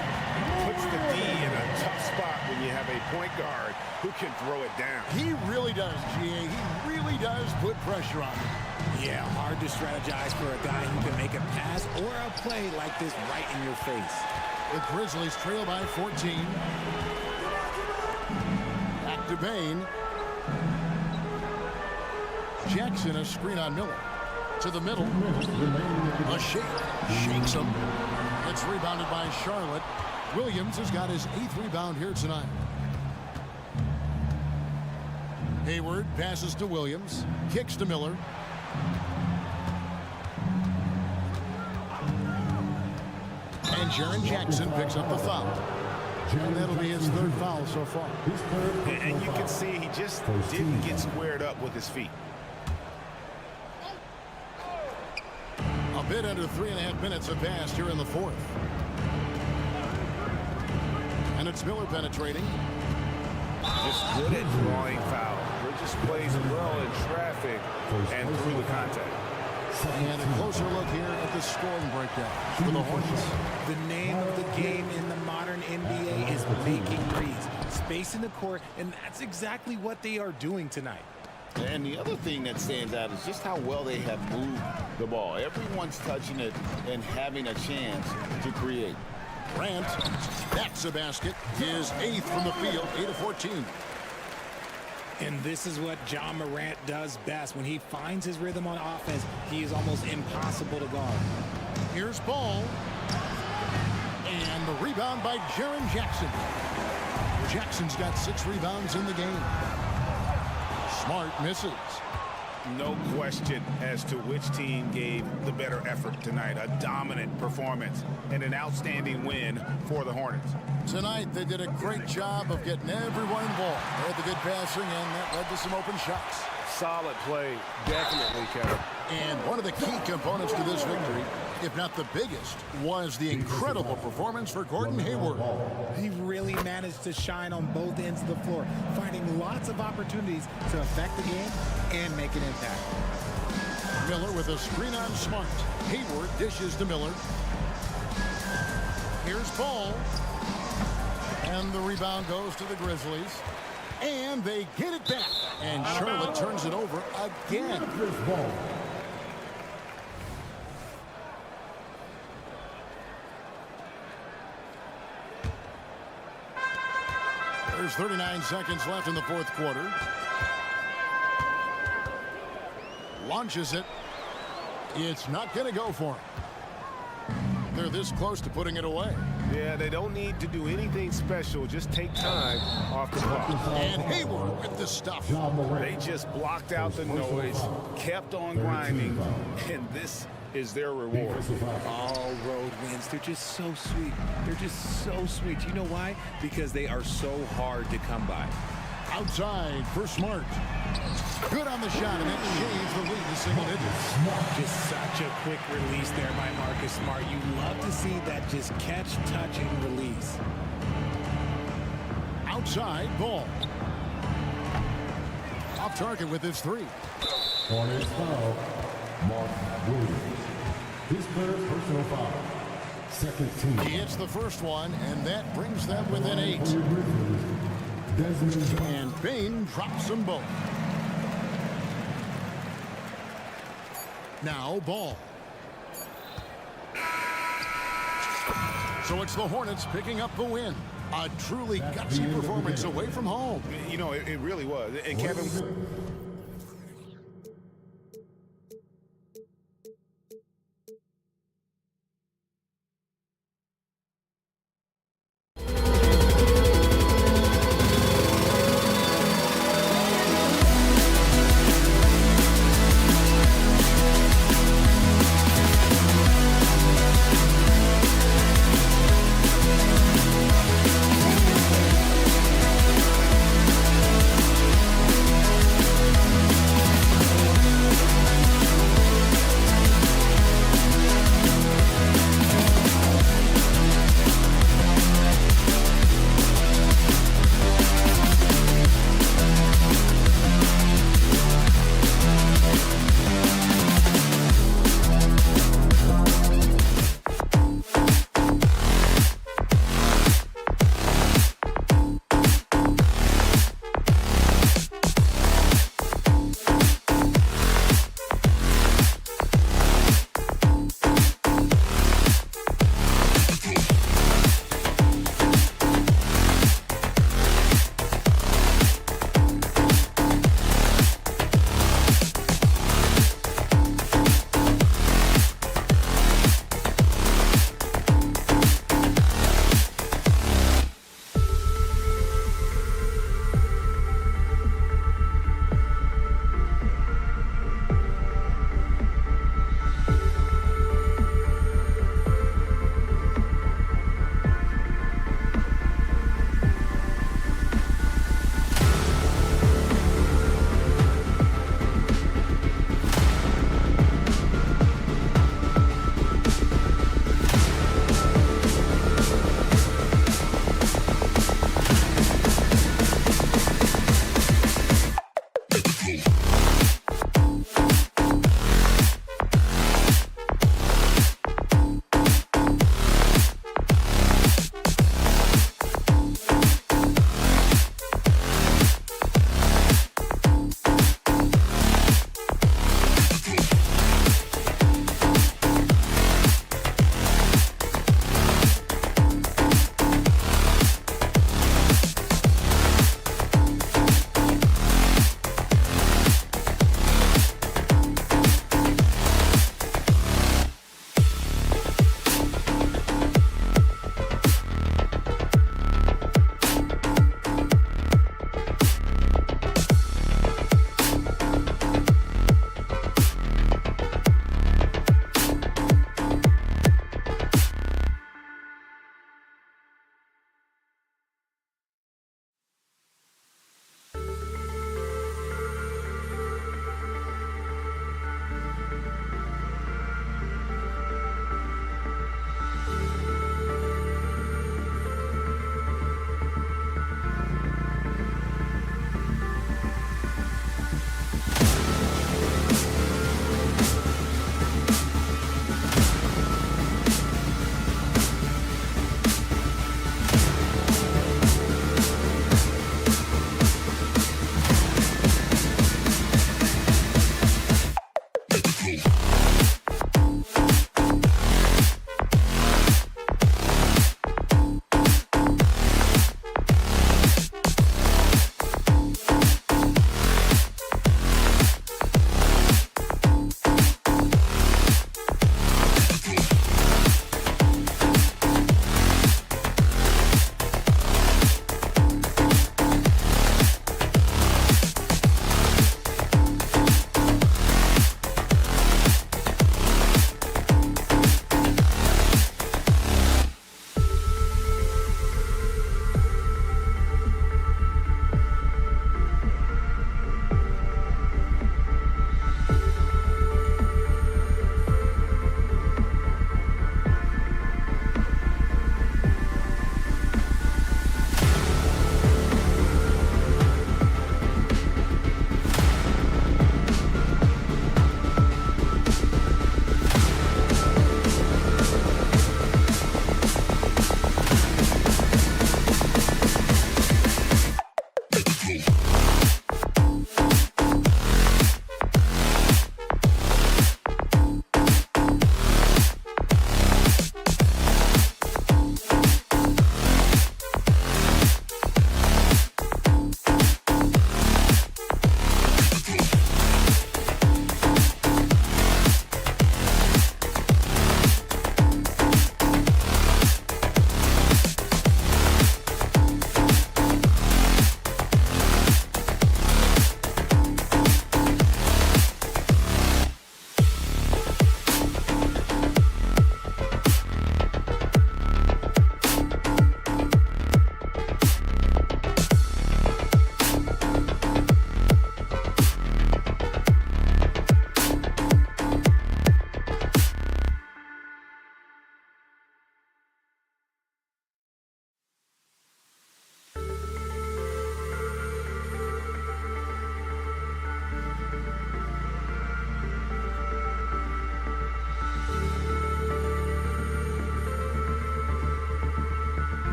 Puts the D in a tough spot when you have a point guard who can throw it down. He really does, GA. He really does put pressure on him. Yeah, hard to strategize for a guy who can make a pass or a play like this right in your face. The Grizzlies trail by 14. Back to Bain. Jackson, a screen on Miller. To the middle. A shake. Shakes him. It's rebounded by Charlotte. Williams has got his 8th rebound here tonight. Hayward passes to Williams. Kicks to Miller. And Jaren Jackson picks up the foul. And that'll be his 3rd foul so far. And you can see he just didn't get squared up with his feet. A bit under 3.5 minutes have passed here in the 4th. And it's Miller penetrating. Just good at drawing foul. Bridges plays well in traffic and through the contact. And a closer look here at the scoring breakdown for the Hornets. The name of the game in the modern NBA is making threes. Space in the court, and that's exactly what they are doing tonight. And the other thing that stands out is just how well they have moved the ball. Everyone's touching it and having a chance to create. Grant, that's a basket. His 8th from the field, 8 of 14. And this is what John Morant does best. When he finds his rhythm on offense, he is almost impossible to guard. Here's Ball. And the rebound by Jaren Jackson. Jackson's got 6 rebounds in the game. Smart misses. No question as to which team gave the better effort tonight. A dominant performance and an outstanding win for the Hornets. Tonight, they did a great job of getting everyone involved. They had the good passing, and that led to some open shots. Solid play, definitely, Kevin. And one of the key components to this victory, if not the biggest, was the incredible performance for Gordon Hayward. He really managed to shine on both ends of the floor, finding lots of opportunities to affect the game and make an impact. Miller with a screen on Smart. Hayward dishes to Miller. Here's Ball. And the rebound goes to the Grizzlies. And they get it back. And Charlotte turns it over again. There's 39 seconds left in the 4th quarter. Launches it. It's not going to go for him. They're this close to putting it away. Yeah, they don't need to do anything special. Just take time off the clock. And Hayward with the stuff. They just blocked out the noise, kept on grinding, and this is their reward. All road wins. They're just so sweet. They're just so sweet. You know why? Because they are so hard to come by. Outside for Smart. Good on the shot, and that shaves the lead to single digits. Just such a quick release there by Marcus Smart. You love to see that just catch, touch, and release. Outside, Ball. Off target with his 3. Hornets foul. Mark Williams. His 3rd personal foul. Second team. He hits the first one, and that brings them within 8. And Bain drops them both. Now Ball. So it's the Hornets picking up the win. A truly gutsy performance away from home. You know, it really was. And Kevin,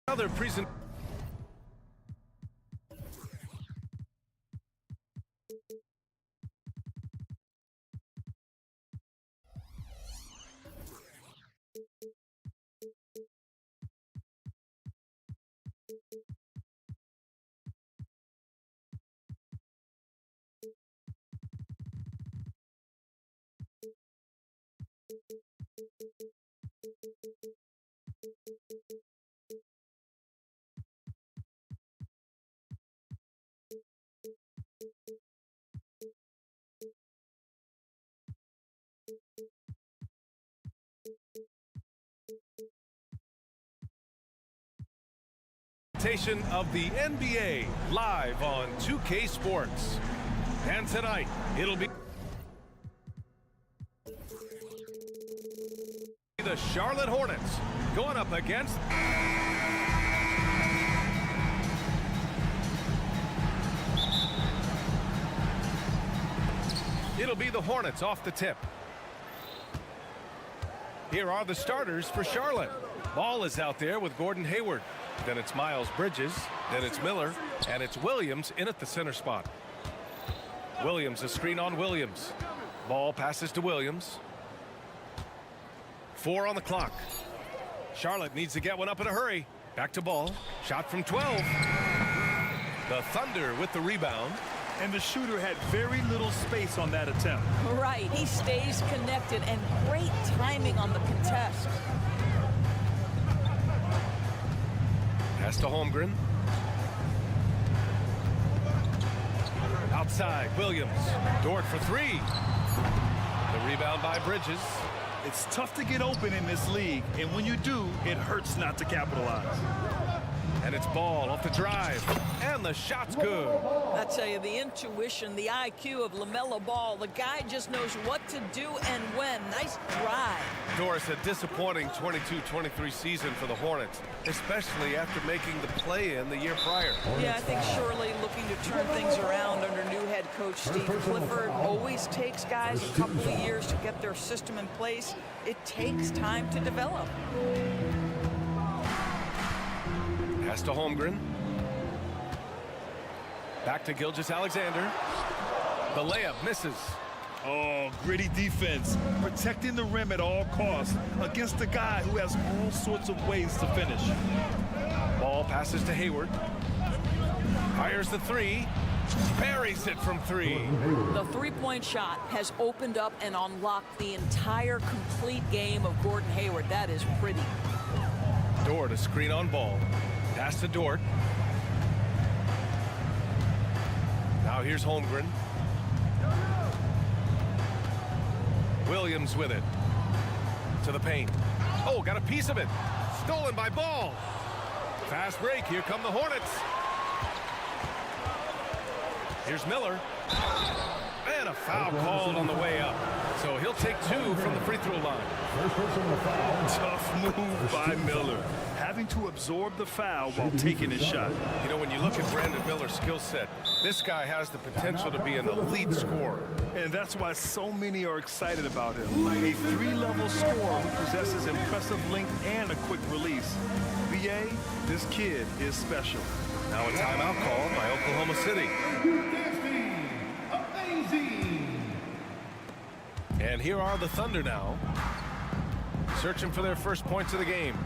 Another present. Of the NBA live on 2K Sports. And tonight, it'll be the Charlotte Hornets going up against it'll be the Hornets off the tip. Here are the starters for Charlotte. Ball is out there with Gordon Hayward. Then it's Miles Bridges, then it's Miller, and it's Williams in at the center spot. Williams, a screen on Williams. Ball passes to Williams. 4 on the clock. Charlotte needs to get one up in a hurry. Back to ball. Shot from 12. The Thunder with the rebound. And the shooter had very little space on that attempt. Right, he stays connected and great timing on the contest. Pass to Holmgren. Outside, Williams. Dort for 3. The rebound by Bridges. It's tough to get open in this league, and when you do, it hurts not to capitalize. And it's Ball off the drive. And the shot's good. I tell you, the intuition, the IQ of LaMelo Ball, the guy just knows what to do and when. Nice drive. Doris, a disappointing 22-23 season for the Hornets, especially after making the play-in the year prior. Yeah, I think surely looking to turn things around under new head coach Steve Clifford. Always takes guys a couple of years to get their system in place. It takes time to develop. Pass to Holmgren. Back to Gilgeous-Alexander. The layup misses. Oh, gritty defense. Protecting the rim at all costs against a guy who has all sorts of ways to finish. Ball passes to Hayward. Fires the 3. Buries it from 3. The three-point shot has opened up and unlocked the entire complete game of Gordon Hayward. That is pretty. Dort, a screen on Ball. Pass to Dort. Now here's Holmgren. Williams with it. To the paint. Oh, got a piece of it. Stolen by Ball. Fast break. Here come the Hornets. Here's Miller. And a foul called on the way up. So he'll take 2 from the free throw line. Tough move by Miller. Having to absorb the foul while taking his shot. You know, when you look at Brandon Miller's skill set, this guy has the potential to be an elite scorer. And that's why so many are excited about him. A 3-level scorer who possesses impressive length and a quick release. B.A., this kid is special. Now a timeout call by Oklahoma City. And here are the Thunder now, searching for their first points of the game.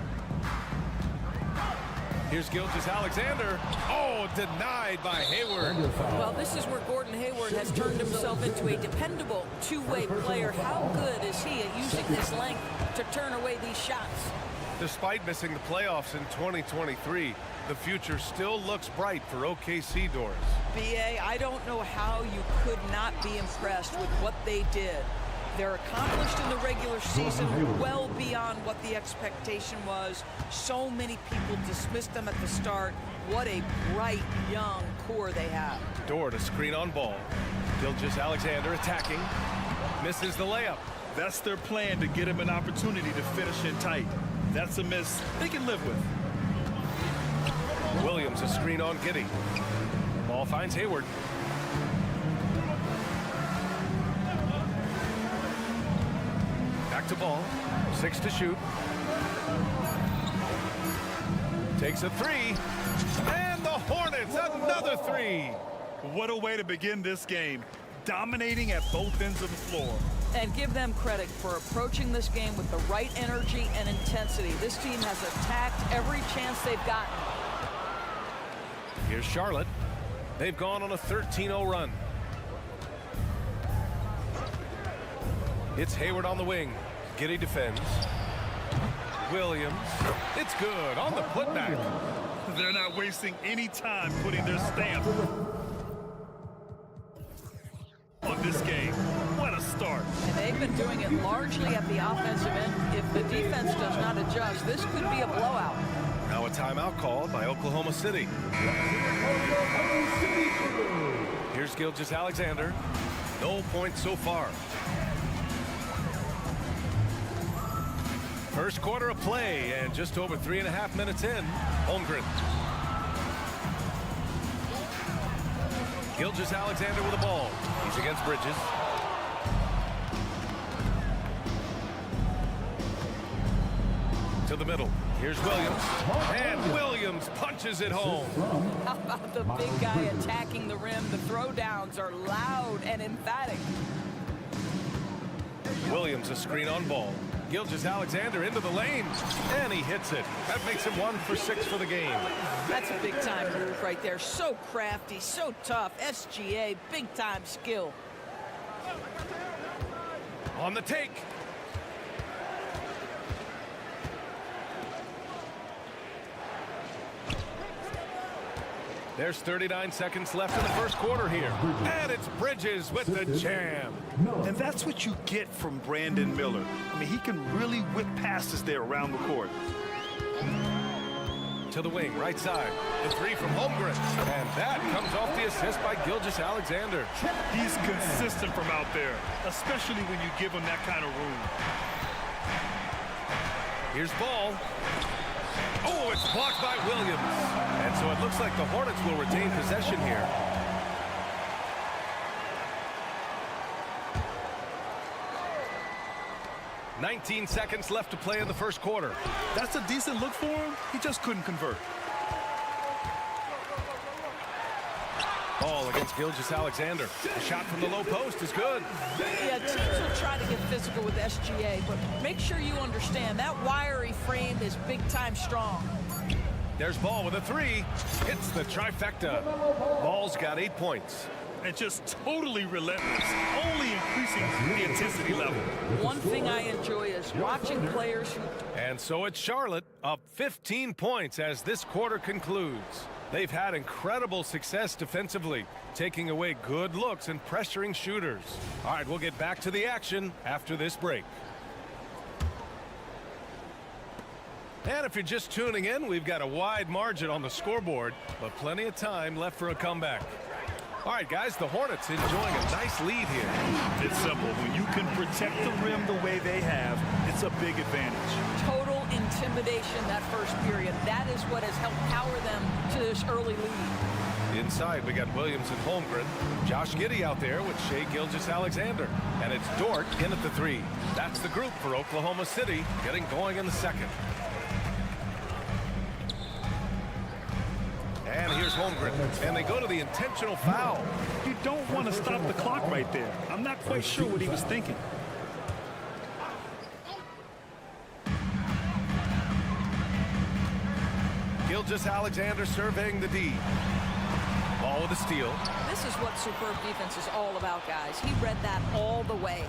Here's Gilgeous-Alexander. Oh, denied by Hayward. Well, this is where Gordon Hayward has turned himself into a dependable two-way player. How good is he at using his length to turn away these shots? Despite missing the playoffs in 2023, the future still looks bright for OKC, Doris. B.A., I don't know how you could not be impressed with what they did. They're accomplished in the regular season, well beyond what the expectation was. So many people dismissed them at the start. What a bright, young core they have. Dort, a screen on Ball. Gilgeous-Alexander attacking. Misses the layup. That's their plan, to get him an opportunity to finish in tight. That's a miss they can live with. Williams, a screen on Giddey. Ball finds Hayward. Back Back to ball. 6 to shoot. Takes a 3. And the Hornets, another 3. What a way to begin this game. Dominating at both ends of the floor. And give them credit for approaching this game with the right energy and intensity. This team has attacked every chance they've gotten. Here's Charlotte. They've gone on a 13-0 run. It's Hayward on the wing. Giddey defends. Williams. It's good on the putback. They're not wasting any time putting their stamp on this game. What a start. And they've been doing it largely at the offensive end. If the defense does not adjust, this could be a blowout. Now a timeout called by Oklahoma City. Here's Gilgeous-Alexander. No points so far. First quarter of play, and just over 3.5 minutes in. Holmgren. Gilgeous-Alexander with the ball. He's against Bridges. To the middle. Here's Williams. And Williams punches it home. How about the big guy attacking the rim? The throwdowns are loud and emphatic. Williams a screen on ball. Gilgeous-Alexander into the lane, and he hits it. That makes him 1 for 6 for the game. That's a big-time move right there. So crafty, so tough. SGA, big-time skill. On the take. There's 39 seconds left in the first quarter here. And it's Bridges with the jam. And that's what you get from Brandon Miller. I mean, he can really whip passes there around the court. To the wing, right side. The 3 from Holmgren. And that comes off the assist by Gilgeous-Alexander. He's consistent from out there, especially when you give him that kind of room. Here's ball. Oh, it's blocked by Williams. And so it looks like the Hornets will retain possession here. "19 seconds left to play in the first quarter. That's a decent look for him. He just couldn't convert. Ball against Gilgeous-Alexander. A shot from the low post is good. Yeah, teams will try to get physical with SGA, but make sure you understand that wiry frame is big-time strong. There's Ball with a 3. Hits the trifecta. Ball's got 8 points. And just totally relentless, only increasing the intensity level. One thing I enjoy is watching players who... And so it's Charlotte up 15 points as this quarter concludes. They've had incredible success defensively, taking away good looks and pressuring shooters. All right, we'll get back to the action after this break. And if you're just tuning in, we've got a wide margin on the scoreboard, but plenty of time left for a comeback. All right, guys, the Hornets enjoying a nice lead here. It's simple. When you can protect the rim the way they have, it's a big advantage. Total intimidation that first period. That is what has helped power them to this early lead. Inside, we got Williams and Holmgren. Josh Giddey out there with Shai Gilgeous-Alexander. And it's Dort in at the 3. That's the group for Oklahoma City getting going in the second. And here's Holmgren. And they go to the intentional foul. You don't want to stop the clock right there. I'm not quite sure what he was thinking. Gilgeous-Alexander surveying the D. Ball with a steal. This is what superb defense is all about, guys. He read that all the way.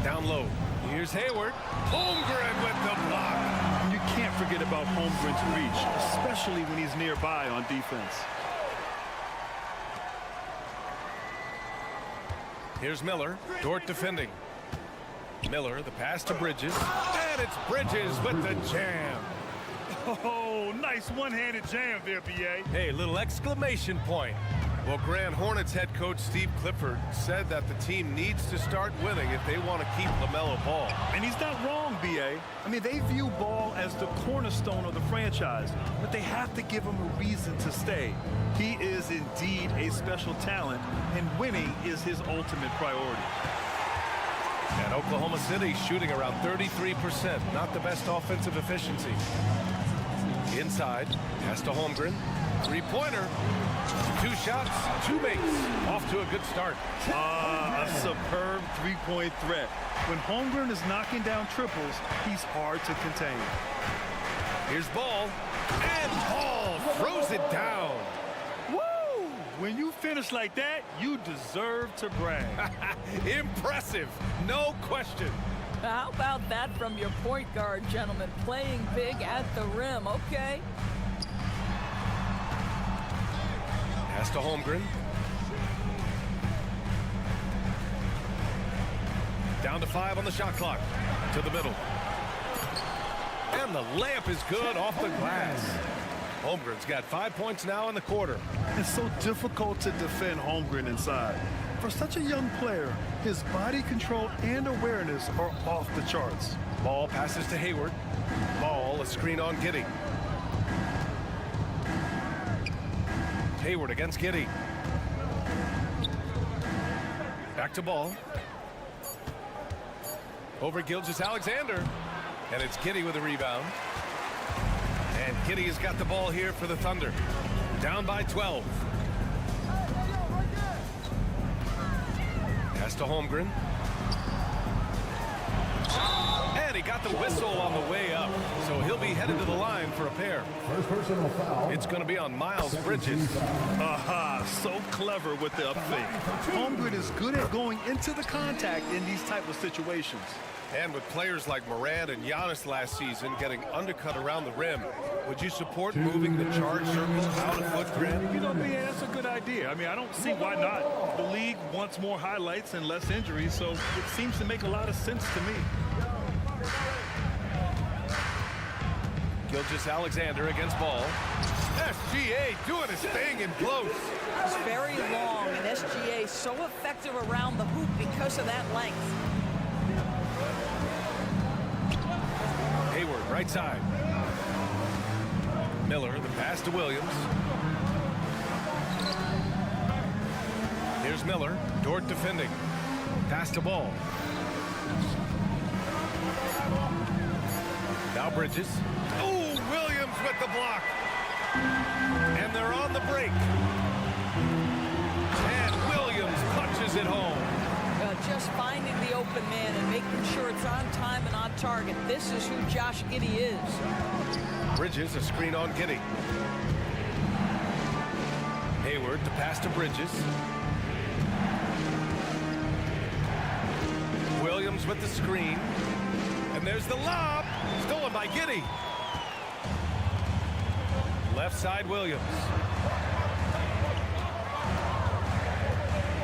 Down low. Here's Hayward. Holmgren with the block. You can't forget about Holmgren's reach, especially when he's nearby on defense. Here's Miller. Dort defending. Miller, the pass to Bridges. And it's Bridges with the jam. Oh, nice one-handed jam there, B.A. Hey, little exclamation point. Well, Grand Hornets head coach Steve Clifford said that the team needs to start winning if they want to keep LaMelo Ball. And he's not wrong, B.A. I mean, they view Ball as the cornerstone of the franchise, but they have to give him a reason to stay. He is indeed a special talent, and winning is his ultimate priority. And Oklahoma City shooting around 33%. Not the best offensive efficiency. Inside, pass to Holmgren. Three-pointer. 2 shots, 2 makes. Off to a good start. A superb three-point threat. When Holmgren is knocking down triples, he's hard to contain. Here's Ball. And Ball throws it down. Woo! When you finish like that, you deserve to brag. Impressive, no question. How about that from your point guard, gentlemen? Playing big at the rim. Okay. Pass to Holmgren. Down to 5 on the shot clock. To the middle. And the layup is good off the glass. Holmgren's got 5 points now in the quarter. It's so difficult to defend Holmgren inside. For such a young player, his body control and awareness are off the charts. Ball passes to Hayward. Ball, a screen on Giddey. Hayward against Giddey. Back to Ball. Over Gilgeous-Alexander. And it's Giddey with a rebound. And Giddey has got the ball here for the Thunder. Down by 12. Pass to Holmgren. And he got the whistle on the way up. So he'll be headed to the line for a pair. First personal foul. It's going to be on Miles Bridges. Aha, so clever with the up fake. Holmgren is good at going into the contact in these type of situations. And with players like Morant and Giannis last season getting undercut around the rim, would you support moving the charge circle out a foot, Grant? You know, man, that's a good idea. I mean, I don't see why not. The league wants more highlights and less injuries, so it seems to make a lot of sense to me. Gilgeous-Alexander against Ball. SGA doing his thing in close. It's very long, and SGA so effective around the hoop because of that length. Hayward, right side. Miller, the pass to Williams. Here's Miller. Dort defending. Pass to Ball. Now Bridges. Oh, Williams with the block. And they're on the break. And Williams punches it home. Just finding the open man and making sure it's on time and on target. This is who Josh Giddey is. Bridges, a screen on Giddey. Hayward to pass to Bridges. Williams with the screen. And there's the lob. Stolen by Giddey. Left side Williams.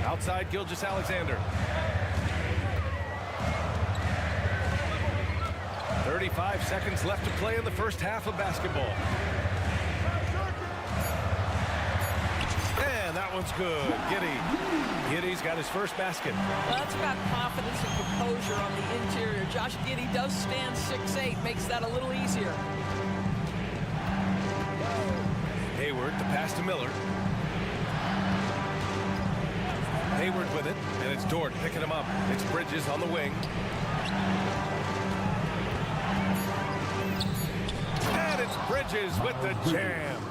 Outside Gilgeous-Alexander. 35 seconds left to play in the first half of basketball. And that one's good. Giddey's got his first basket. Well, that's about confidence and composure on the interior. Josh Giddey does stand 6'8", makes that a little easier. Hayward, the pass to Miller. Hayward with it, and it's Dort picking him up. It's Bridges on the wing. And it's Bridges with the jam.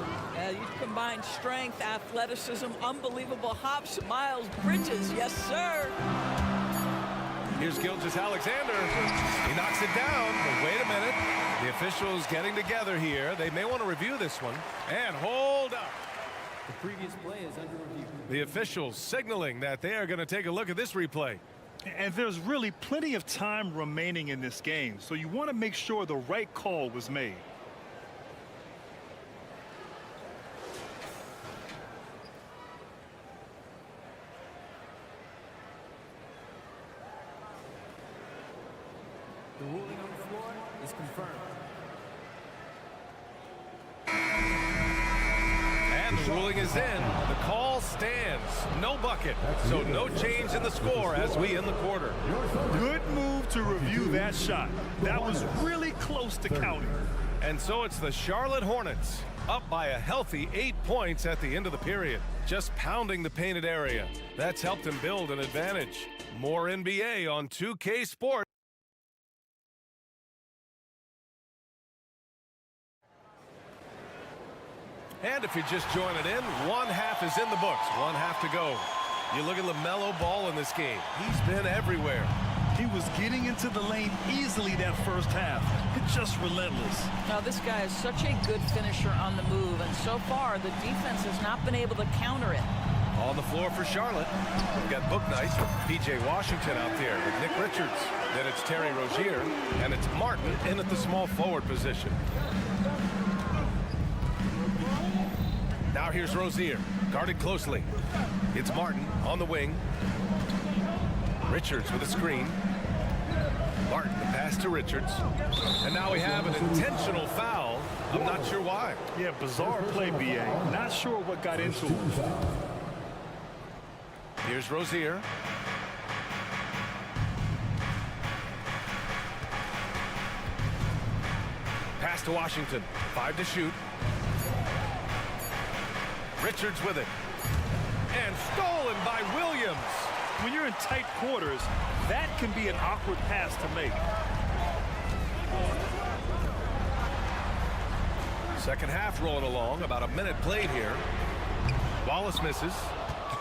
You combine strength, athleticism, unbelievable hops. Miles Bridges, yes, sir. Here's Gilgeous-Alexander. He knocks it down, but wait a minute. The officials getting together here. They may want to review this one. And hold up. The previous play is under review. The officials signaling that they are going to take a look at this replay. And there's really plenty of time remaining in this game, so you want to make sure the right call was made. The ruling on the floor is confirmed. And the ruling is in. The call stands. No bucket. So no change in the score as we end the quarter. Good move to review that shot. That was really close to counting. And so it's the Charlotte Hornets up by a healthy 8 points at the end of the period. Just pounding the painted area. That's helped them build an advantage. More NBA on 2K Sports. And if you're just joining in, one half is in the books. One half to go. You look at LaMelo Ball in this game. He's been everywhere. He was getting into the lane easily that first half. It's just relentless. Now, this guy is such a good finisher on the move, and so far, the defense has not been able to counter it. On the floor for Charlotte, we've got Book Night with P.J. Washington out there with Nick Richards. Then it's Terry Rozier, and it's Martin in at the small forward position. Now here's Rozier, guarded closely. It's Martin on the wing. Richards with a screen. Martin, the pass to Richards. And now we have an intentional foul. I'm not sure why. Yeah, bizarre play, B.A. Not sure what got into him. Here's Rozier. Pass to Washington. 5 to shoot. Richards with it. And stolen by Williams. When you're in tight quarters, that can be an awkward pass to make. Second half rolling along. About a minute played here. Wallace misses.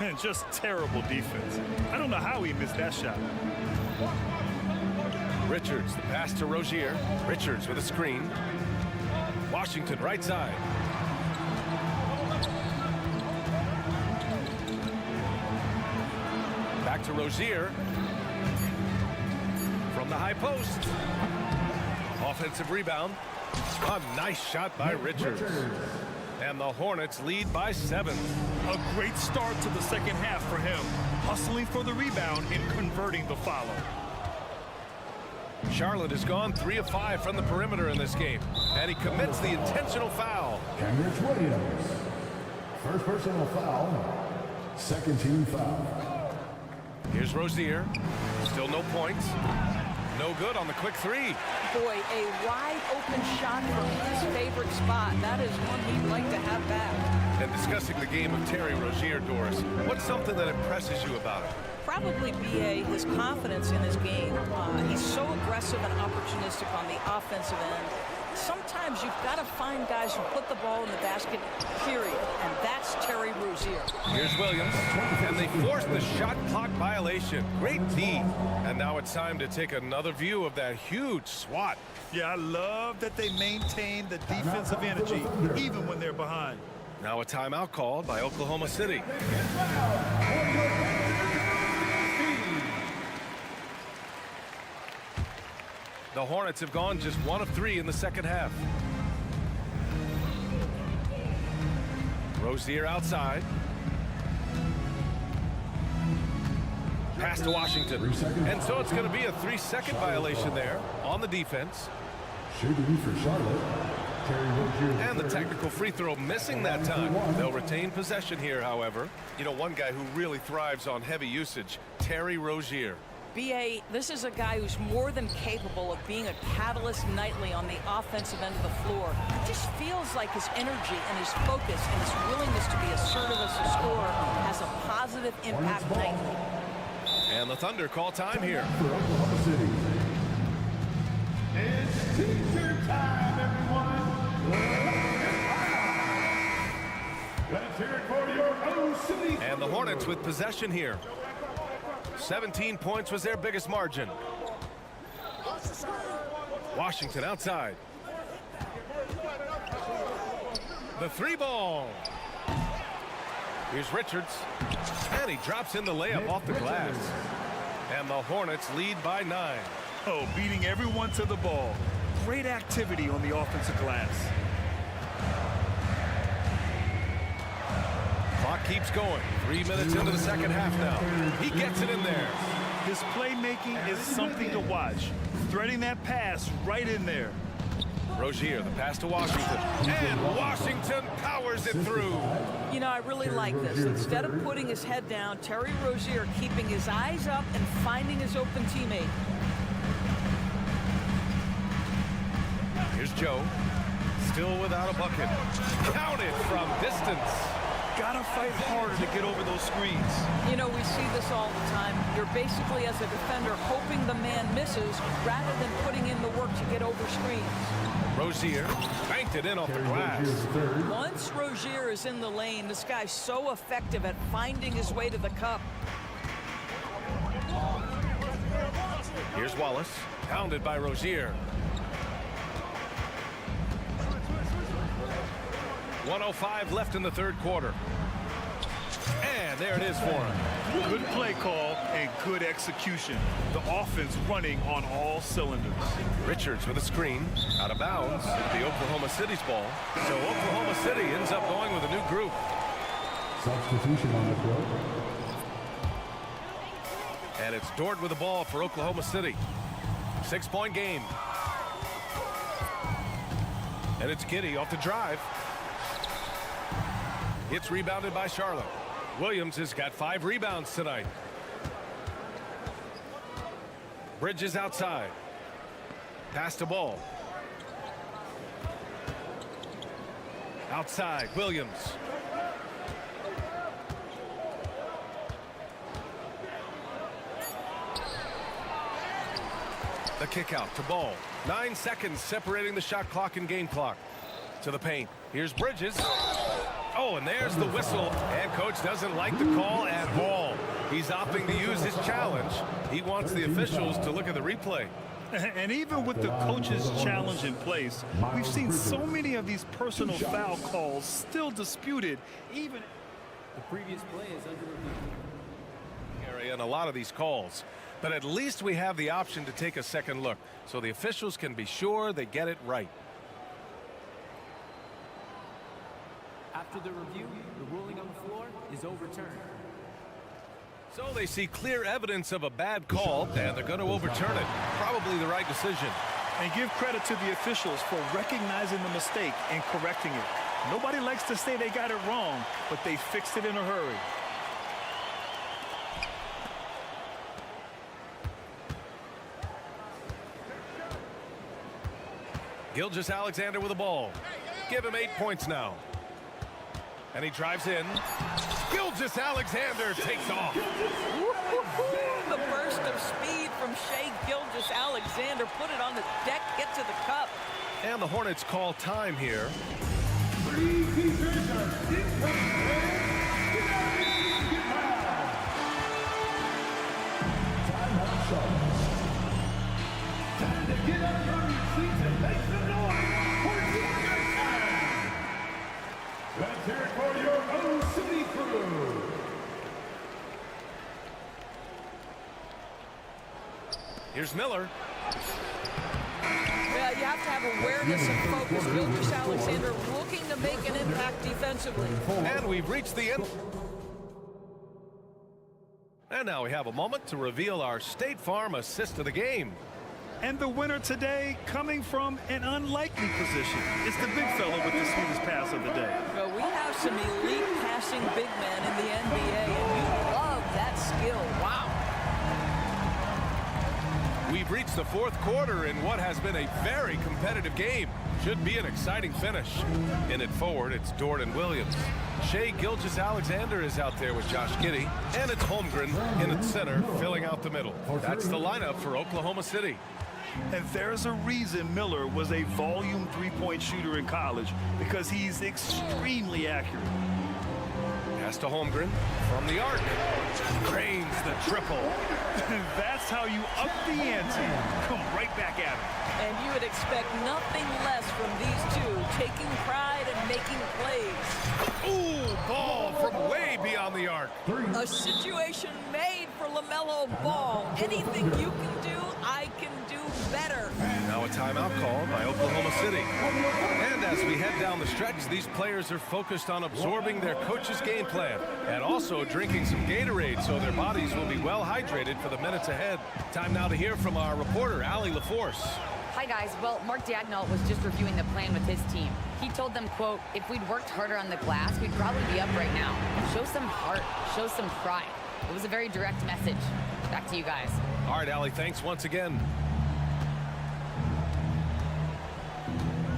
And just terrible defense. I don't know how he missed that shot. Richards, the pass to Rozier. Richards with a screen. Washington right side. Back to Rozier. From the high post. Offensive rebound. A nice shot by Richards. And the Hornets lead by 7. A great start to the second half for him. Hustling for the rebound and converting the follow. Charlotte has gone 3 of 5 from the perimeter in this game. And he commits the intentional foul. Cameron Williams. First personal foul. Second team foul. Here's Rozier. Still no points. No good on the quick 3. Boy, a wide open shot from his favorite spot. That is one he'd like to have back. And discussing the game of Terry Rozier, Doris, what's something that impresses you about him? Probably B.A. his confidence in his game. He's so aggressive and opportunistic on the offensive end. Sometimes you've got to find guys who put the ball in the basket, period. And that's Terry Rozier. Here's Williams. And they forced the shot clock violation. Great D. And now it's time to take another view of that huge swat. Yeah, I love that they maintain the defensive energy even when they're behind. Now a timeout called by Oklahoma City. The Hornets have gone just 1 of 3 in the second half. Rozier outside. Pass to Washington. And so it's going to be a 3-second violation there on the defense. Shooting for Charlotte. Terry Rozier. And the technical free throw missing that time. They'll retain possession here, however. You know, one guy who really thrives on heavy usage, Terry Rozier. B.A., this is a guy who's more than capable of being a catalyst nightly on the offensive end of the floor. It just feels like his energy and his focus and his willingness to be assertive as a scorer has a positive impact nightly. And the Thunder call time here. For Oklahoma City. It's teaser time, everyone. Let's hear it for your OC. And the Hornets with possession here. 17 points was their biggest margin. Washington outside. The 3-ball. Here's Richards. And he drops in the layup off the glass. And the Hornets lead by 9. Oh, beating everyone to the ball. Great activity on the offensive glass. Clock keeps going. 3 minutes into the second half now. He gets it in there. His playmaking is something to watch. Threading that pass right in there. Rozier, the pass to Washington. And Washington powers it through. You know, I really like this. Instead of putting his head down, Terry Rozier keeping his eyes up and finding his open teammate. Here's Joe. Still without a bucket. Counted from distance. Gotta fight harder to get over those screens. You know, we see this all the time. You're basically, as a defender, hoping the man misses rather than putting in the work to get over screens. Rozier banked it in off the glass. Once Rozier is in the lane, this guy's so effective at finding his way to the cup. Here's Wallace, pounded by Rozier. 1:05 left in the third quarter. And there it is for him. Good play call and good execution. The offense running on all cylinders. Richards with a screen, out of bounds, the Oklahoma City's ball. So Oklahoma City ends up going with a new group. Substitution on the field. And it's Dort with the ball for Oklahoma City. 6-point game. And it's Giddey off the drive. It's rebounded by Charlotte. Williams has got 5 rebounds tonight. Bridges outside. Pass the ball. Outside, Williams. The kick out to Ball. 9 seconds separating the shot clock and game clock. To the paint. Here's Bridges. Oh, and there's the whistle. And coach doesn't like the call at all. He's opting to use his challenge. He wants the officials to look at the replay. And even with the coach's challenge in place, we've seen so many of these personal foul calls still disputed, even The previous play is under review. Area in a lot of these calls. But at least we have the option to take a second look, so the officials can be sure they get it right. After the review, the ruling on the floor is overturned. So they see clear evidence of a bad call, and they're going to overturn it. Probably the right decision. and give credit to the officials for recognizing the mistake and correcting it. Nobody likes to say they got it wrong, but they fixed it in a hurry. Gilgeous-Alexander with the ball. Give him 8 points now. And he drives in. Gilgeous-Alexander takes off. The burst of speed from Shai Gilgeous-Alexander. Put it on the deck, get to the cup. And the Hornets call time here. Time to get up from your seats and make some noise for your time. Let's hear it for your own city crew. Here's Miller. Yeah, you have to have awareness and focus. Gilgeous-Alexander looking to make an impact defensively. And we've reached the end. And now we have a moment to reveal our State Farm assist of the game. And the winner today coming from an unlikely position. It's the big fella with the sweetest pass of the day. Well, we have some elite passing big men in the NBA, and you love that skill. Wow. We've reached the fourth quarter in what has been a very competitive game. Should be an exciting finish. In it forward, it's Dort and Williams. Shai Gilgeous-Alexander is out there with Josh Giddey. And it's Holmgren in its center, filling out the middle. That's the lineup for Oklahoma City. And there's a reason Miller was a volume three-point shooter in college, because he's extremely accurate. Pass to Holmgren from the arc. Cranes the triple. That's how you up the ante. Come right back at him. And you would expect nothing less from these two, taking pride and making plays. Ooh, ball from way beyond the arc. A situation made for LaMelo Ball. Anything you can do, I can do better. Now a timeout called by Oklahoma City. And as we head down the stretch, these players are focused on absorbing their coach's game plan and also drinking some Gatorade so their bodies will be well hydrated for the minutes ahead. Time now to hear from our reporter, Allie LaForce. Hi, guys. Well, Mark Dagnall was just reviewing the plan with his team. He told them, quote, if we'd worked harder on the glass, we'd probably be up right now. Show some heart. Show some pride. It was a very direct message. Back to you guys. All right, Allie, thanks once again.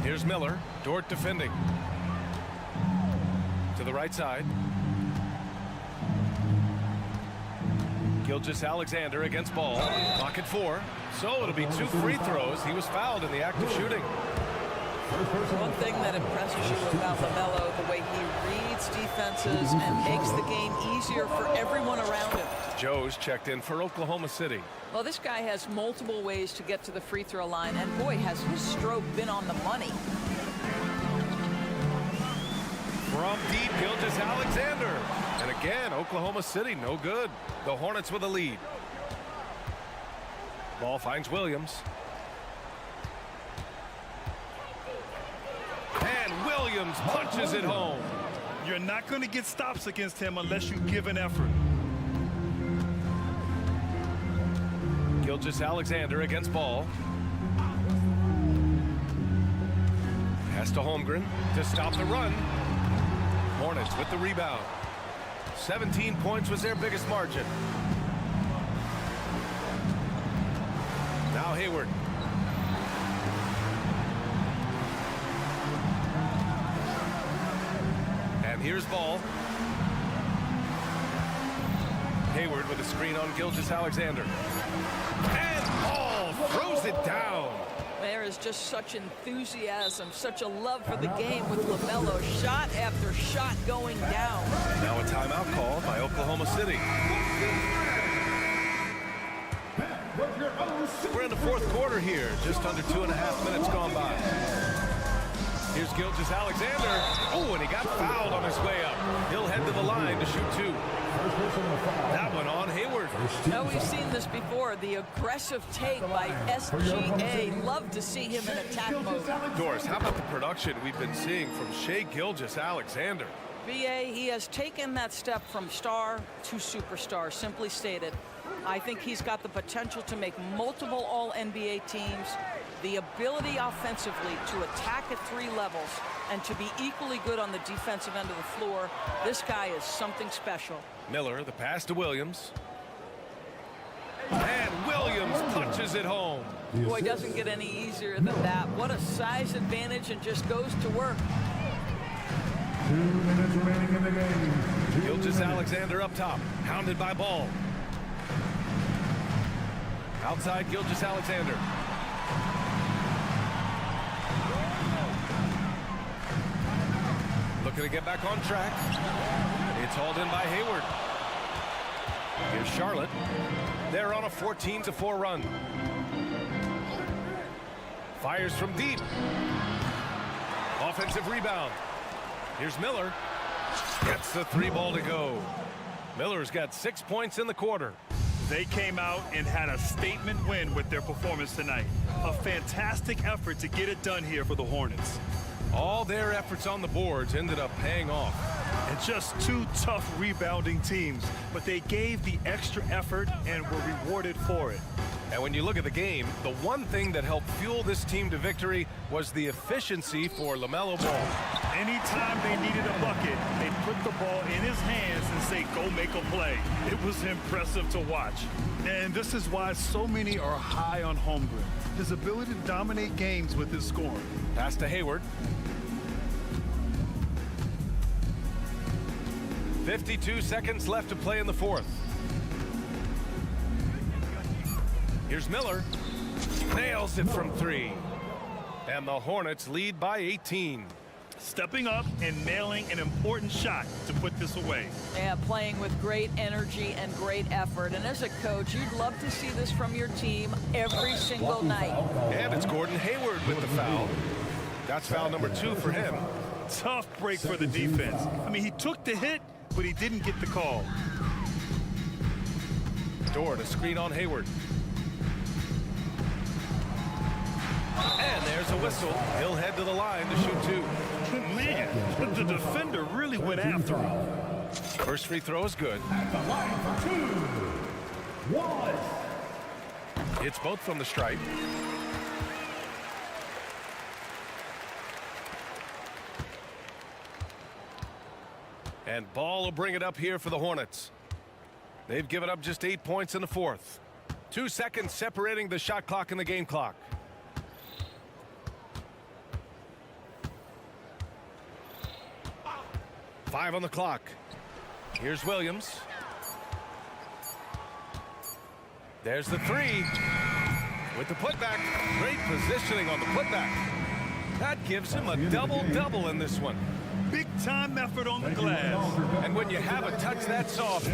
Here's Miller. Dort defending. To To the right side. Gilgeous-Alexander against ball. Clock at 4. So it'll be 2 free throws. He was fouled in the act of shooting. One thing that impresses you about LaMelo, the way he reads defenses and makes the game easier for everyone around him. Joe's checked in for Oklahoma City. Well, this guy has multiple ways to get to the free throw line, and boy, has his stroke been on the money. From deep, Gilgeous-Alexander. And again, Oklahoma City, no good. The Hornets with a lead. Ball finds Williams. And Williams punches it home. You're not going to get stops against him unless you give an effort. Gilgeous-Alexander against ball. Pass to Holmgren to stop the run. Hornets with the rebound. 17 points was their biggest margin. Now Hayward. And here's ball. Hayward with a screen on Gilgeous-Alexander. And Ball throws it down. There is just such enthusiasm, such a love for the game with LaMelo. Shot after shot going down. Now a timeout called by Oklahoma City. We're in the 4th quarter here. Just under 2.5 minutes gone by. Here's Gilgeous-Alexander. Oh, and he got fouled on his way up. He'll head to the line to shoot 2. That one on Hayward. Now, we've seen this before. The aggressive take by SGA. Love to see him in attack mode. Doris, how about the production we've been seeing from Shai Gilgeous-Alexander? B.A., he has taken that step from star to superstar, simply stated. I think he's got the potential to make multiple All-NBA teams, the ability offensively to attack at 3 levels, and to be equally good on the defensive end of the floor. This guy is something special. Miller, the pass to Williams. And Williams punches it home. Boy, doesn't get any easier than that. What a size advantage, and just goes to work. 2 minutes remaining in the game. Gilgeous-Alexander up top, hounded by Ball. Outside Gilgeous-Alexander. Looking to get back on track. It's hauled in by Hayward. Here's Charlotte. They're on a 14-4 run. Fires from deep. Offensive rebound. Here's Miller. Gets the 3 ball to go. Miller's got 6 points in the quarter. They came out and had a statement win with their performance tonight. A fantastic effort to get it done here for the Hornets. All their efforts on the boards ended up paying off. And just 2 tough rebounding teams, but they gave the extra effort and were rewarded for it. And when you look at the game, the one thing that helped fuel this team to victory was the efficiency for LaMelo Ball. Anytime they needed a bucket, they put the ball in his hands and say, go make a play. It was impressive to watch. And this is why so many are high on Holmgren. His ability to dominate games with his scoring. Pass to Hayward. 52 seconds left to play in the 4th. Here's Miller. Nails it from 3. And the Hornets lead by 18. Stepping up and nailing an important shot to put this away. Yeah, playing with great energy and great effort. And as a coach, you'd love to see this from your team every single night. And it's Gordon Hayward with the foul. That's foul number 2 for him. Tough break for the defense. I mean, he took the hit, but he didn't get the call. Door to screen on Hayward. And there's a whistle. He'll head to the line to shoot 2. Man, the defender really went after him. First free throw is good. At the line for 2. 1. It's both from the stripe. And Ball will bring it up here for the Hornets. They've given up just 8 points in the 4th. 2 seconds separating the shot clock and the game clock. 5 on the clock. Here's Williams. There's the 3. With the putback. Great positioning on the putback. That gives him a double-double in this one. Big-time effort on the glass. And when you have a touch that soft,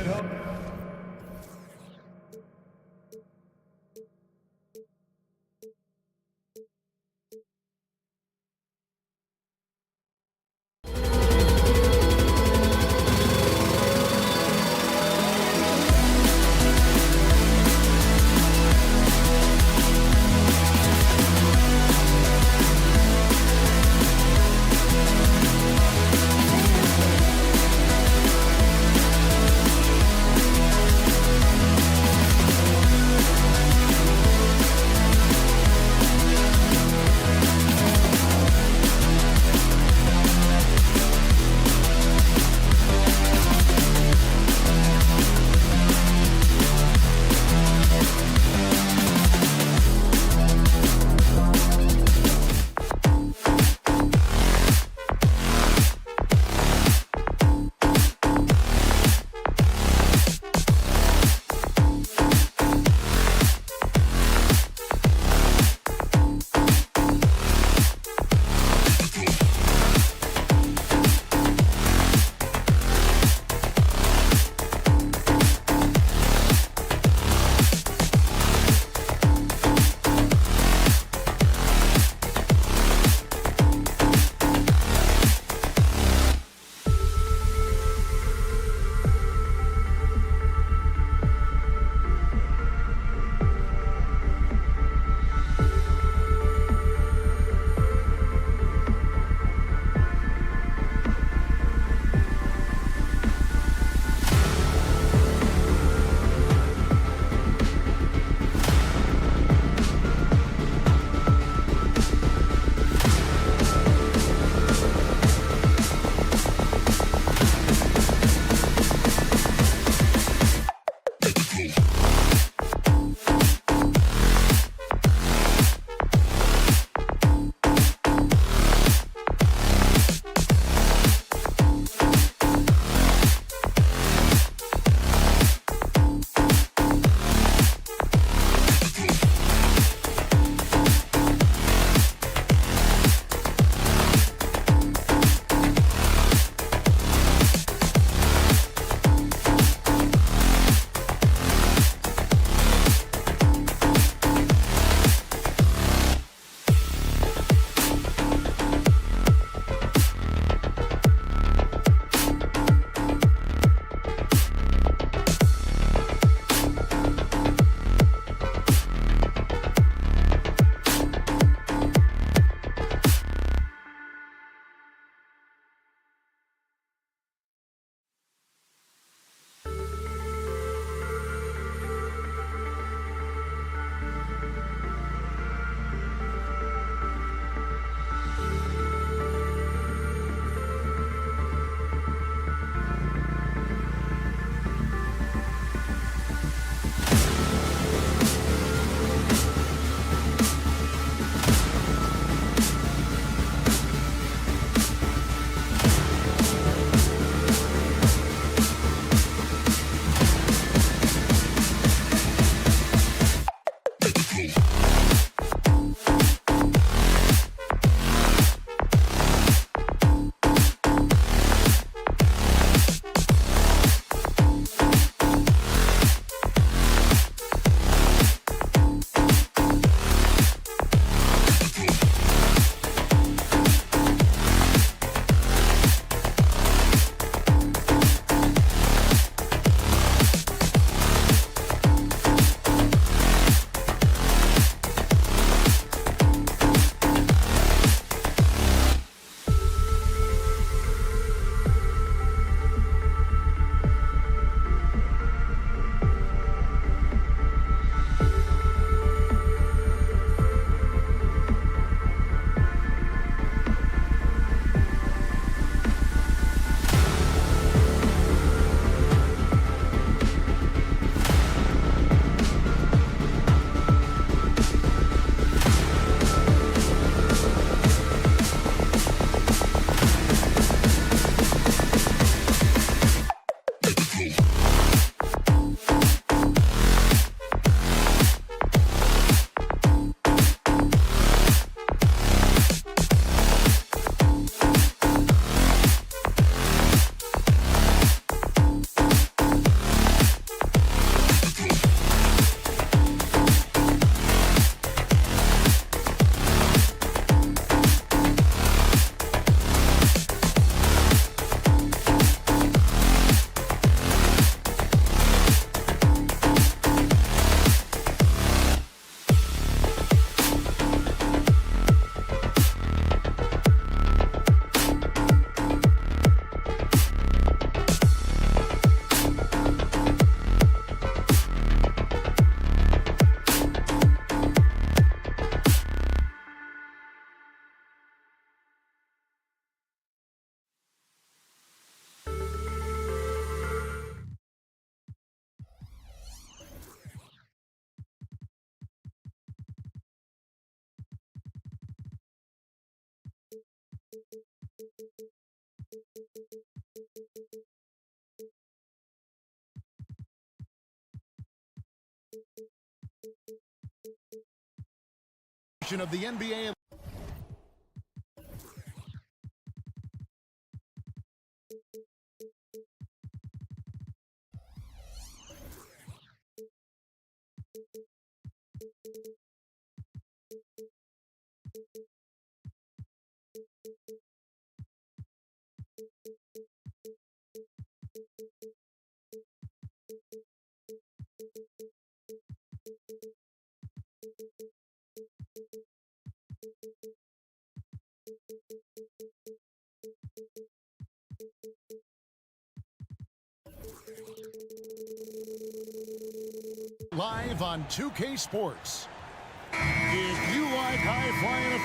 Of the NBA. Live on 2K Sports. If you like high flying,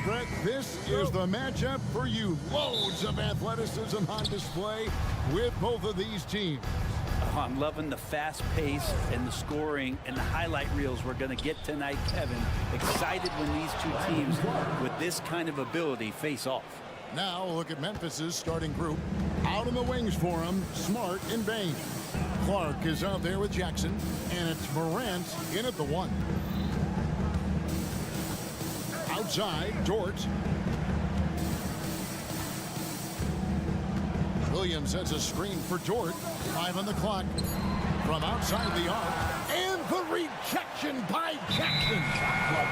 Brett, this is the matchup for you. Loads of athleticism on display with both of these teams. Oh, I'm loving the fast pace and the scoring and the highlight reels we're going to get tonight, Kevin. Excited when these two teams with this kind of ability face off. Now look at Memphis's starting group. Out in the wings for him, Smart and Bain. Clark is out there with Jackson, and it's Morant in at the 1. Outside, Dort. Williams sets a screen for Dort. 5 on the clock. From outside the arc. And the rejection by Jackson.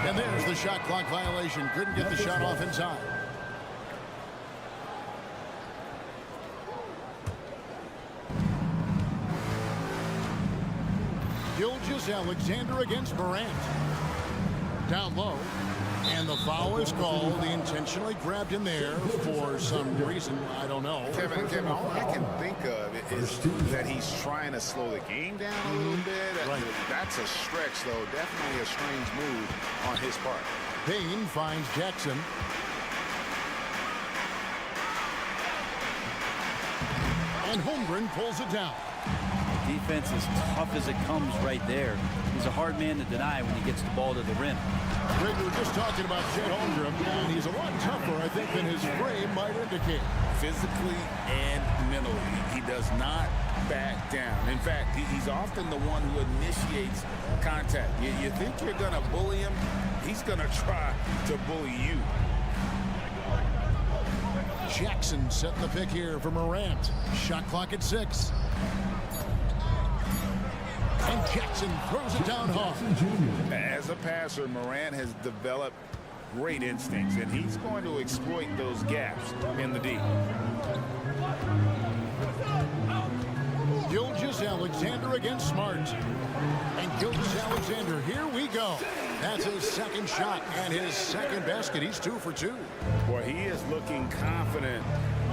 And there's the shot clock violation. Couldn't get the shot off in time. Gilgeous-Alexander against Morant. Down low. And the foul is called. He intentionally grabbed him there for some reason. I don't know. Kevin, all I can think of is that he's trying to slow the game down a little bit. Right. That's a stretch, though. Definitely a strange move on his part. Payne finds Jackson. And Holmgren pulls it down. Defense is tough as it comes right there. He's a hard man to deny when he gets the ball to the rim. Greg, we were just talking about Chet Holmgren, and he's a lot tougher, I think, than his frame might indicate. Physically and mentally, he does not back down. In fact, he's often the one who initiates contact. You think you're going to bully him, he's going to try to bully you. Jackson set the pick here for Morant. Shot clock at 6. And Jackson throws it down hard. As a passer, Morant has developed great instincts, and he's going to exploit those gaps in the D. Gilgeous-Alexander against Smart. And Gilgeous-Alexander, here we go. That's his second shot and his second basket. He's 2 for 2. Boy, he is looking confident.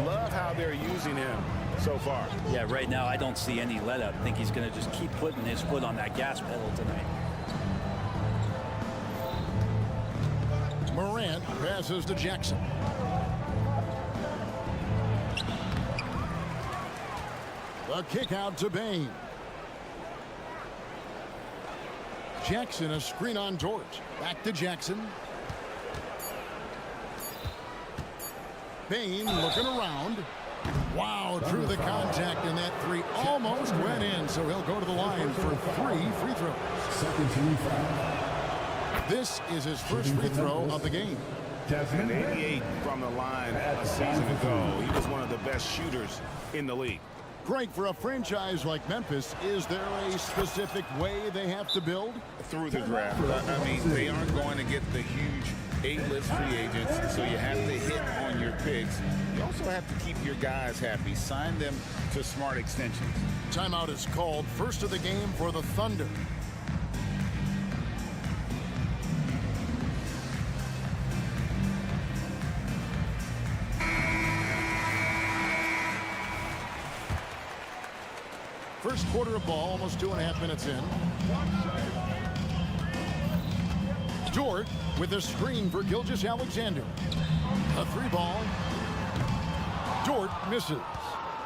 Love how they're using him so far. Yeah, right now I don't see any let up. I think he's going to just keep putting his foot on that gas pedal tonight. Morant passes to Jackson. The kick out to Bain. Jackson, a screen on Dort. Back to Jackson. Bain looking around. Wow, drew the contact, and that 3 almost went in, so he'll go to the line for 3 free throws. This is his first free throw of the game. And 88 from the line a season ago. He was one of the best shooters in the league. Greg, for a franchise like Memphis, is there a specific way they have to build? Through the draft. I mean, they aren't going to get the huge A-list free agents, so you have to hit on your picks. You also have to keep your guys happy. Sign them to smart extensions. Timeout is called. First of the game for the Thunder. First quarter of ball, almost 2.5 minutes in. Dort with a screen for Gilgeous-Alexander. A 3 ball. Dort misses.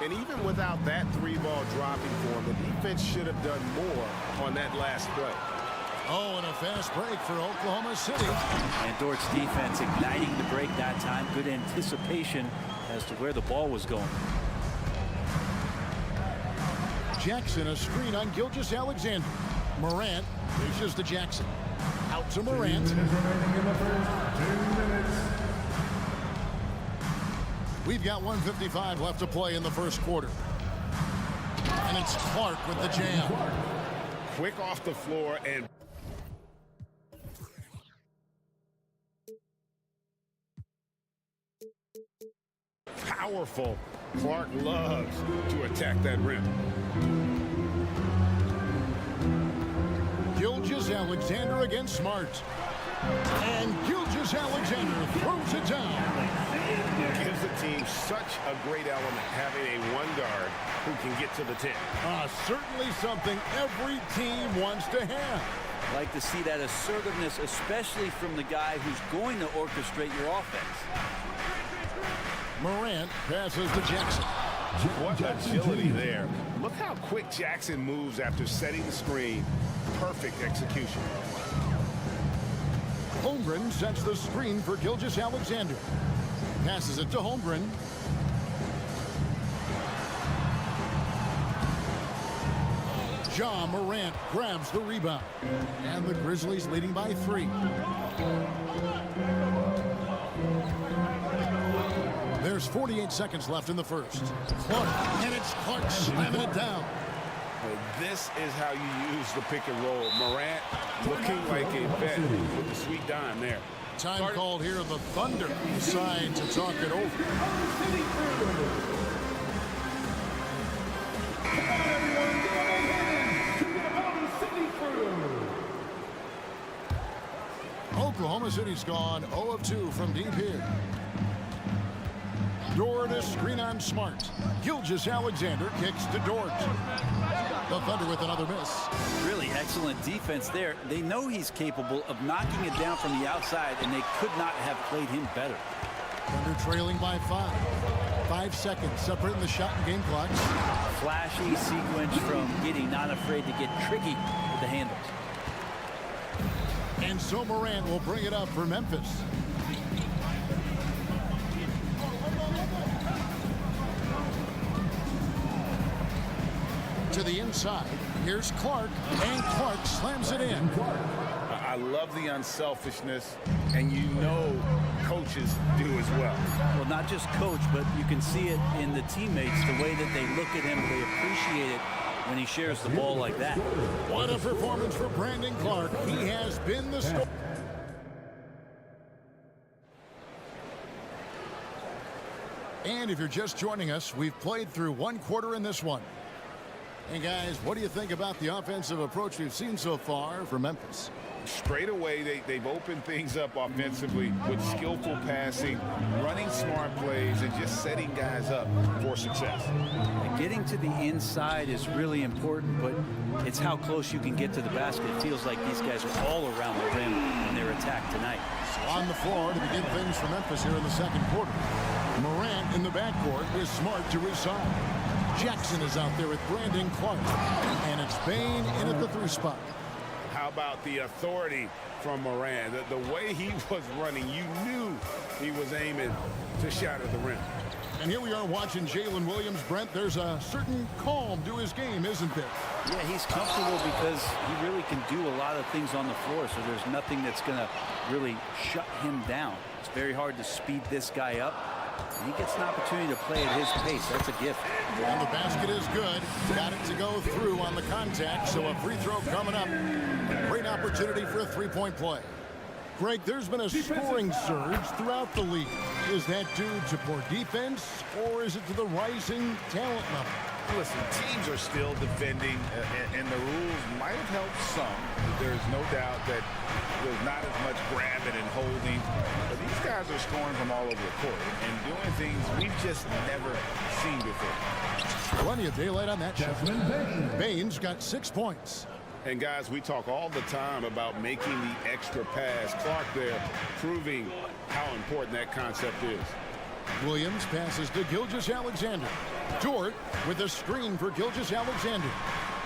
And even without that 3-ball dropping for him, the defense should have done more on that last play. Oh, and a fast break for Oklahoma City. And Dort's defense igniting the break that time. Good anticipation as to where the ball was going. Jackson, a screen on Gilgeous-Alexander. Morant dishes to Jackson. Out to Morant. We've got 1:55 left to play in the first quarter. And it's Clark with the jam. Quick off the floor and powerful. Clark loves to attack that rim. Gilgeous-Alexander against Smart. And Gilgeous-Alexander throws it down. Gives the team such a great element having a one guard who can get to the 10. Certainly something every team wants to have. Like to see that assertiveness, especially from the guy who's going to orchestrate your offense. Morant passes to Jackson. What agility there. Look how quick Jackson moves after setting the screen. Perfect execution. Holmgren sets the screen for Gilgeous-Alexander. Passes it to Holmgren. Ja Morant grabs the rebound. And the Grizzlies leading by 3. There's 48 seconds left in the first. Clark, and it's Clark slamming it down. Well, this is how you use the pick and roll. Morant looking like a vet with the sweet dime there. Time called here. The Thunder decide to talk it over. Oklahoma City's gone 0 of 2 from deep here. Dort to screen on Smart. Gilgeous-Alexander kicks to Dort. The Thunder with another miss. Really excellent defense there. They know he's capable of knocking it down from the outside, and they could not have played him better. Thunder trailing by 5. 5 seconds separating the shot and game clocks. Flashy sequence from Giddey, not afraid to get tricky with the handles. And so Morant will bring it up for Memphis. To the inside. Here's Clark, and Clark slams it in. I love the unselfishness, and you know coaches do as well. Well, not just coach, but you can see it in the teammates, the way that they look at him, they appreciate it when he shares the ball like that. What a performance for Brandon Clark. He has been the star. And if you're just joining us, we've played through 1 quarter in this one. And guys, what do you think about the offensive approach we've seen so far from Memphis? Straight away, they've opened things up offensively with skillful passing, running smart plays, and just setting guys up for success. And getting to the inside is really important, but it's how close you can get to the basket. It feels like these guys are all around the rim in their attack tonight. So on the floor to begin things for Memphis here in the second quarter. Morant in the backcourt with Smart to his side. Jackson is out there with Brandon Clark. And it's Bane in at the 3 spot. How about the authority from Morant? The way he was running, you knew he was aiming to shatter the rim. And here we are watching Jalen Williams. Brent, there's a certain calm to his game, isn't there? Yeah, he's comfortable because he really can do a lot of things on the floor, so there's nothing that's going to really shut him down. It's very hard to speed this guy up. He gets an opportunity to play at his pace. That's a gift. And the basket is good. Got it to go through on the contact, so a free throw coming up. A great opportunity for a three-point play. Greg, there's been a scoring surge throughout the league. Is that due to poor defense, or is it to the rising talent level? Listen, teams are still defending, and the rules might have helped some. There's no doubt that there's not as much grabbing and holding. But these guys are scoring from all over the court and doing things we've just never seen before. Plenty of daylight on that shot. Bane's got 6 points. And guys, we talk all the time about making the extra pass. Clark there proving how important that concept is. Williams passes to Gilgeous-Alexander. Dort with a screen for Gilgeous-Alexander.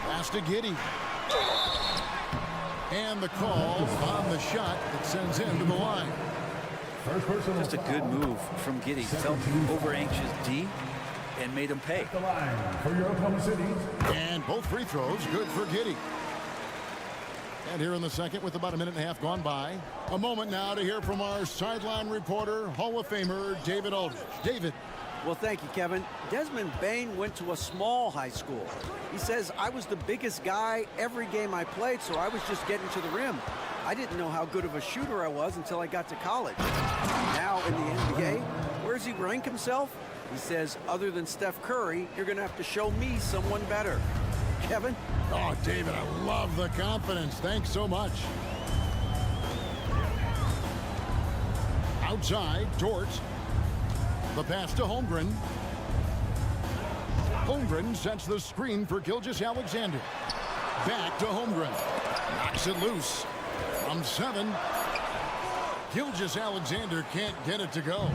Pass to Giddey. And the call on the shot that sends him to the line. Just a good move from Giddey. Felt over anxious D and made him pay. And both free throws good for Giddey. And here in the second with about a minute and a half gone by. A moment now to hear from our sideline reporter, Hall of Famer David Aldridge. David. Well, thank you, Kevin. Desmond Bane went to a small high school. He says, I was the biggest guy every game I played, so I was just getting to the rim. I didn't know how good of a shooter I was until I got to college. Now in the NBA, where does he rank himself? He says, other than Steph Curry, you're going to have to show me someone better. Kevin? Oh, David, I love the confidence. Thanks so much. Outside, Dort. The pass to Holmgren. Holmgren sets the screen for Gilgeous-Alexander. Back to Holmgren. Knocks it loose. From 7. Gilgeous-Alexander can't get it to go.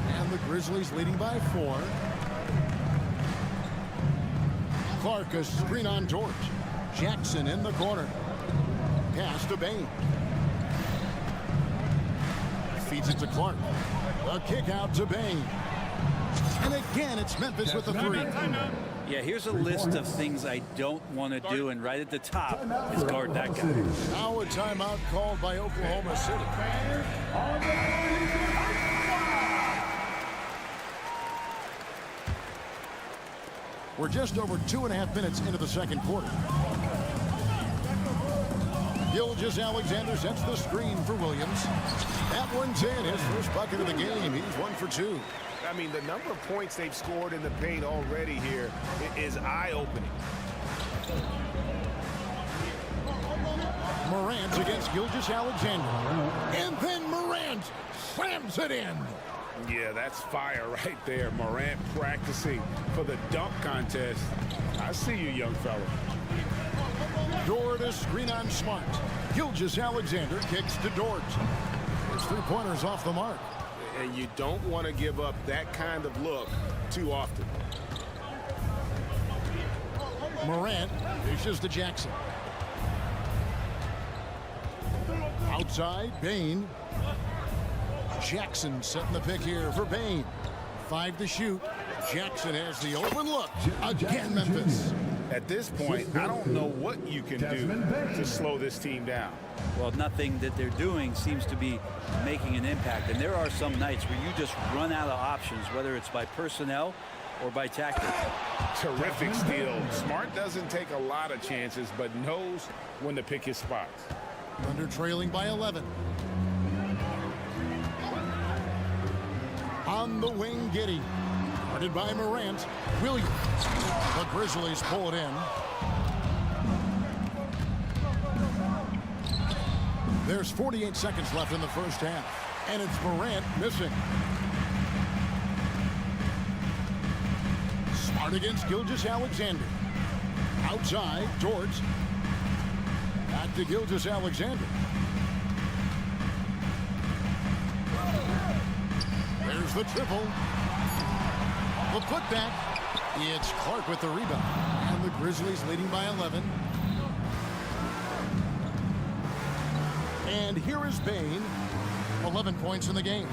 And the Grizzlies leading by 4. Clark a screen on Dort. Jackson in the corner. Pass to Bane. Feeds it to Clark. A kick out to Bane. And again, it's Memphis with the 3. Yeah, here's a list of things I don't want to do, and right at the top is guard that guy. Now a timeout called by Oklahoma City. We're just over 2.5 minutes into the second quarter. Gilgeous-Alexander sets the screen for Williams. That one's in. His first bucket of the game. He's 1 for 2. I mean, the number of points they've scored in the paint already here is eye-opening. Morant against Gilgeous-Alexander. And then Morant slams it in. Yeah, that's fire right there. Morant practicing for the dunk contest. I see you, young fella. Dort a screen on Smart. Gilgeous-Alexander kicks to Dort. His three-pointers off the mark. And you don't want to give up that kind of look too often. Morant dishes to Jackson. Outside, Bane. Jackson setting the pick here for Bane. 5 to shoot. Jackson has the open look. Again, Memphis. At this point, I don't know what you can do to slow this team down. Well, nothing that they're doing seems to be making an impact. And there are some nights where you just run out of options, whether it's by personnel or by tactics. Terrific steal. Smart doesn't take a lot of chances, but knows when to pick his spots. Under trailing by 11. On the wing, Giddey. Guarded by Morant. Williams. The Grizzlies pull it in. There's 48 seconds left in the first half. And it's Morant missing. Smart against Gilgeous-Alexander. Outside, Dort. Back to Gilgeous-Alexander. There's the triple. The putback. It's Clark with the rebound. And the Grizzlies leading by 11. And here is Bane. 11 points in the game.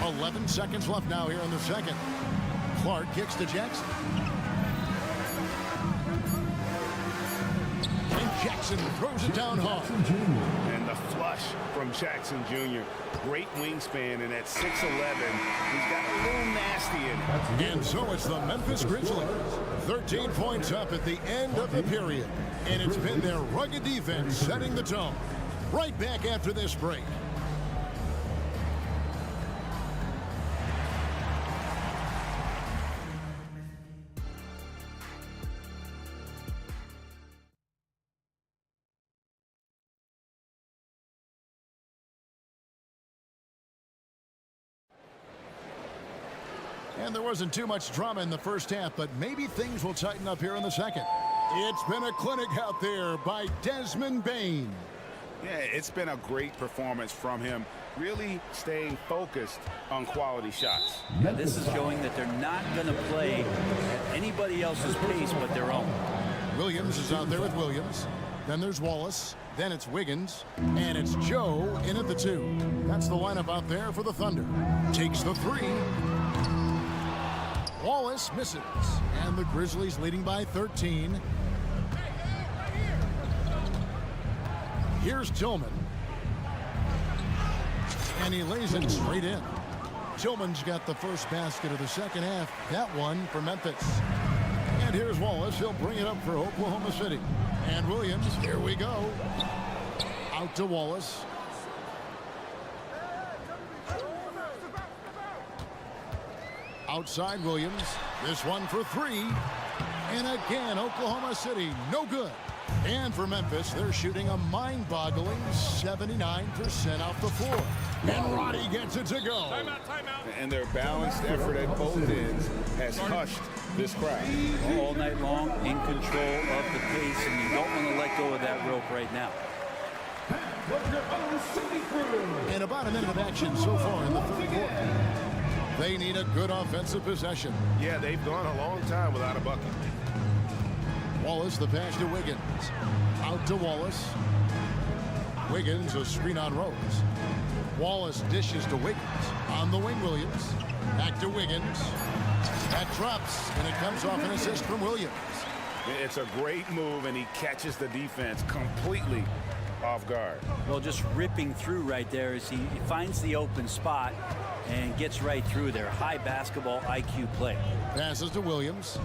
11 seconds left now here in the second. Clark kicks to Jackson. And Jackson throws it down hard. And the flush from Jackson Jr. Great wingspan, and at 6'11", he's got a little nasty in it. And so it's the Memphis Grizzlies. 13 points up at the end of the period. And it's been their rugged defense setting the tone. Right back after this break. And there wasn't too much drama in the first half, but maybe things will tighten up here in the second. It's been a clinic out there by Desmond Bane. Yeah, it's been a great performance from him, really staying focused on quality shots. Yeah, this is showing that they're not going to play at anybody else's pace but their own. Williams is out there with Williams. Then there's Wallace. Then it's Wiggins. And it's Joe in at the 2. That's the lineup out there for the Thunder. Takes the 3. Wallace misses. And the Grizzlies leading by 13. Here's Tillman. And he lays it straight in. Tillman's got the first basket of the second half. That one for Memphis. And here's Wallace. He'll bring it up for Oklahoma City. And Williams, here we go. Out to Wallace. Outside Williams. This one for 3. And again, Oklahoma City, no good. And for Memphis, they're shooting a mind-boggling 79% off the floor. And Roddy gets it to go. And their balanced effort at both ends has hushed this crowd. All night long, in control of the pace, and you don't want to let go of that rope right now. And about a minute of action so far in the third quarter. They need a good offensive possession. Yeah, they've gone a long time without a bucket. Wallace, the pass to Wiggins. Out to Wallace. Wiggins, a screen on Rose. Wallace dishes to Wiggins. On the wing, Williams. Back to Wiggins. That drops, and it comes off an assist from Williams. It's a great move, and he catches the defense completely off guard. Well, just ripping through right there as he finds the open spot and gets right through there. High basketball IQ play. Passes to Williams.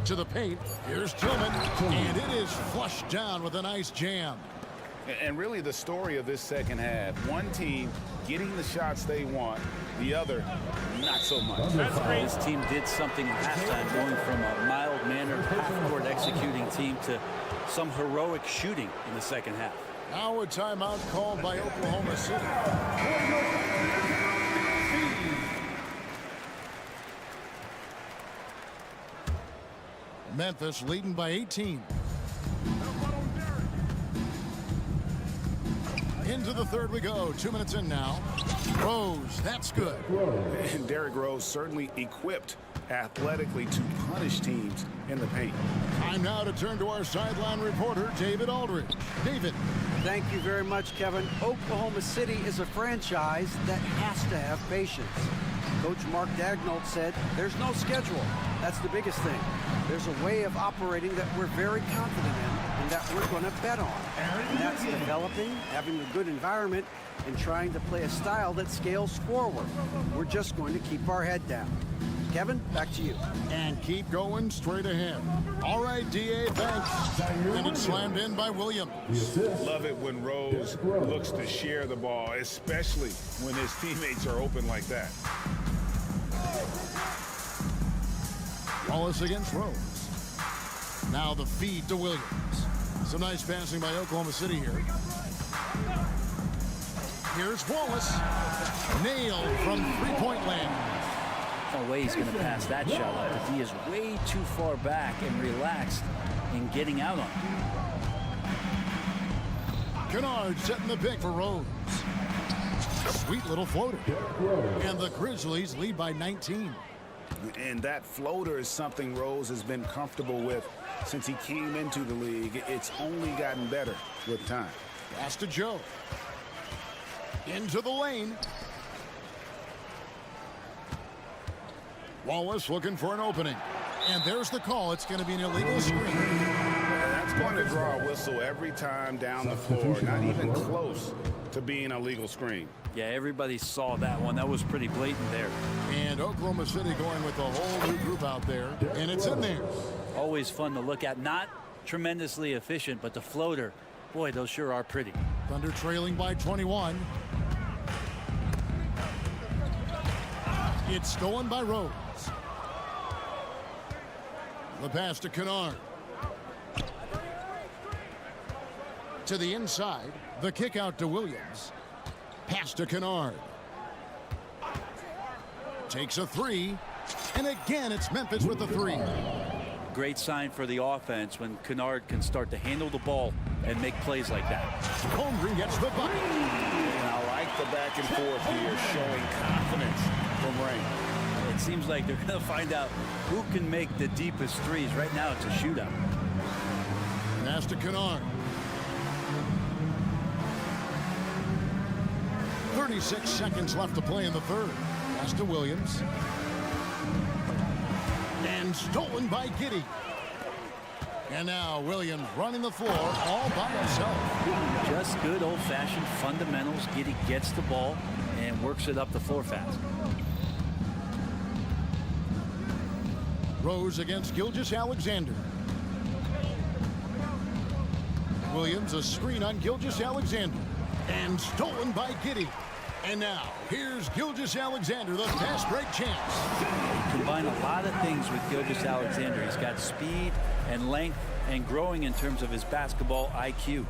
To the paint. Here's Tillman. And it is flushed down with a nice jam. And really the story of this second half, one team getting the shots they want, the other not so much. This team did something at halftime, going from a mild-mannered half-court executing team to some heroic shooting in the second half. Now a timeout called by Oklahoma City. Memphis leading by 18. Into the third we go. 2 minutes in now. Rose, that's good. And Derrick Rose certainly equipped athletically to punish teams in the paint. Time now to turn to our sideline reporter, David Aldridge. David. Thank you very much, Kevin. Oklahoma City is a franchise that has to have patience. Coach Mark Daigneault said, there's no schedule. That's the biggest thing. There's a way of operating that we're very confident in and that we're going to bet on. And that's developing, having a good environment, and trying to play a style that scales forward. We're just going to keep our head down. Kevin, back to you. And keep going straight ahead. All right, D.A., thanks. And it's slammed in by Williams. Love it when Rose looks to share the ball, especially when his teammates are open like that. Wallace against Rose. Now the feed to Williams. Some nice passing by Oklahoma City here. Here's Wallace. Nailed from three-point land. No way he's going to pass that shot up, but he is way too far back and relaxed in getting out on it. Kennard setting the pick for Rose. Sweet little floater. And the Grizzlies lead by 19. And that floater is something Rose has been comfortable with since he came into the league. It's only gotten better with time. Pass to Joe. Into the lane. Wallace looking for an opening. And there's the call. It's going to be an illegal screen. That's going to draw a whistle every time down the floor. Not even close to being a legal screen. Yeah, everybody saw that one. That was pretty blatant there. And Oklahoma City going with a whole new group out there. And it's in there. Always fun to look at. Not tremendously efficient, but the floater, boy, those sure are pretty. Thunder trailing by 21. It's stolen by Rose. The pass to Kennard. To the inside. The kick out to Williams. Pass to Kennard. Takes a three. And again, it's Memphis with the three. Great sign for the offense when Kennard can start to handle the ball and make plays like that. Holmgren gets the bucket. And I like the back and forth here, showing confidence from Rain. It seems like they're going to find out who can make the deepest threes. Right now, it's a shootout. Pass to Kennard. 36 seconds left to play in the third. Pass to Williams. And stolen by Giddey. And now Williams running the floor all by himself. Just good old-fashioned fundamentals. Giddey gets the ball and works it up the floor fast. Rose against Gilgeous-Alexander. Williams, a screen on Gilgeous-Alexander. And stolen by Giddey. And now, here's Gilgeous-Alexander, the fast break chance. He combined a lot of things with Gilgeous-Alexander. He's got speed and length and growing in terms of his basketball IQ.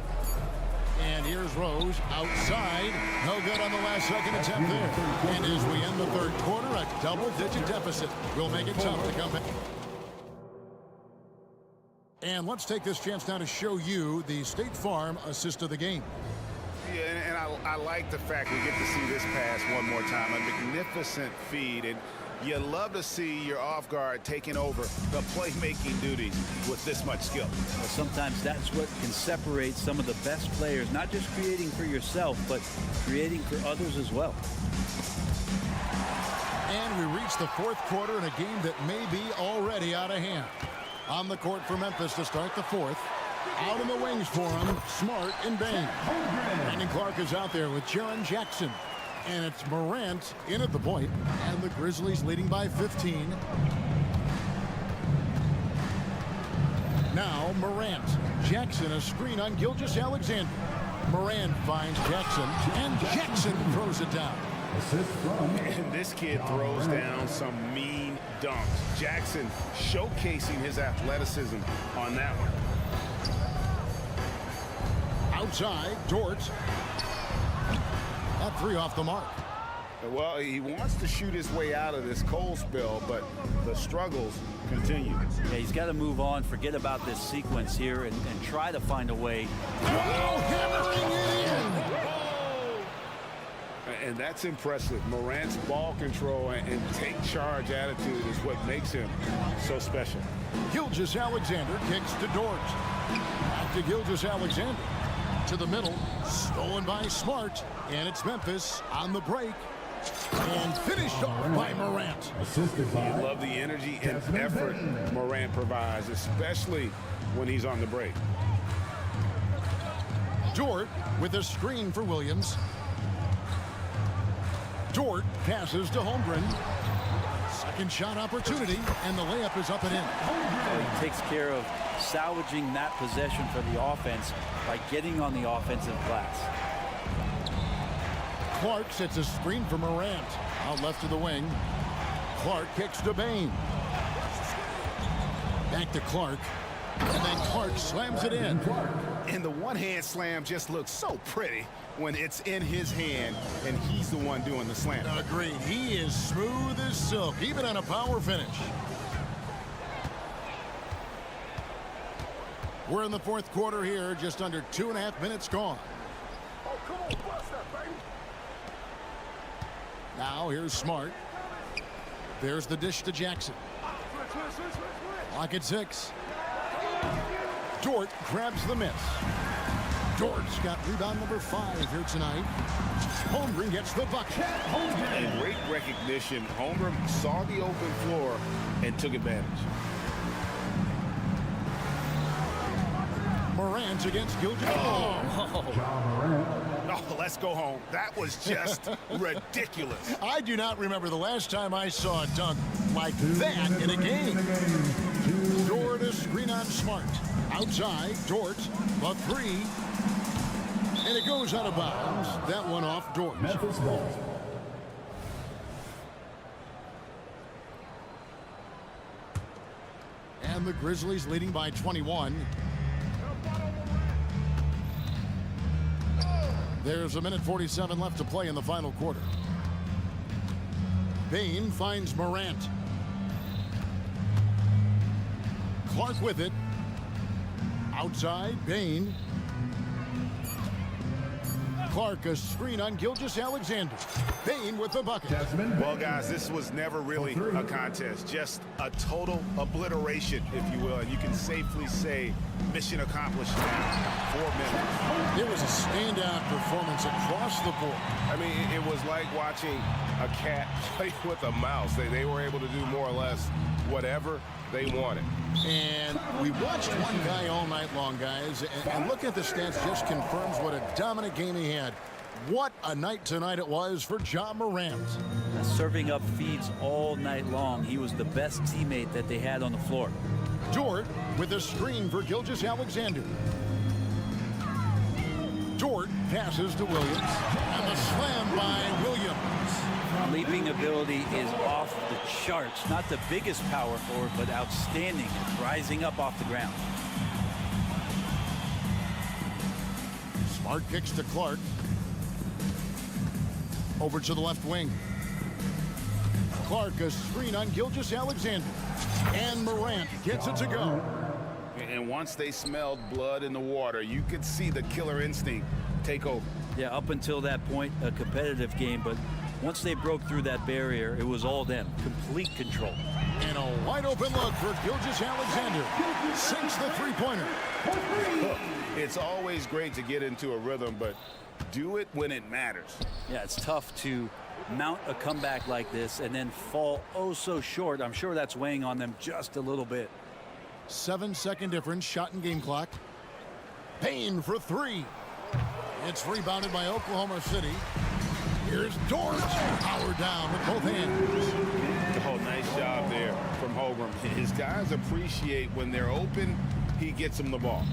And here's Rose outside. No good on the last second attempt there. And as we end the third quarter, a double-digit deficit will make it tough to come back. And let's take this chance now to show you the State Farm assist of the game. Yeah, and I like the fact we get to see this pass one more time. A magnificent feed, and you love to see your off guard taking over the playmaking duty with this much skill. Well, sometimes that's what can separate some of the best players, not just creating for yourself, but creating for others as well. And we reach the fourth quarter in a game that may be already out of hand. On the court for Memphis to start the fourth. Out in the wings for him, Smart and Bain. Brandon Clark is out there with Jaren Jackson. And it's Morant in at the point. And the Grizzlies leading by 15. Now Morant. Jackson a screen on Gilgeous-Alexander. Morant finds Jackson. And Jackson throws it down. And this kid throws down some mean dunks. Jackson showcasing his athleticism on that one. Outside, Dort. That three off the mark. Well, he wants to shoot his way out of this cold spell, but the struggles continue. Yeah, he's got to move on, forget about this sequence here, and try to find a way. Oh, hammering it in! And that's impressive. Morant's ball control and take charge attitude is what makes him so special. Gilgeous-Alexander kicks to Dort. Back to Gilgeous-Alexander. To the middle, stolen by Smart, and it's Memphis on the break, and finished off by Morant. You love the energy and effort Morant provides, especially when he's on the break. Dort with a screen for Williams. Dort passes to Holmgren. Second shot opportunity, and the layup is up and in. He takes care of salvaging that possession for the offense by getting on the offensive glass. Clark sets a screen for Morant. Out left to the wing. Clark kicks to Bain. Back to Clark. And then Clark slams it in. And the one-hand slam just looks so pretty when it's in his hand and he's the one doing the slam. Agreed. He is smooth as silk, even on a power finish. We're in the fourth quarter here, just under 2.5 minutes gone. Oh, come on, bust that, baby. Now here's Smart. There's the dish to Jackson. Lock at 6. Dort grabs the miss. Dort's got rebound number 5 here tonight. Holmgren gets the bucket. And great recognition. Holmgren saw the open floor and took advantage. Morant against Gilgeous. Oh, let's go home. That was just ridiculous. I do not remember the last time I saw a dunk like that in a game. Dort a screen on Smart. Outside, Dort, a 3. And it goes out of bounds. That one off Dort. Memphis ball. And the Grizzlies leading by 21. There's 1:47 left to play in the final quarter. Bain finds Morant. Clark with it. Outside, Bain. Clark, a screen on Gilgeous-Alexander. Bain with the bucket. Well, guys, this was never really a contest. Just a total obliteration, if you will. And you can safely say mission accomplished now. 4 minutes. It was a standout performance across the board. I mean, it was like watching a cat play with a mouse. They were able to do more or less whatever they wanted. And we watched one guy all night long, guys, and looking at the stats just confirms what a dominant game he had. What a night tonight it was for Ja Morant. Serving up feeds all night long. He was the best teammate that they had on the floor. Dort with a screen for Gilgeous-Alexander. Dort passes to Williams, and the slam by Williams. Leaping ability is off the charts. Not the biggest power forward, but outstanding. Rising up off the ground. Smart kicks to Clark. Over to the left wing. Clark, a screen on Gilgeous-Alexander. And Morant gets it to go. And once they smelled blood in the water, you could see the killer instinct take over. Yeah, up until that point, a competitive game, but once they broke through that barrier, it was all them. Complete control. And a wide open look for Gilgeous-Alexander. Sinks the three-pointer. Look, it's always great to get into a rhythm, but do it when it matters. Yeah, it's tough to mount a comeback like this and then fall oh so short. I'm sure that's weighing on them just a little bit. 7-second difference, shot and game clock. Payne for three. It's rebounded by Oklahoma City. Here's Dort. Powered down with both hands. Oh, nice job there from Holgram. His guys appreciate when they're open, he gets them the ball.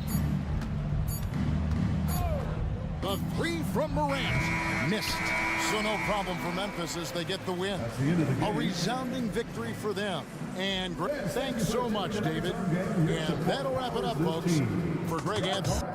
The three from Morant. Missed. So no problem for Memphis as they get the win. A resounding victory for them. And thanks so much, David. And that'll wrap it up, folks. For Greg Anthony.